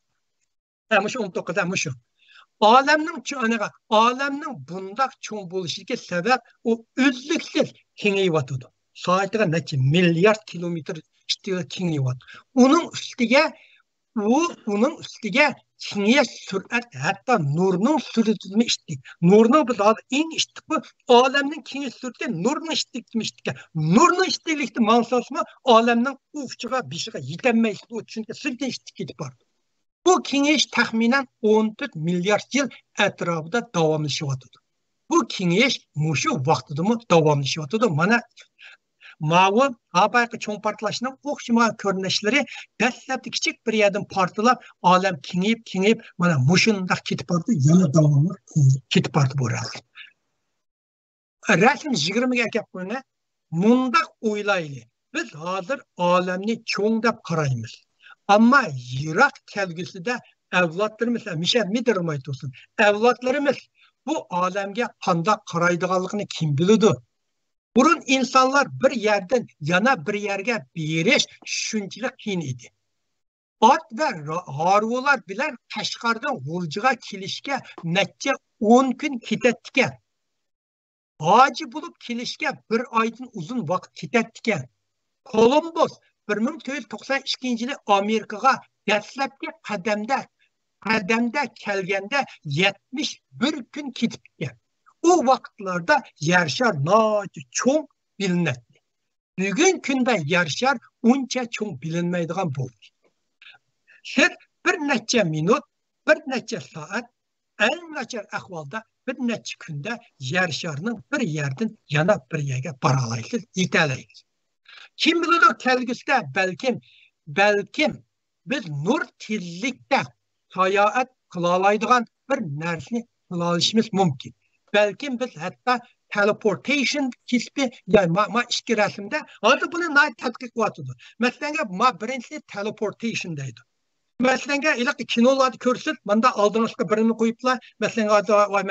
Speaker 2: Shu 19 shu. Olamning bundaq cho'ng bo'lishiga sabab u uzluksiz kengayyotidir. Soatiga necha milliard kilometr kengayyotir. Uning ustiga kengayish surat, hatto nurning suratini ishtik. Nurning biz eng ishtik bu olamning kengayish surati nurning ishtikmi. Nurning ishtiklikni ma'nosimi olamning uchiga, bishiga yetolmaydi. Chunki sirkin ishtik ketib bordi. Bu kengayish taxminan 14 milliard yil atrofida davomlashyapti. Bu kengayish mushu vaqtida davomlashyapti. Mana ma'lum habayqi cho'ng portlashning o'xshamagan ko'rinishlari dastlabki kichik bir yerdan portlab, olam kengayib, mana mushundaq ketib bordi, yana davomli ketib bordi bu rasm. Rasm 20 ga kelib qo'ying. Mundaq o'ylaylik. Biz hozir olamni cho'ng deb qaraymiz. Ama yirak kelgüsüde evlatlarımız, midirmay olsun, evlatlarımız bu alemge qandaq qaraydiganligini kim biladi? Burun insanlar bir yerden yana bir yerge beriş shunchalik qiyin edi. At ve harvolar bilan Qashqardan G'uljiga kelishga necha 10 kun ketatdigan. Hoji bo'lib kelishga bir oydan uzun vaqt ketatdigan. Columbus 1992 yılı Amerika'ga dastlabki qadamda kelganda 71 kun ketib ketgan. O vaqtlarda yer shar nocha cho'ng bilinadi. Bugun kunda yer shar uncha cho'ng bilinmaydigan bo'ldi. Siz bir necha minut, bir necha soat, eng nachar ahvolda bir necha kunda yer sharning bir yerdan yana bir yerga bora olasiz, yetalaysiz. Kim bilir kelgüsüde belkim biz nur tezlikte sayohat qılalaydigan bir narsani qilishimiz mumkin. Belkim biz hatta teleportation kisbi ma ikki rasmda hozir buni tadqiq qilyapti. Masalan, birinchisi teleportation deydi. Masalan, iliq kinolarda ko'rsiz, menda oldingizga birini qo'yiblar. Masalan,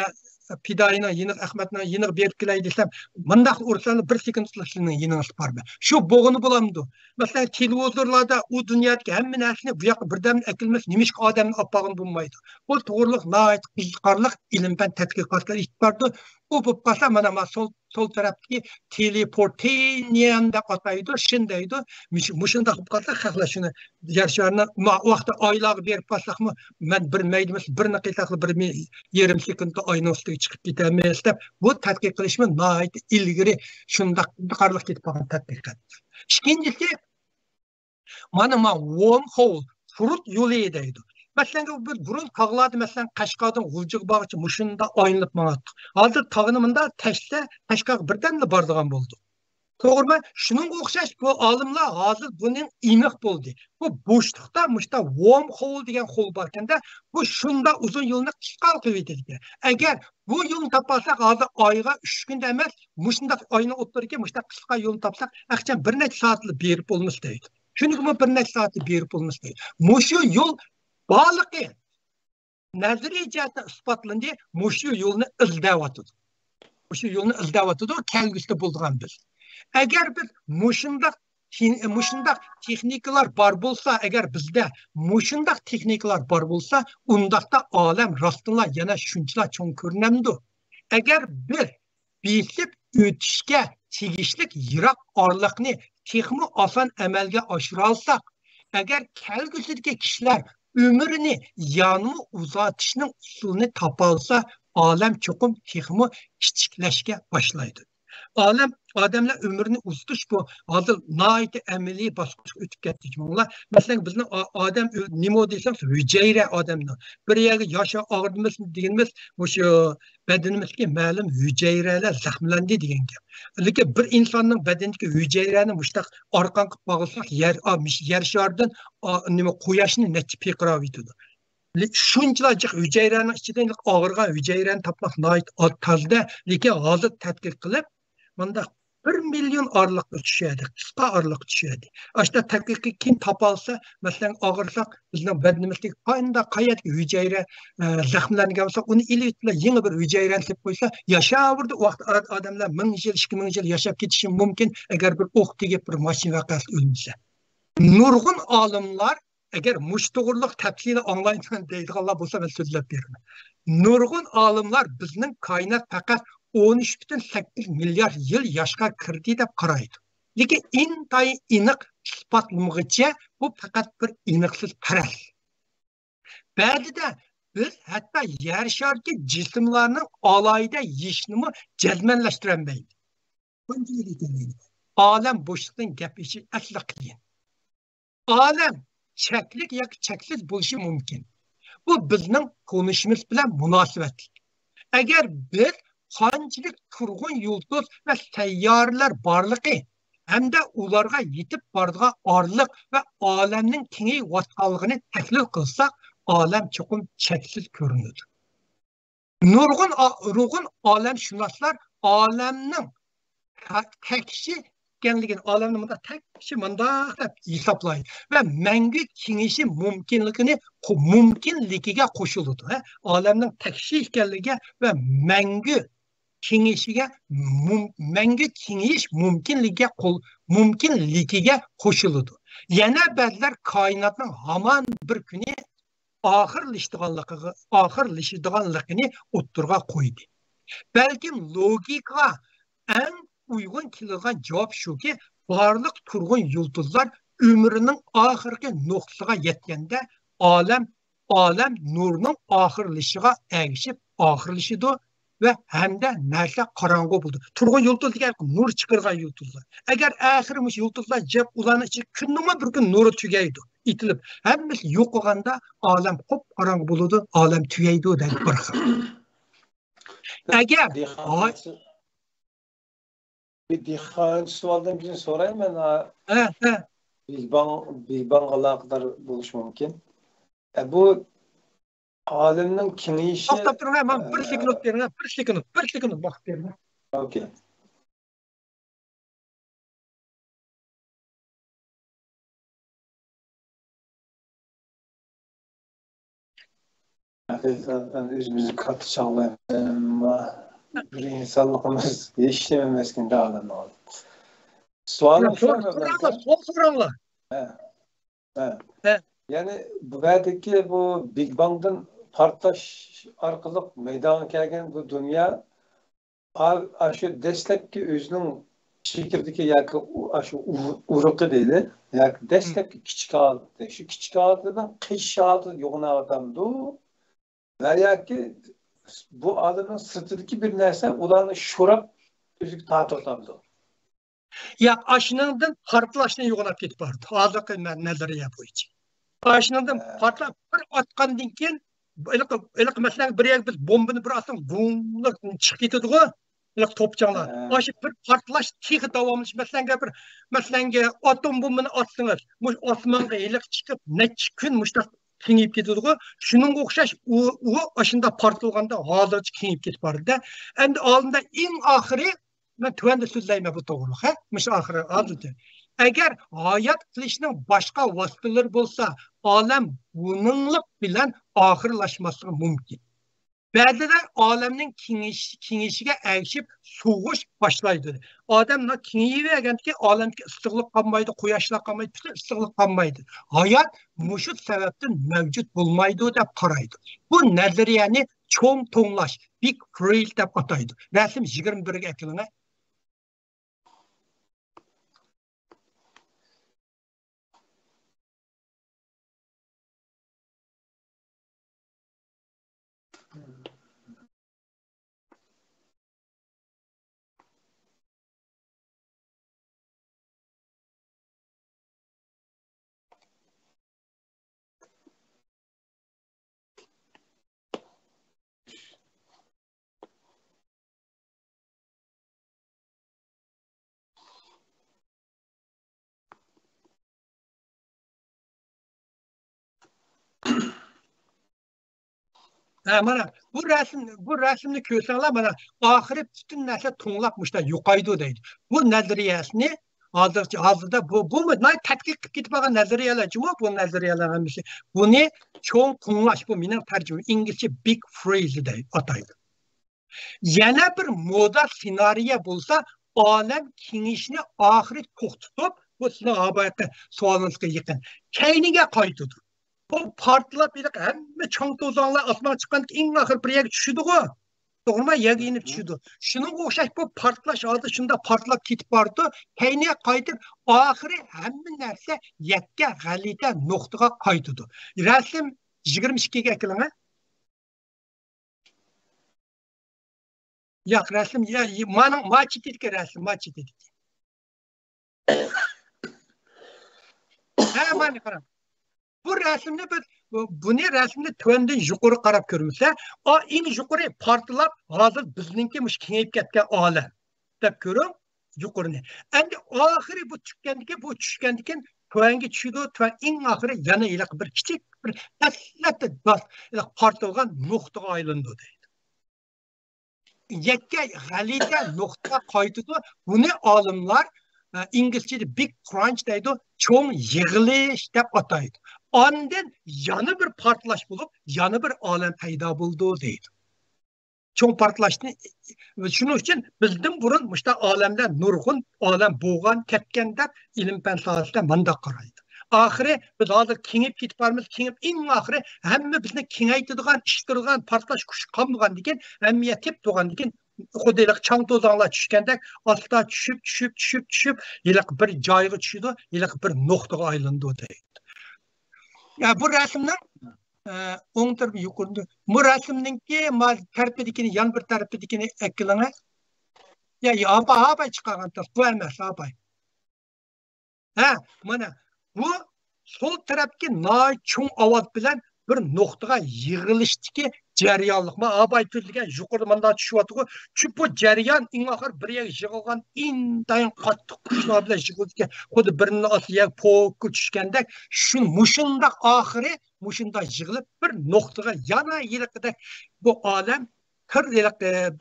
Speaker 2: Pidayına, yeniq Ahmet'ine yeniq berip kelay desem, mındaq ursanı bir sekundlik sizin yeniğiniz barmı? Şu boğunu bulamdı. Mesela televizorlarda o dünyadaki hemmin ersini bu yakı birden ekilmez, nimişki adamın apağını bulmaydı. O doğruluk, naait, kızkarlık ilimden tetkikatlar ihtibardı. O bu basa mana sol taraftaki teleportation da ataydı, şindeydi. Muşunda hıpkatlar xaqlaşını yarışlarına vaqta aylağı berip basak mı? Ben bir meydimiz, bir naqisaklı bir yerim sekundda ayın üstüge çıkıp gitemez dep. Bu tadqiq qilishmi naait ilgiri şundaq qarlıq ketip bakan tadqiqat. İkincisi, mana wormhole, furut yolu edeydi. Mesela bir burun tağladı, mesela Qashqardan G'uljiga bağıcı muşunda ayınlıp manattık. Hazır tağınımında teşte Qashqar birden de bardıgan buldu. Doğru mu? Şunun o'xshash bu olimlar hozir buning iniq bo'ldi. Bu bo'shliqda mushta wormhole degan hol bor ekanda, bu shunda uzun yo'lni qisqa qilib ketadi. Agar bu yo'lni topsak, hozir oyga 3 kunda emas, mushunda oyni o'tirga mushta qisqa yo'lni topsak, aqcham bir necha soatli berib bo'lmas deydi. Shuningmi bir necha soatli berib bo'lmas deydi. Mushu yo'l borligi nazariy jihatdan isbotlandi, mushu yo'lni izlayapti. Mushu yo'lni izlayapti, kelgusida bo'lgan biz. Eğer biz muşundaq texnikalar bar bolsa, eğer bizde muşundaq texnikalar bar bolsa, undaqda alem rastınla yana şunçla çoğun görünemdi. Eğer bir besip ötüşke tegishlik yirak arlıqni texmi asan amalga oshira olsak, eğer kelgusidagi kishilar ömrünü yanımı uzatışının usulunu tapa olsa, alem çoğum texmi kichiklashga boshlaydi. odamlar umrini uzitish bu hozir nihoyatda amaliy bosqichga o'tib ketdik. Masalan, bizni odam nima desam, hujayra odamlar. Bir yerga yasha og'ridimiz deganimiz, o'sha badanimizga ma'lum hujayralar zaxmlandi degan gap. Lekin bir insonning badanidagi hujayrani mushtaq orqan qilib bag'ilsak, yer sharidan nima quyoshni necha piqirab yetadi. Shunchalar hujayraning ichidan og'irgan hujayrani topmoq nihoyat tozda, lekin hozir tadqiq qilib, bunda 1 million orliqqa tushadi, qisqa orliqqa tushadi. Ashta tadqiqqa keyin topolsa, masalan, og'irsak, bizning badanimizga qayerga hujayra zaxmlangan bo'lsa, uni ilib yangi bir hujayrani deb qo'ysa, yashaverdi. Vaqt odamlar 1000 yil, 2000 yil yashab ketishi mumkin, agar bir o'q tegib bir mashina vaqasida o'lmasa. Nurg'un olimlar agar mushto'g'irliq tafsili onlayn deydiganlar bo'lsa, men so'zlab beraman. Nurg'un olimlar bizning koinot faqat 13,8 milliard yil yoshga kirdi deb qaraydi. Lekin intayin aniq isbotlanmaguncha bu faqat bir aniqsiz faraz. Ba'zida biz hatto yer sharidagi jismlarning alayida yishnimi jazmanlashtirolmaydi. Olam bo'shliqdan gapishi asli qiyin. Olam cheklik yoki cheksiz bo'lishi mumkin. Bu bizning konuşimiz bilan munosabatli. Agar biz qanchalik turg'un yulduz va sayyoralar borligi hamda ularga yetib boradigan orliq va olamning kengayotganligini tahlil qilsak, olam cho'qim cheksiz ko'rinadi. Nurg'un olamshunoslar olamning takishi ekanligini, olamni bunda takishi mundaq deb hisoblaydi va mangu kengayishi mumkinligiga qo'shiladi. Olamning takishi ekanligiga va mangu kengayish mumkinligiga qo'shiladi. Yana ba'zilar koinotning hamon bir kuni oxirlashadiganligini o'ttirga qo'ydi. Balkim logika eng uygun kelgan javob shuki, barliq turg'un yulduzlar umrining oxirgi nuqtasiga yetganda olam nurning oxirlashiga ergishib oxirlashidi va hamda narsa qorong'u bo'ldi. Turg'un yulduz degan nur chiqargan yulduzlar. Agar oxirimiz yulduzlar jab ularning ichi kunma bir kun nuri tugaydi, itilib, hammasi yo'q bo'lganda olam qop qorong'u bo'ladi, olam tugaydi deb bir xil. Agar
Speaker 3: bir dehqon savoldan bir sorayım ben. Big Bang alakadar buluş mümkün. Bu alemnin kengayişi...
Speaker 2: To'xtab turing, men bir sekund bering, bir sekund vaqt bering.
Speaker 3: Okay. Hakikaten özümüzü katı çağlayalım. Bir insanlığımız yetiştirememeskin dağılın oldu. Sualım şu an
Speaker 2: Soranglar.
Speaker 3: Yani bu verdeki bu Big Bang'dan partlaş arkalık meydana gelgen bu dünya şu destekki özünün çekirdeki yakı şu uruqı değil. Yakı destekki küçük aldı. Şu küçük aldıdan kış aldı yoğun adamdı. Ve yakı bu adamın sırtındaki bir nerse ulanı şurap üzük tahtırtamdı.
Speaker 2: Ya aşınından farklılaşını yoğunap ketip bardı. Azıqı nazariya boyunca. Aşınından farklı bir atqandan keyin ilk mesela bir yer biz bombani bir atsan bumluk chiqib ketadi go. İlk topçanlar. Aşı bir farklılaş texi davamlaş mesela atom bombani atsınız. Muş osmonga ilk chiqib necha kun mushtaq kengayib ketadi go. Shuningga o'xshash u aşında partılganda hozircha kengayib ketib bordi. Endi oldinda eng oxiri men tuanda so'zlayman bu to'g'ri, ha? Mush oxiri hozircha. Agar hayot qilishning boshqa vositalari bo'lsa, olam buninglik bilan oxirlashmasligi mumkin. Ba'zida olamning kengayishiga ergishib so'g'ish boshlaydi. Odamlar kengayaverganki, olamga issiqlik qolmaydi, quyoshlar qolmaydi, issiqlik qolmaydi. Hayot mushu sababdan mavjud bo'lmaydi deb qaraydi. Bu nazariyani cho'ng to'nglash, big freeze deb ataydi. Rasm 21ga aytilgan.
Speaker 1: Mana bu resimni ko'rsanglar, mana oxiri butun narsa to'nglatmışda yuqaydi deydi. Bu nazariyasini hozirda bu tadqiq qilib ketib qolgan nazariyalar bu nazariyalar hammasi. Buni cho'ng to'nglash, bu mening tarjima inglizcha big phrase deydi ataydi. Yana bir moda senariya bo'lsa, olam kengishini oxiri to'xtatib, bu sizning habayatda savolingizga yaqin. Keyniga qaytadi. Bu partlab hamma cho'ng to'zonlar osmonga chiqqan eng oxir bir yerga tushidi-ku. To'g'rimi? Yerga inib tushidi. Shuning o'xshash bu partlash oldi shunda partlab ketib bordi. Keyniga qaytib, oxiri hamma narsa yakka g'alita nuqtaga qaytadi. Rasm 22 ga qiling. Yo'q, rasm mana machitga rasm machitga. Mana qarang. Bu rasmni biz buni rasmni tuvandan yuqori qarab ko'rmasa, eng yuqori partlab hozir bizningki mush kengayib ketgan olam deb ko'ring yuqorini. Endi oxiri bu tushgandikan tuvanga tushdi, tuvan eng oxiri yana iliq bir kichik bir aslatda portlagan nuqtaga aylandi deydi. Yakka g'alita nuqta qaytdi. Buni olimlar İngilizce'de big crunch deydi, çoğun yığılış deb ataydı. Ondan yana bir partlaş bulup, yana bir alem payda buldu deydi. Çoğun partlaşını, şunun için bizden burun müşte alemde nurgun, alem boğan, ketken deb ilim fen sahasında manda qaraydı. Ahire biz hazır kengip ketip barımız, kengip en ahire hemme bizne kengaytıdığan, iştirilgan, partlaş kuşu kamdıgan diken, hemmeye tep doğan diken, Xudaylik çang tozanlar tushganda ostda tushib yiliq bir joyga tushdi, yiliq bir nuqtaga aylandi deydi. Ya bu rasmning o'ng tarafi yuqorida. Bu rasmningki tarafidagini, yan bir tarafidagini ekilanga. Ya apa chiqargan taraf bu emas, apa. Mana bu sol tarafki cho'ng ovoz bilan bir nuqtaga yig'ilishdiki jarayonlik. Ma abay tuzilgan yuqorida manda tushyapti-ku. Chunki bu jarayon eng oxir bir yerga yig'ilgan intayin qattiq kuchlar bilan yig'ilgan. Xuddi birini osiga pokka tushganda mushundaq oxiri mushundaq yig'ilib bir nuqtaga yana yiliqida bu olam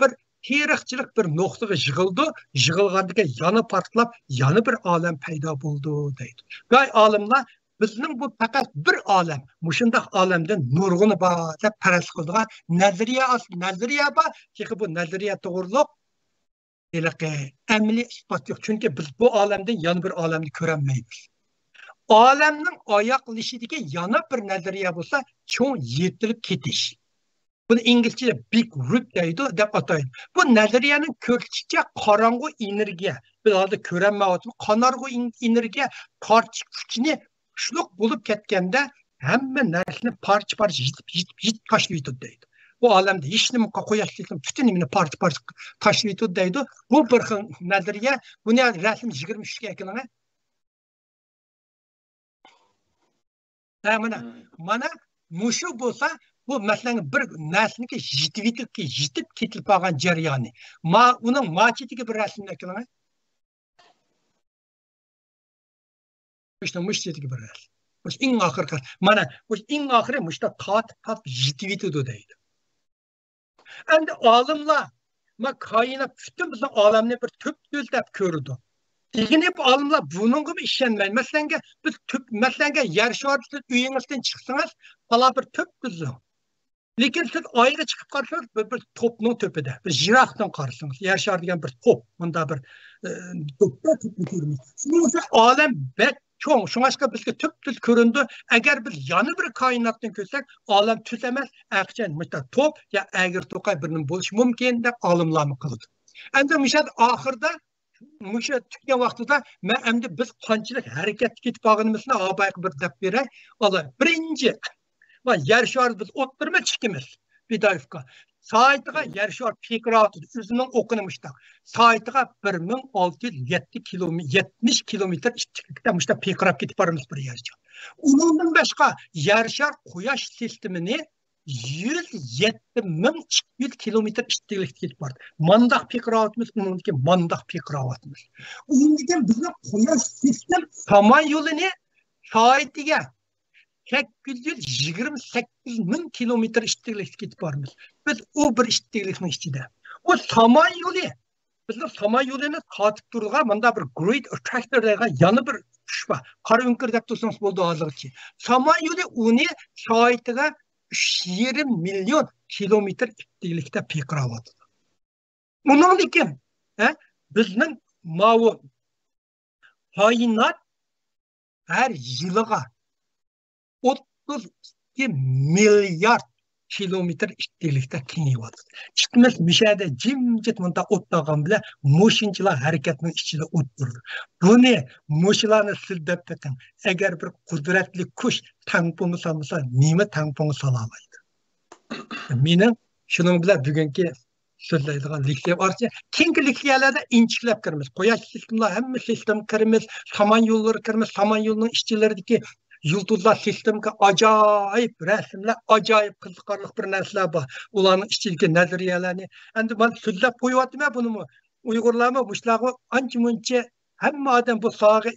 Speaker 1: bir tarixchilik bir nuqtaga yig'ildi. Yig'ilgandan yana portlab, yana bir olam paydo bo'ldi deydi. G'ay olimlar bizning bu faqat bir olam, mushundaq olamdan nurg'uni bor deb faraz qilgan nazariya bor, chunki bu nazariya to'g'riliq amaliy isbot yo'q. Chunki biz bu olamdan yana bir olamni ko'rolmaymiz. Olamning oyoqlashidagi yana bir nazariya bo'lsa, cho'ng yetilib ketish. Buni inglizchada big rip deydi deb ataydi. Bu nazariyaning ko'rsatuvchi qorong'u energiya, biz hozir ko'rolmayotgan qorong'u energiya tortish kuchini Şuluk bulup ketkende hemme narsani parça yitip taşlayıdı deydi. Bu alemde hiç nima qo'yasizlik bütün nimani parça taşlayıdı deydi. Bu bir xil nazariya. Buni rasm 23 ga ekilinga. Mana mushu bo'lsa, bu masalan bir narsaniki yitib ketilib qolgan jarayoni. Uning machetiga bir rasm ekilinga. İşte müşteriki bir resim. Muş en ahırkı. Mana muş en ahırı muşta tat jitiviti deydi. Endi olimlar kainat bütün bizim alemni bir tüp düzlep kördü. Yine bu olimlar bunun gibi işlenmeyin. Mesela yer şartı uyinizden çıksınız, hala bir tüp düzlü. Lekin siz ayga chiqib qarsangiz bir topning tepede, bir jirafdan qarsangiz, yer shari degan bir top, bunda bir topda ko'ramiz. Shuning uchun olam bek cho'ng, shunga bizga tüp ko'rindi. Agar biz yana bir koinotni ko'rsak, olam tüp emas, aqchan mita top ya agir to'qay birning bo'lishi mumkin deb olimlar qildi. Endi mishad oxirda musha tutgan vaqtida men endi biz qanchalik harakat ketib qolganimizni abayq bir deb beray. Birinchi yer shari biz o'ttirma chiqimiz Vidayevka. Saatiga yer shari pekrat o'zining o'qinimishda. Saatiga 1670 kilometr ishchilikda mushta pekrab ketib boramiz bir yerga. Undan boshqa yer shari quyosh sistemini 107.200 kilometr ishchilikda ketib bordi. Mandaq pekratimiz, uningki mandaq pekratimiz. Uningki bizning quyosh sistem samon yo'lini saatiga 828 ming kilometr ishtiqlikda ketib bormiz. Biz o bir ishtiqlikning ichida. O Samay yo'li. Bizning Samay yo'lini qatib turgan bunda bir great attractor degan yana bir kuch bor. Qora o'nkir deb tursangiz bo'ldi hozircha. Samay yo'li uni soatiga 3,5 million kilometr ishtiqlikda piqirayapti. Bundan keyin, bizning mavu hayinat her yılıga 32 milyar kilometr iştiqlikda kengayapti. Chiqimiz mishada jimjit munda o'tlagan bilan moshinchilar harakatning ichida o'ttirdi. Buni moshinlarni sildab takan. Agar bir qudratli kuch tamponi solmasa, nima tamponi sola olmaydi. Mening shuning bilan bugungi so'zlaydigan leksiya borcha, keyingi leksiyalarda inchiklab kiramiz. Quyosh sistemlar hamma sistem kiramiz, saman yo'llari kiramiz, saman yo'lining ishchilaridagi yulduzlar sistemiga ajoyib rasmlar, ajoyib qiziqarli bir narsalar bor. Ularning ichidagi nazariyalarni endi men so'zlab qo'yapman buni. Uyg'urlarmi bushlarga ancha-muncha hamma odam bu sohaga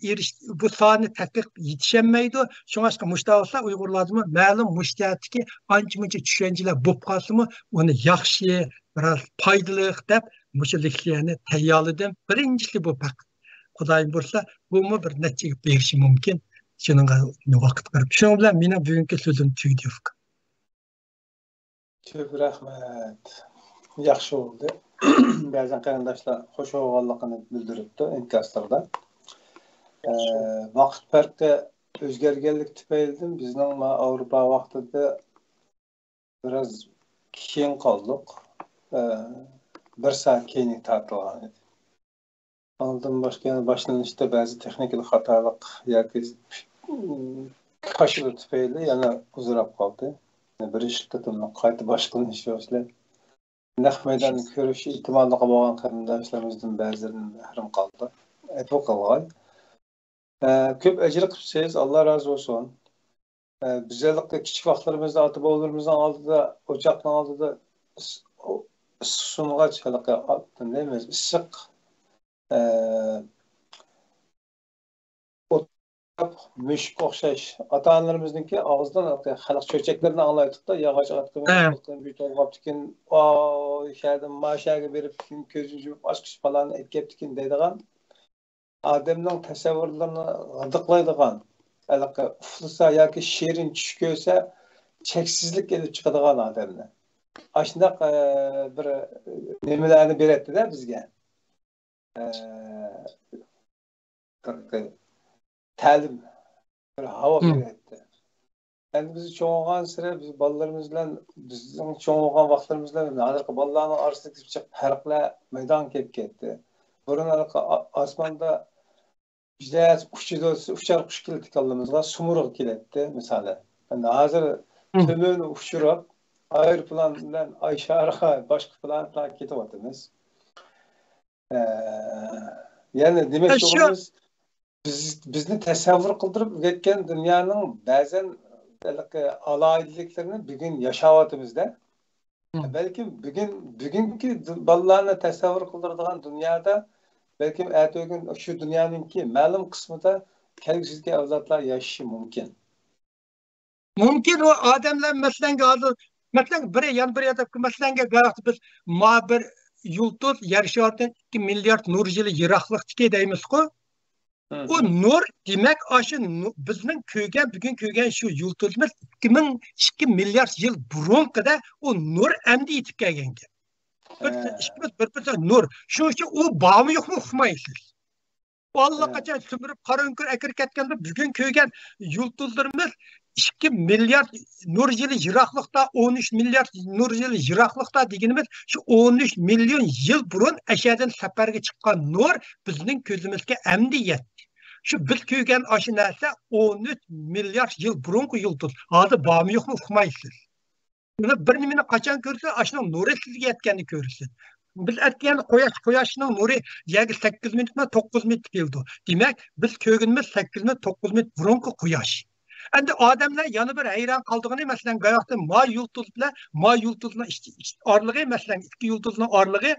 Speaker 1: bu sohani tadqiq yetishmaydi. Shunga mushtaolsa Uyg'urlarmi ma'lum mushtatiki ancha-muncha tushunchalar bo'lib qolsa-mu, uni yaxshi, biraz foydali deb mushu leksiyani tayyorladim. Birinchisi bu faqat Xudoyim bo'lsa, buni bir natijaga berishi mumkin. Shunga vaqt qilib. Shuning bilan mening bugungi so'zim tugadi.
Speaker 3: Ko'p rahmat. Yaxshi bo'ldi. Ba'zan qarindoshlar xush bo'lganligini bildiribdi inkaslarda. Vaqt farqi o'zgarganlik tufayli bizning Avropa vaqtida biraz keyin qoldik. Bir saat keyin tartilgan edi. Ondan başlanışda bazı texnik xatolik yoki qaşılı tufayli yana uzrab qoldi. Bir ishni qayta boshqalanishi yo'qlar. Naq maydonni ko'rish ehtimoli bo'lgan qarindoshlarimizdan ba'zilarini mahrum qoldi. Aytib qolgan. Ko'p ajr qilsangiz Alloh rozi bo'lsin. Bizlarga kichik vaqtlarimizda ota-bobolarimizning oldida, o'choqning oldida sunğaç halaqa neyimiz issiq mushuk o'xshash ota-onalarimizniki og'zidan xalq cho'chaklarni anglaydiqda yog'och otqin bo'libdikin o'shadan mashaga berib ko'zini yumib ochqish falan aytibdikin deydigan odamning tasavvurlarini g'idiqlaydigan halaqa uflisa yoki shirin tush ko'rsa cheksizlik kelib chiqadigan odamni Aşındaq bir nimalarni beradi-da bizga. Ta'lim bir havo beradi. Endi biz cho'ng'an sira biz bolalarimiz bilan bizning cho'ng'an vaqtlarimizda hozirgi bolalarning orasidagi farqlar maydon kelib ketdi. Burun osmonda bizda uchar qush keldi kallamizga sumurug' keladi misoli. Endi hozir tomoni uchirib aeroplan bilan Ayşar'a başka planlar ketyapmiz. Yani demek ki bizni tasavvur qildirib ketgan dunyoning ba'zan alaydiliklerini bugün yaşayapmizda. Belki bugungi bolalarni tasavvur qildiradigan dunyoda belki ertaga shu dunyoninki ma'lum qismida kelgusidagi avlodlar yashashi mumkin.
Speaker 1: Mumkin o odamlar masalan biri yan bir yerde masalan biz bir yulduz yer şartın 2 milyar nur yılı yiraklıktaki deymiz-ku. O nur demek aşı bizning bugün köygen şu yulduzumuz 2 milyar yıl burun kadar o nur emdi yetip kelgen. Bir nur. Şu için o bağımı yok mu uqmaysiz? Vallahi kaçan sümürüp qara önkür ekir ketgende bugün köygen yulduzlarımız 2 milyar nur yılı yiraklıkta 13 milyar nur yılı yiraklıkta degenimiz şu 13 milyon yıl burun aşağıdan seferge çıkan nur bizning ko'zimizga emdi yetdi. Şu biz köygen aşı narsa 13 milyar yıl burunku yulduz. Hozir bormi yo'qmi uqmaysiz. Bir nimani qachon ko'rsa aşının nuri sizga yetganini ko'rasiz. Biz aytgan quyoshning nuri yagi 8 minutmi 9 minut keldi. Demak biz ko'rganimiz 8 minut 9 minut burunku quyosh. Endi odamlar yana bir hayron qoldigani masalan go'yoqda ma yulduzning orlig'i masalan ikki yulduzning orlig'i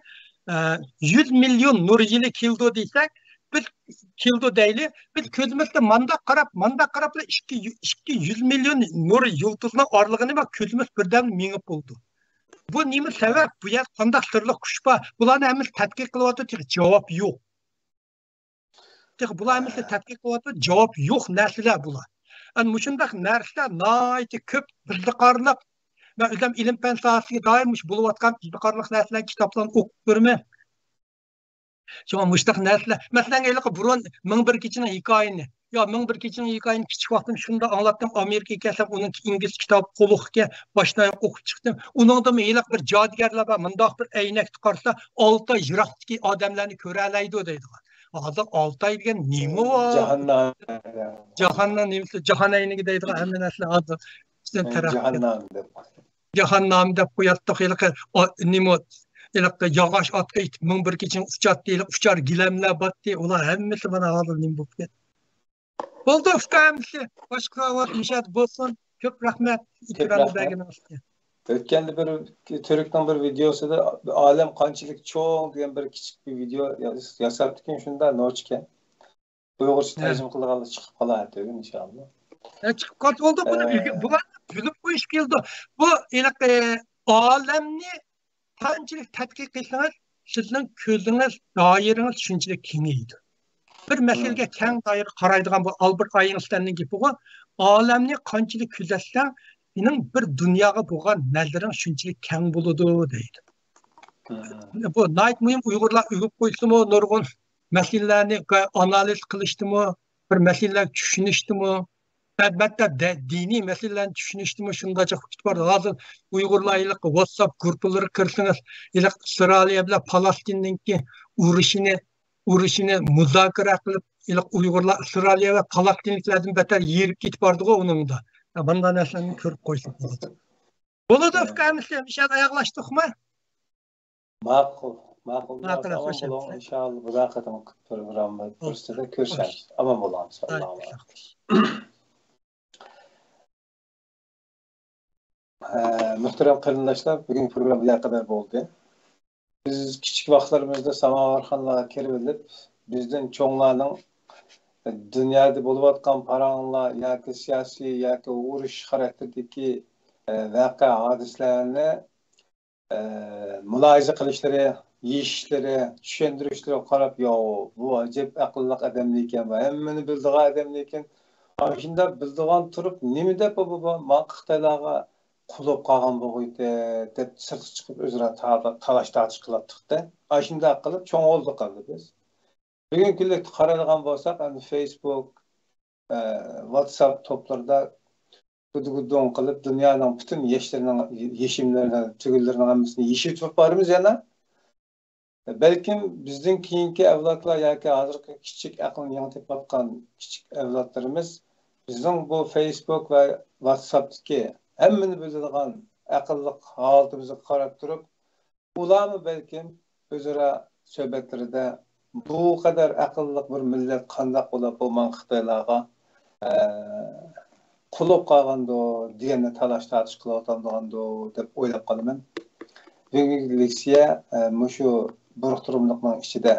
Speaker 1: 100 milyon nur yili keldi desak bir kildo deyli. Biz közümüzde mandaq qarab 200 milyon nur yıldızına aralığını bak közümüz birden minip oldu. Bu nemi sebep? Bu yer qandaq sırlı kuş var. Bularni hamiz tadqiq qilyapti, cevap yo'q. Bular hamiz tadqiq qilyapti, cevap yo'q narsalar bular. An mushundaq narsalar nayti ko'p qiziqarli. Ben özüm ilim fen sahasıga doirmiş bo'layotgan qiziqarli narsalar kitoblarni o'qib ko'raman. Şuna müştaq narsalar. Masalan, burun 1001 kechini hikoyani. Ya 1001 kechini hikoyani kichik vaqtim shunda anglatdim. Amerikaga kelsam, uning ingliz kitob qo'liqga boshdan o'qib chiqdim. Uningda iliq bir jodugarlar bor. Mundaq bir aynak qarasa, 6 oy yiroqdagi odamlarni ko'ra oladi deydilar. Hozir 6 oy degan nima bor? Jahannam nimasi? Jahannayniga deydilar. Hamma narsa hozir Jahannam deb qo'yatdiq. Nima yağış atqa itib 1001 kechin uchat deylik, uchar gilamlar batdi. Ular hammasi mana hozir nim bo'lib ketdi. Bo'ldi ukamisi. Boshqa vaqt mishat bo'lsin. Ko'p rahmat.
Speaker 3: O'tganda bir Türk'ning bir videosida olam qanchalik cho'ng degan bir kichik bir video yasabdikan shunda nochka. Uyg'urcha tarjima qilganda chiqib qoladi inshaalloh.
Speaker 1: Chiqib qoldi bo'ldi. Bular bilib qo'yish keldi. Bu olamni qanchalik tadqiq qilsangiz, sizning ko'zingiz, doirangiz shunchalik kengaydi. Bir masalaga keng doira qaraydigan bu Albert Einsteinning gapi bu, olamni qanchalik kuzatsang, sening bir dunyoga bo'lgan nazaring shunchalik keng bo'ladi deydi. Bu nayt muhim Uyg'urlar uyib qo'ysimi, nurg'un masalalarni analiz qilishdimi, bir masalalarni tushunishdimi? Albatta diniy masalalarni tushunishdim shundacha var. Hozir Uyg'urlar WhatsApp grupalari kirsangiz, Isroil bilan Falastinninki urushini muzokara qilib, Uyg'urlar Isroil va Falastinliklardan betar yerib ketib bordi-ku uningda. Bunday narsalarni ko'rib qo'ysak bo'ladi. Bo'ladi ukamisi, ishga oyoqlashdikmi?
Speaker 3: Ma'qul. İnşallah bu raqatam programda fursatda ko'rishamiz. Aman bo'lamiz. Muhterem qarindoshlar, bugun program bu kadar bo'ldi. Biz kichik vaqtlarimizda Samovarxonlarga kirib olib, bizdan cho'nglarning dunyoda bo'layotgan paranglar yoki siyosiy yoki urush xarakterdagi voqea hodislarni mulohaza qilishlari, yeyishlari, tushuntirishlari qarab, yo bu ajib aqlli odamlar ekan va hammani bildigan odamlar ekan. Shunda bildigan turib, nima deb bu mantiqlarga qulub qolgan bo'g'iydi deb sirtga chiqib o'zaro talash tortish qilyapti-da. Shunday qilib cho'ng oldi qildi biz. Bugungi kunda qaraydigan bo'lsak, Facebook, WhatsApp to'plarida gudugudon qilib dunyoning butun yeshimlarini, tugullarning hammasini yeshib boramiz yana. Balkim bizning keyingi avlodlar yoki hozirgi kichik aqlni yangilayotgan kichik avlodlarimiz bizning bu Facebook va WhatsAppdagi hammani biladigan aqlli holatimizni qarab turib, ularni balkim o'zaro suhbatlarida bu kadar aqlli bir millat qanday bo'lib bu mantiqlarga qulub qolgandi deganni talash tortish qilayotgandi deb o'ylab qolaman. Bugungi leksiya shu buruqtirumliqning ichida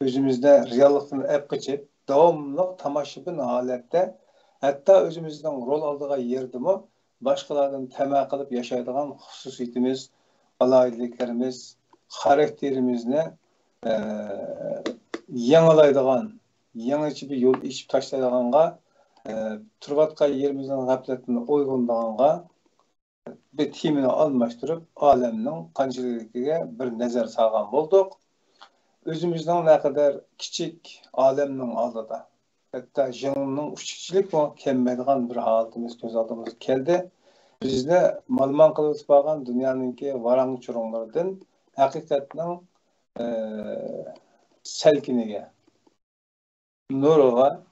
Speaker 3: o'zimizda reallikdan ep qochib, davomli tomoshabin holatda, hatto o'zimizning rol oldiga yerdimi başkalardan temel kılıp yaşaydıgan hususiyetimiz, alaylıklarımız, karakterimizni yanılaydıgan, yanıcı bir yol içip taşlaydıganға, turbatqa yerimizin gafletini oygundağanға bir timini almıştırıp, aleminin qançılıkıga bir nazar salgan bolduk. Özümüzden ne kadar kiçik aleminin aldıda. Hatta jınının uçukçilik mi kemmediğen bir halatımız göz aldığımız geldi. Bizde malman kılıp bağlan dünyanınki varan çurunlardan hakikatinin selkinige, nuruğa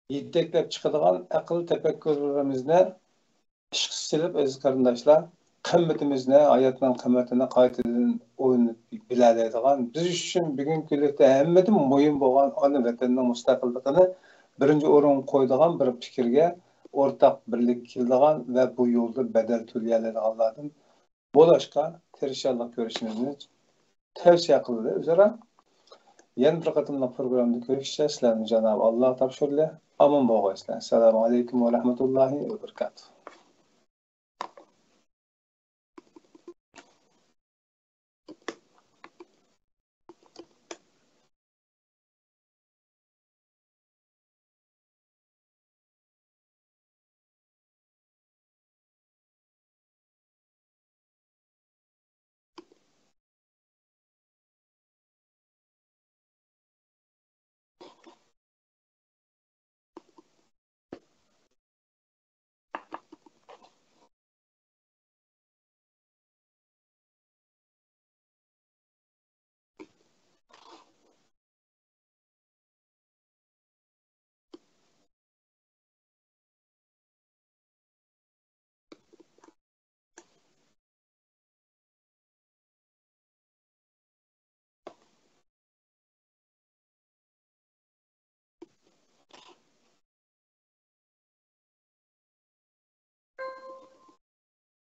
Speaker 3: yeddeklep çıkıdığan akıl tefekkürlerimizle işqi silip öz karındaşlar kıymetimizne, hayatının kıymetine qaytadan oyunu bilaleydiğen biz üçün bugün güllükte hemmedim moyun boğan ana vatanının müstakilliğini birinci orun koyduğun bir fikirge ortak birlik kildiğen ve bu yolda bedel tüleyelediğinlerden bolaşka terişallah görüşünüzü tavsiye kıldı üzere. Yana bir qatimli programda görüşeceğiz. Sizlarni Cenab-ı Allah topshirdi. Aman bo'lg'aysizlar. Assalomu alaykum va rahmatullohi va barakatuh.